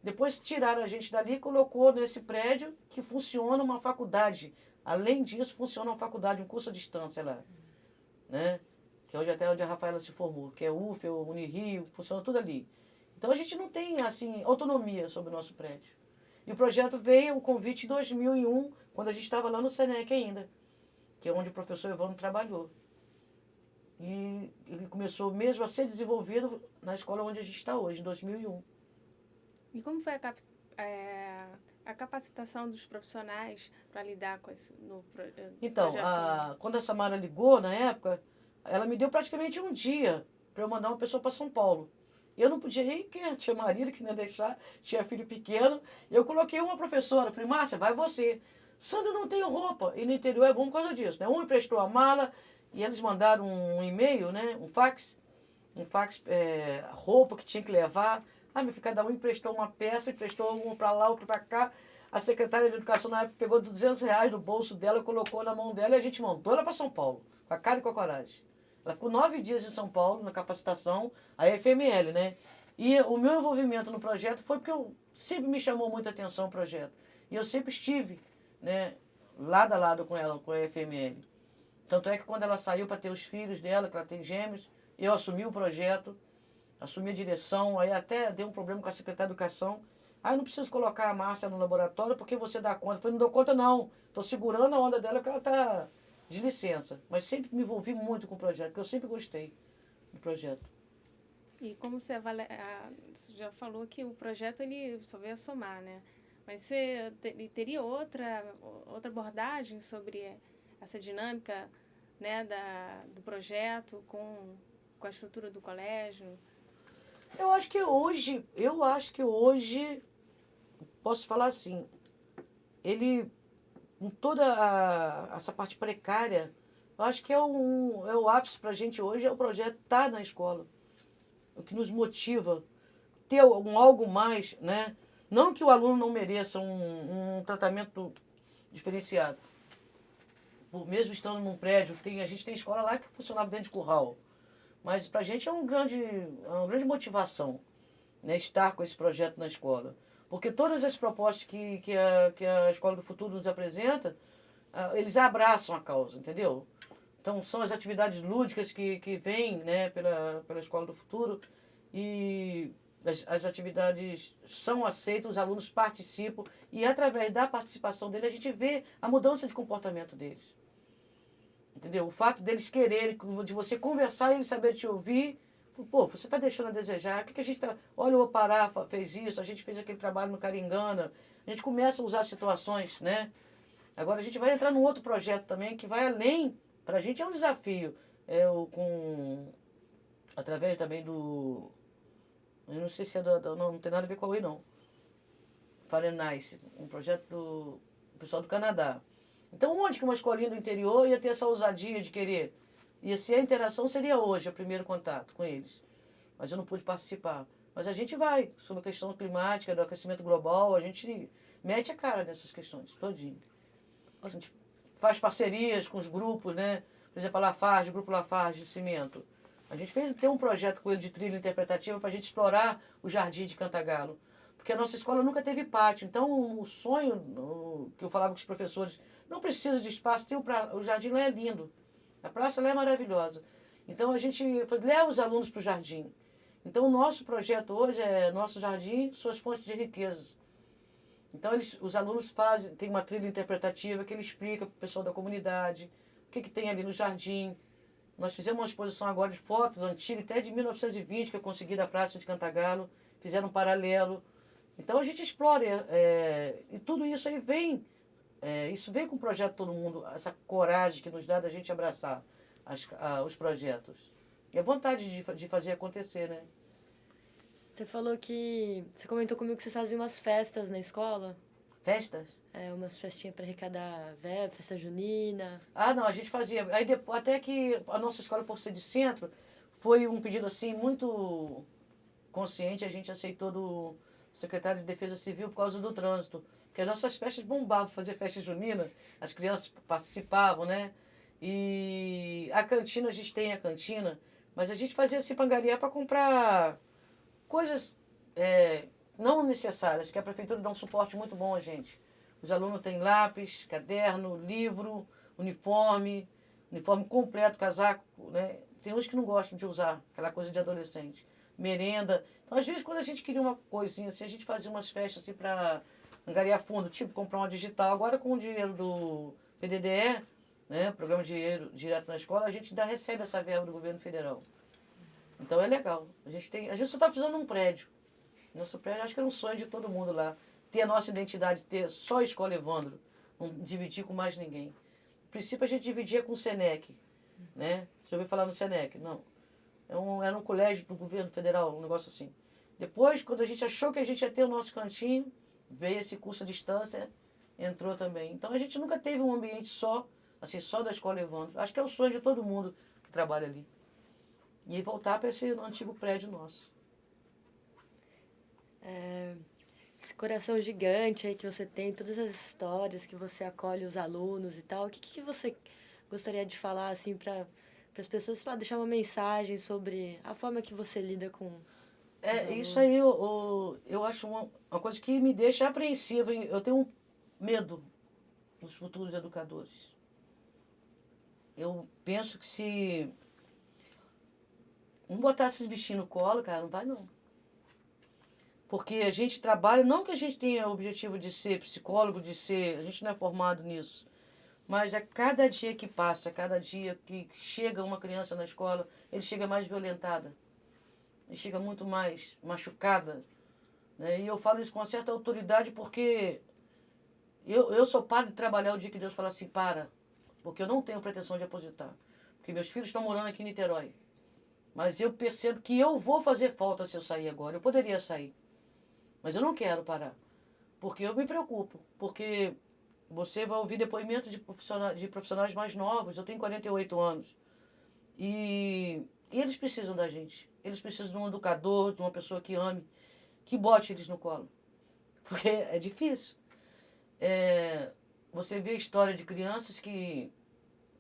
Depois tiraram a gente dali e colocou nesse prédio que funciona uma faculdade. Além disso, funciona uma faculdade, um curso à distância lá, né? Que hoje até onde a Rafaela se formou, que é o UF, o Unirio, funciona tudo ali. Então a gente não tem, assim, autonomia sobre o nosso prédio. E o projeto veio, o convite em 2001, quando a gente estava lá no Senec ainda, que é onde o professor Evandro trabalhou. E ele começou mesmo a ser desenvolvido na escola onde a gente está hoje, em 2001. E como foi a capacitação dos profissionais para lidar com esse novo projeto? Então, quando a Samara ligou, na época, ela me deu praticamente um dia para eu mandar uma pessoa para São Paulo. Eu não podia ir, porque tinha marido que não ia deixar, tinha filho pequeno. Eu coloquei uma professora, falei, Márcia, vai você. Sandra, eu não tenho roupa. E no interior é bom por causa disso, né? Um emprestou a mala e eles mandaram um e-mail, né? Um fax, roupa que tinha que levar. Meu filho, cada um emprestou uma peça, emprestou um para lá, outro para cá. A secretária de Educação na época pegou R$200 do bolso dela, colocou na mão dela e a gente montou ela para São Paulo, com a cara e com a coragem. Ela ficou 9 dias em São Paulo, na capacitação, a FML, né? E o meu envolvimento no projeto foi porque sempre me chamou muita atenção o projeto. E eu sempre estive, né, lado a lado com ela, com a FML. Tanto é que quando ela saiu para ter os filhos dela, que ela tem gêmeos, eu assumi o projeto, assumi a direção, aí até deu um problema com a secretária de Educação. Eu não preciso colocar a Márcia no laboratório porque você dá conta. Eu falei, não dou conta não, estou segurando a onda dela porque ela está de licença. Mas sempre me envolvi muito com o projeto, porque eu sempre gostei do projeto. E como você já falou que o projeto ele só veio a somar, né? Mas você teria outra abordagem sobre essa dinâmica, né, do projeto com a estrutura do colégio? Eu acho que hoje, posso falar assim, ele, com toda essa parte precária, eu acho que é o ápice para a gente hoje, é o projeto estar na escola. O que nos motiva, ter algo mais, né? Não que o aluno não mereça um tratamento diferenciado. Mesmo estando num prédio, a gente tem escola lá que funcionava dentro de curral. Mas para a gente é uma grande motivação, né, estar com esse projeto na escola. Porque todas as propostas que a Escola do Futuro nos apresenta, eles abraçam a causa, entendeu? Então, são as atividades lúdicas que vêm, né, pela Escola do Futuro e as atividades são aceitas, os alunos participam e, através da participação deles, a gente vê a mudança de comportamento deles. Entendeu? O fato deles quererem, de você conversar e eles saberem te ouvir, pô, você está deixando a desejar, o que a gente está... Olha, o Opará fez isso, a gente fez aquele trabalho no Caringana, a gente começa a usar situações, né? Agora a gente vai entrar num outro projeto também que vai além, para a gente é um desafio, através também do... Eu não sei se é não tem nada a ver com a Oi, não. Fahrenheit, um projeto do pessoal do Canadá. Então, onde que uma escolinha do interior ia ter essa ousadia de querer? Ia ser a interação, seria hoje o primeiro contato com eles. Mas eu não pude participar. Mas a gente vai, sobre a questão climática, do aquecimento global, a gente mete a cara nessas questões, todinho. A gente faz parcerias com os grupos, né? Por exemplo, a Lafarge, o Grupo Lafarge de Cimento. A gente tem um projeto com ele de trilha interpretativa para a gente explorar o Jardim de Cantagalo. Porque a nossa escola nunca teve pátio. Então, o sonho que eu falava com os professores, não precisa de espaço, o jardim lá é lindo. A praça lá é maravilhosa. Então, a gente leva os alunos para o jardim. Então, o nosso projeto hoje é Nosso Jardim, Suas Fontes de Riquezas. Então, os alunos tem uma trilha interpretativa que ele explica para o pessoal da comunidade o que tem ali no jardim. Nós fizemos uma exposição agora de fotos antigas, até de 1920, que eu consegui da Praça de Cantagalo, fizeram um paralelo. Então a gente explora, e tudo isso aí vem, isso vem com o projeto Todo Mundo, essa coragem que nos dá da gente abraçar os projetos. E a vontade de fazer acontecer, né? Você comentou comigo que vocês faziam umas festas na escola. Festas? Umas festinhas para arrecadar verba, festa junina. Ah, não, a gente fazia. Aí depois, até que a nossa escola, por ser de centro, foi um pedido assim muito consciente, a gente aceitou do secretário de Defesa Civil por causa do trânsito. Porque as nossas festas bombavam, fazer festa junina, as crianças participavam, né? E a cantina, a gente tem a cantina, mas a gente fazia assim pangariar para comprar coisas não necessárias, que a prefeitura dá um suporte muito bom a gente. Os alunos têm lápis, caderno, livro, uniforme completo, casaco, né? Tem uns que não gostam de usar, aquela coisa de adolescente. Merenda. Então, às vezes, quando a gente queria uma coisinha assim, a gente fazia umas festas assim para angariar fundo, tipo comprar uma digital. Agora, com o dinheiro do PDDE, né, Programa de Dinheiro Direto na Escola, a gente ainda recebe essa verba do governo federal. Então, é legal. A gente só está precisando de um prédio. Nosso prédio, acho que era um sonho de todo mundo lá. Ter a nossa identidade, ter só a Escola Evandro, não dividir com mais ninguém. No princípio, a gente dividia com o Senec, né? Você ouviu falar no Senec? Não. Era um colégio do governo federal, um negócio assim. Depois, quando a gente achou que a gente ia ter o nosso cantinho, veio esse curso à distância, entrou também. Então, a gente nunca teve um ambiente só da Escola Evandro. Acho que é o sonho de todo mundo que trabalha ali. E voltar para esse antigo prédio nosso. Esse coração gigante aí que você tem, todas as histórias que você acolhe os alunos e tal, o que você gostaria de falar assim para as pessoas, sei lá, deixar uma mensagem sobre a forma que você lida com os alunos? Isso aí eu acho uma coisa que me deixa apreensiva. Eu tenho medo dos futuros educadores. Eu penso que se não botar esses bichinhos no colo, cara, não vai não. Porque a gente trabalha, não que a gente tenha o objetivo de ser psicólogo, a gente não é formado nisso. Mas a cada dia que passa, a cada dia que chega uma criança na escola, ele chega mais violentada. Ele chega muito mais machucada. Né? E eu falo isso com uma certa autoridade porque eu sou padre de trabalhar o dia que Deus fala assim, para. Porque eu não tenho pretensão de aposentar. Porque meus filhos estão morando aqui em Niterói. Mas eu percebo que eu vou fazer falta se eu sair agora. Eu poderia sair. Mas eu não quero parar, porque eu me preocupo, porque você vai ouvir depoimentos de profissionais mais novos, eu tenho 48 anos, e eles precisam da gente, eles precisam de um educador, de uma pessoa que ame, que bote eles no colo, porque é difícil. Você vê a história de crianças que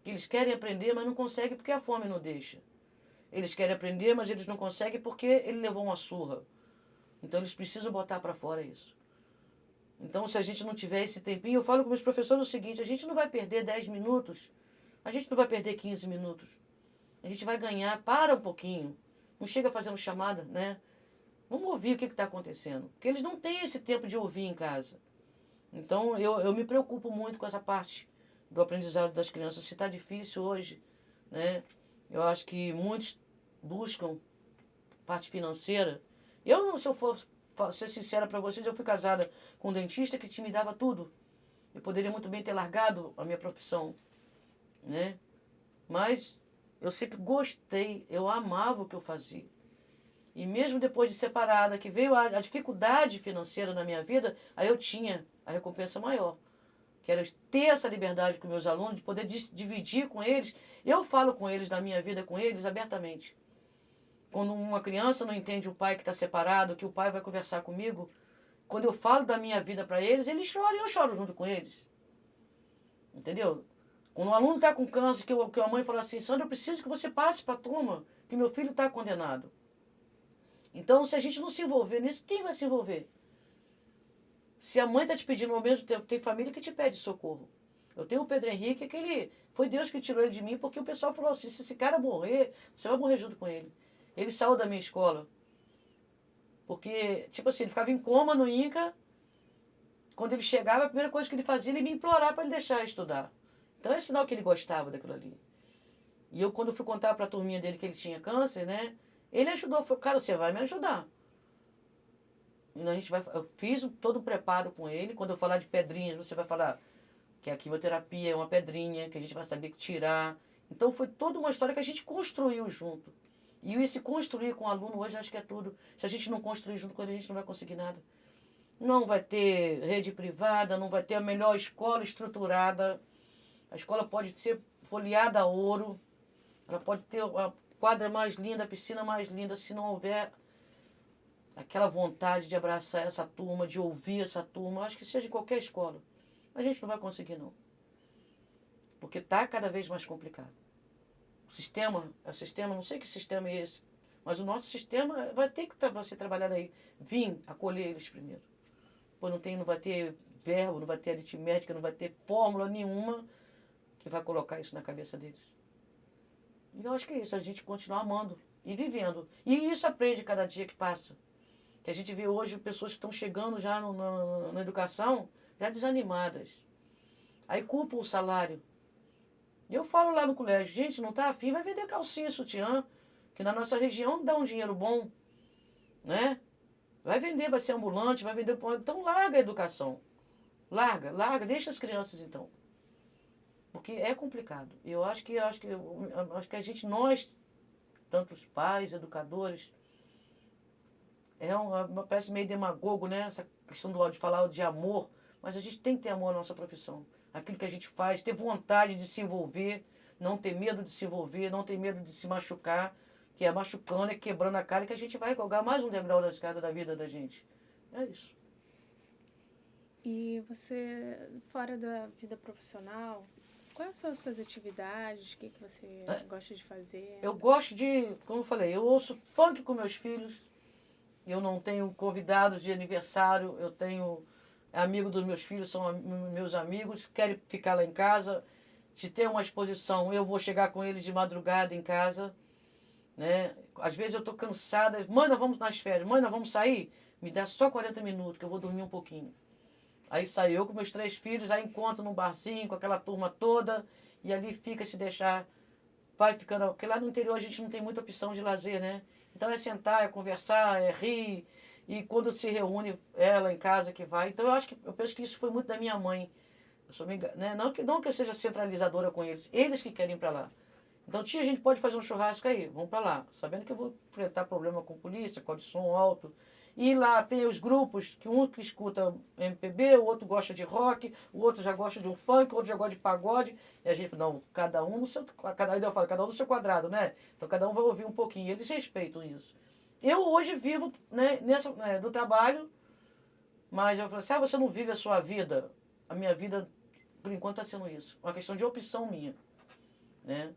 eles querem aprender, mas não conseguem porque a fome não deixa. Eles querem aprender, mas eles não conseguem porque ele levou uma surra. Então eles precisam botar para fora isso. Então se a gente não tiver esse tempinho, eu falo com meus professores o seguinte, a gente não vai perder 10 minutos, a gente não vai perder 15 minutos. A gente vai ganhar, para um pouquinho. Não chega fazendo chamada, né? Vamos ouvir o que está acontecendo. Porque eles não têm esse tempo de ouvir em casa. Então eu me preocupo muito com essa parte do aprendizado das crianças. Se está difícil hoje, né? Eu acho que muitos buscam parte financeira. Eu não, se eu for ser sincera para vocês, eu fui casada com um dentista que me dava tudo. Eu poderia muito bem ter largado a minha profissão, né? Mas eu sempre gostei, eu amava o que eu fazia. E mesmo depois de separada, que veio a dificuldade financeira na minha vida, aí eu tinha a recompensa maior. Que era ter essa liberdade com meus alunos, de poder dividir com eles. Eu falo com eles da minha vida com eles abertamente. Quando uma criança não entende o pai que está separado, que o pai vai conversar comigo, quando eu falo da minha vida para eles, eles choram e eu choro junto com eles. Entendeu? Quando um aluno está com câncer, que a mãe fala assim, Sandra, eu preciso que você passe para a turma, que meu filho está condenado. Então, se a gente não se envolver nisso, quem vai se envolver? Se a mãe está te pedindo ao mesmo tempo, tem família que te pede socorro. Eu tenho o Pedro Henrique, que ele, foi Deus que tirou ele de mim, porque o pessoal falou assim, se esse cara morrer, você vai morrer junto com ele. Ele saiu da minha escola. Porque, tipo assim, ele ficava em coma no INCA. Quando ele chegava, a primeira coisa que ele fazia, ele me implorar para ele deixar eu estudar. Então é sinal que ele gostava daquilo ali. E eu, quando fui contar para a turminha dele que ele tinha câncer, né? Ele ajudou, falou, cara, você vai me ajudar. E a gente vai, eu fiz todo um preparo com ele. Quando eu falar de pedrinhas, você vai falar que a quimioterapia é uma pedrinha, que a gente vai saber que tirar. Então foi toda uma história que a gente construiu junto. E esse construir com o aluno hoje acho que é tudo. Se a gente não construir junto com ele, a gente não vai conseguir nada. Não vai ter rede privada, não vai ter a melhor escola estruturada. A escola pode ser folheada a ouro. Ela pode ter a quadra mais linda, a piscina mais linda, se não houver aquela vontade de abraçar essa turma, de ouvir essa turma. Acho que seja em qualquer escola. A gente não vai conseguir, não. Porque está cada vez mais complicado. O sistema, não sei que sistema é esse, mas o nosso sistema vai ter que você trabalhar aí. Vim acolher eles primeiro. Pô, não vai ter verbo, não vai ter aritmética, não vai ter fórmula nenhuma que vai colocar isso na cabeça deles. E eu acho que é isso, a gente continuar amando e vivendo. E isso aprende cada dia que passa. Que a gente vê hoje pessoas que estão chegando já na educação, já desanimadas. Aí culpam o salário. E eu falo lá no colégio, gente, não está afim, vai vender calcinha, sutiã, que na nossa região dá um dinheiro bom, né? Vai vender, vai ser ambulante, vai vender... Então larga a educação. Larga, deixa as crianças então. Porque é complicado. Eu acho que a gente, nós, tanto os pais, educadores, parece meio demagogo, né? Essa questão de falar de amor, mas a gente tem que ter amor à nossa profissão. Aquilo que a gente faz, ter vontade de se envolver, não ter medo de se envolver, não ter medo de se machucar, que é machucando, é quebrando a cara, que a gente vai galgar mais um degrau da escada da vida da gente. É isso. E você, fora da vida profissional, quais são as suas atividades? O que você gosta de fazer? Eu gosto de, como eu falei, eu ouço funk com meus filhos. Eu não tenho convidados de aniversário, eu tenho amigo dos meus filhos, são meus amigos, querem ficar lá em casa. Se tem uma exposição, eu vou chegar com eles de madrugada em casa, né? Às vezes eu estou cansada, mãe, nós vamos nas férias, mãe, nós vamos sair? Me dá só 40 minutos, que eu vou dormir um pouquinho. Aí saio eu com meus 3 filhos, aí encontro num barzinho com aquela turma toda, e ali fica, se deixar, vai ficando... Porque lá no interior a gente não tem muita opção de lazer, né? Então é sentar, é conversar, é rir, e quando se reúne ela em casa que vai. Então eu penso que isso foi muito da minha mãe. Eu sou, né? Não que eu seja centralizadora com eles que querem ir para lá. Então, tia, a gente pode fazer um churrasco aí, vamos para lá, sabendo que eu vou enfrentar problema com polícia, com de som alto. E lá tem os grupos, que um que escuta MPB, o outro gosta de rock, o outro já gosta de um funk, o outro já gosta de pagode. E a gente, não, cada um no seu... Aí eu falo, cada um no seu quadrado, né? Então cada um vai ouvir um pouquinho. Eles respeitam isso. Eu hoje vivo, né, do trabalho, mas eu falo assim, você não vive a sua vida? A minha vida, por enquanto, está sendo isso. Uma questão de opção minha, né?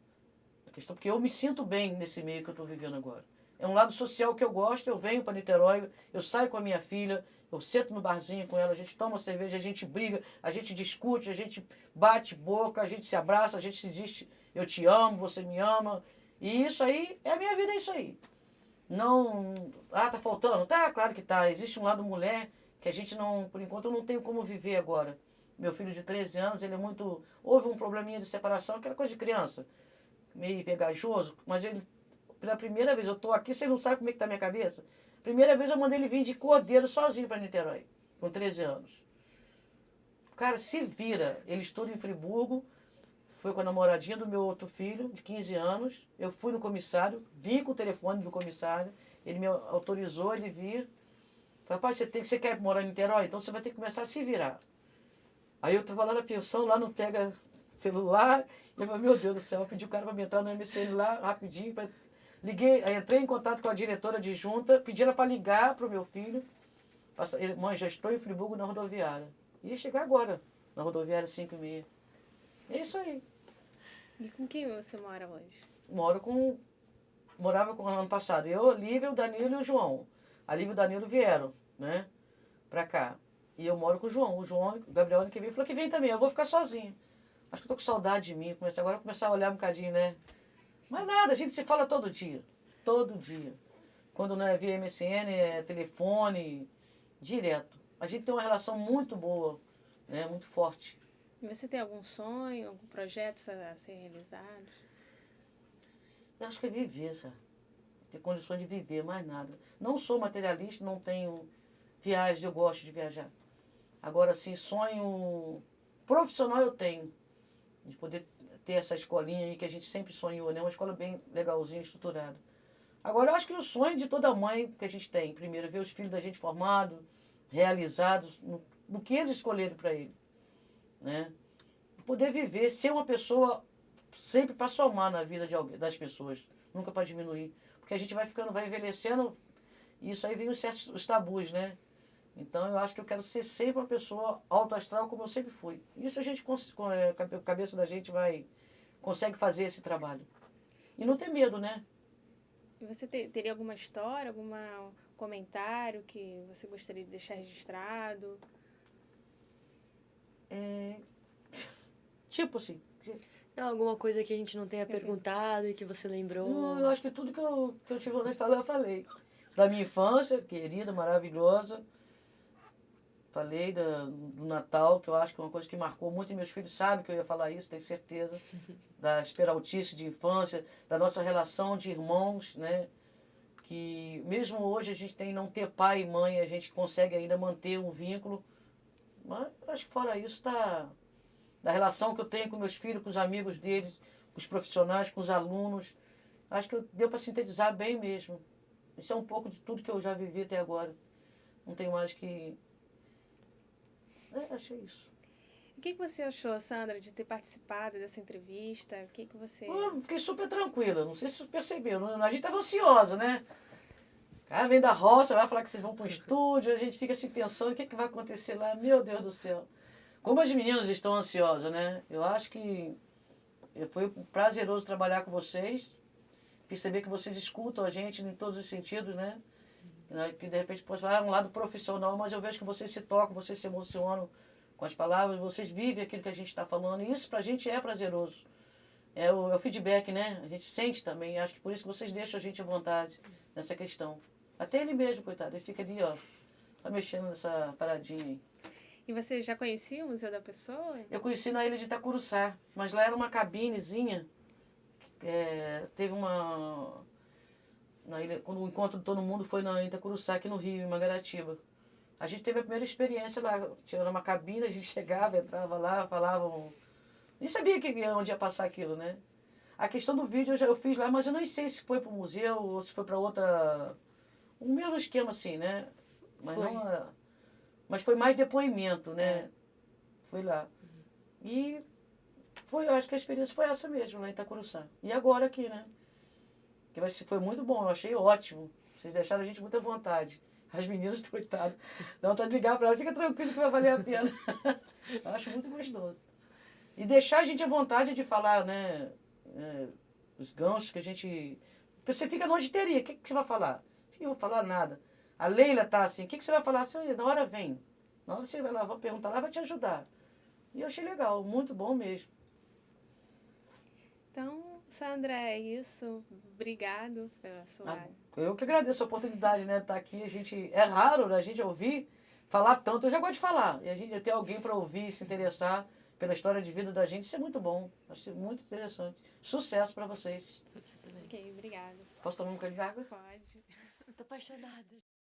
questão, porque eu me sinto bem nesse meio que eu estou vivendo agora. É um lado social que eu gosto, eu venho para Niterói, eu saio com a minha filha, eu sento no barzinho com ela, a gente toma cerveja, a gente briga, a gente discute, a gente bate boca, a gente se abraça, a gente se diz, eu te amo, você me ama. E isso aí, a minha vida é isso aí. Não, tá faltando? Tá, claro que tá. Existe um lado mulher que a gente não, por enquanto, eu não tenho como viver agora. Meu filho de 13 anos, ele é muito... Houve um probleminha de separação, aquela coisa de criança, meio pegajoso, mas ele, pela primeira vez, eu tô aqui, vocês não sabem como é que tá a minha cabeça. Primeira vez eu mandei ele vir de Cordeiro sozinho para Niterói, com 13 anos. Cara, se vira. Ele estuda em Friburgo, foi com a namoradinha do meu outro filho, de 15 anos. Eu fui no comissário, vim com o telefone do comissário, ele me autorizou ele vir. Falei, rapaz, você quer morar em Niterói? Então você vai ter que começar a se virar. Aí eu estava lá na pensão, lá não pega celular. E eu falei, meu Deus do céu, eu pedi o cara para me entrar no MCN lá rapidinho. Liguei, aí entrei em contato com a diretora adjunta, pedi ela para ligar para o meu filho. Mãe, já estou em Friburgo na rodoviária. Ia chegar agora, na rodoviária 5h30. É isso aí. E com quem você mora hoje? Morava com ano passado. Eu, a Lívia, o Danilo e o João. A Lívia e o Danilo vieram, né, para cá. E eu moro com o João. O Gabriel, que veio, falou que vem também. Eu vou ficar sozinho. Acho que eu tô com saudade de mim. Agora começar a olhar um bocadinho, né? Mas nada, a gente se fala todo dia. Todo dia. Quando não é via MSN, é telefone, direto. A gente tem uma relação muito boa, né? Muito forte. E você tem algum sonho, algum projeto a ser realizado? Eu acho que é viver, sabe? Ter condições de viver, mais nada. Não sou materialista, não tenho viagens, eu gosto de viajar. Agora, assim, sonho profissional eu tenho. De poder ter essa escolinha aí que a gente sempre sonhou, né? Uma escola bem legalzinha, estruturada. Agora, eu acho que o sonho de toda mãe que a gente tem, primeiro, ver os filhos da gente formados, realizados, no que eles escolheram para ele, né? Poder viver, ser uma pessoa sempre para somar na vida das pessoas, nunca para diminuir. Porque a gente vai ficando, vai envelhecendo, e isso aí vem os tabus, né? Então, eu acho que eu quero ser sempre uma pessoa autoastral como eu sempre fui. Isso a gente, com a cabeça da gente, consegue fazer esse trabalho. E não ter medo, né? E você teria alguma história, algum comentário que você gostaria de deixar registrado? Tipo assim... Não, alguma coisa que a gente não tenha perguntado e que você lembrou? Não, eu acho que tudo que eu tive vontade de falar, eu falei. Da minha infância, querida, maravilhosa. Falei do Natal, que eu acho que é uma coisa que marcou muito, e meus filhos sabem que eu ia falar isso, tenho certeza. Da esperaltice de infância, da nossa relação de irmãos, né? Que mesmo hoje a gente tem não ter pai e mãe, a gente consegue ainda manter um vínculo. Mas eu acho que fora isso, da relação que eu tenho com meus filhos, com os amigos deles, com os profissionais, com os alunos, acho que deu para sintetizar bem mesmo. Isso é um pouco de tudo que eu já vivi até agora. Não tem mais que... achei isso. O que você achou, Sandra, de ter participado dessa entrevista? O que você... Fiquei super tranquila, não sei se você percebeu. A gente estava ansiosa, né? O cara vem da roça, vai falar que vocês vão para um estúdio, a gente fica assim pensando o que vai acontecer lá. Meu Deus do céu. Como as meninas estão ansiosas, né? Eu acho que foi prazeroso trabalhar com vocês, perceber que vocês escutam a gente em todos os sentidos, né? Que de repente pode falar um lado profissional, mas eu vejo que vocês se tocam, vocês se emocionam com as palavras, vocês vivem aquilo que a gente está falando, e isso pra gente é prazeroso. É o feedback, né? A gente sente também, acho que por isso que vocês deixam a gente à vontade nessa questão. Até ele mesmo, coitado, ele fica ali, ó, tá mexendo nessa paradinha aí. E você já conhecia o Museu da Pessoa? Eu conheci na ilha de Itacuruçá, mas lá era uma cabinezinha, teve uma... Na ilha, quando o encontro de todo mundo foi na Itacuruçá, aqui no Rio, em Mangaratiba. A gente teve a primeira experiência lá, tinha uma cabine, a gente chegava, entrava lá, falava... Nem sabia onde ia passar aquilo, né? A questão do vídeo eu fiz lá, mas eu nem sei se foi para o museu ou se foi para outra... O mesmo esquema assim, né? Mas foi. Mas foi mais depoimento, né? Foi lá. E eu acho que a experiência foi essa mesmo, lá em Itacuruçá. E agora aqui, né? Que foi muito bom, eu achei ótimo. Vocês deixaram a gente muito à vontade. As meninas, coitadas, dá vontade de ligar para ela, fica tranquilo que vai valer a pena. Eu acho muito gostoso. E deixar a gente à vontade de falar, né? os ganchos que a gente... Você fica numa teria, o que você vai falar? Eu não vou falar nada. A Leila tá assim, o que você vai falar? Assim, na hora vem. Na hora você vai lá, vai perguntar lá, vai te ajudar. E eu achei legal, muito bom mesmo. Então, Sandra, é isso. Obrigado pela sua... Eu que agradeço a oportunidade, né, de estar aqui. É raro, né, a gente ouvir falar tanto. Eu já gosto de falar. E a gente ter alguém para ouvir, se interessar pela história de vida da gente, isso é muito bom. Acho muito interessante. Sucesso para vocês. Você também. Ok, obrigada. Posso tomar um bocadinho de água? Pode. Tô apaixonada.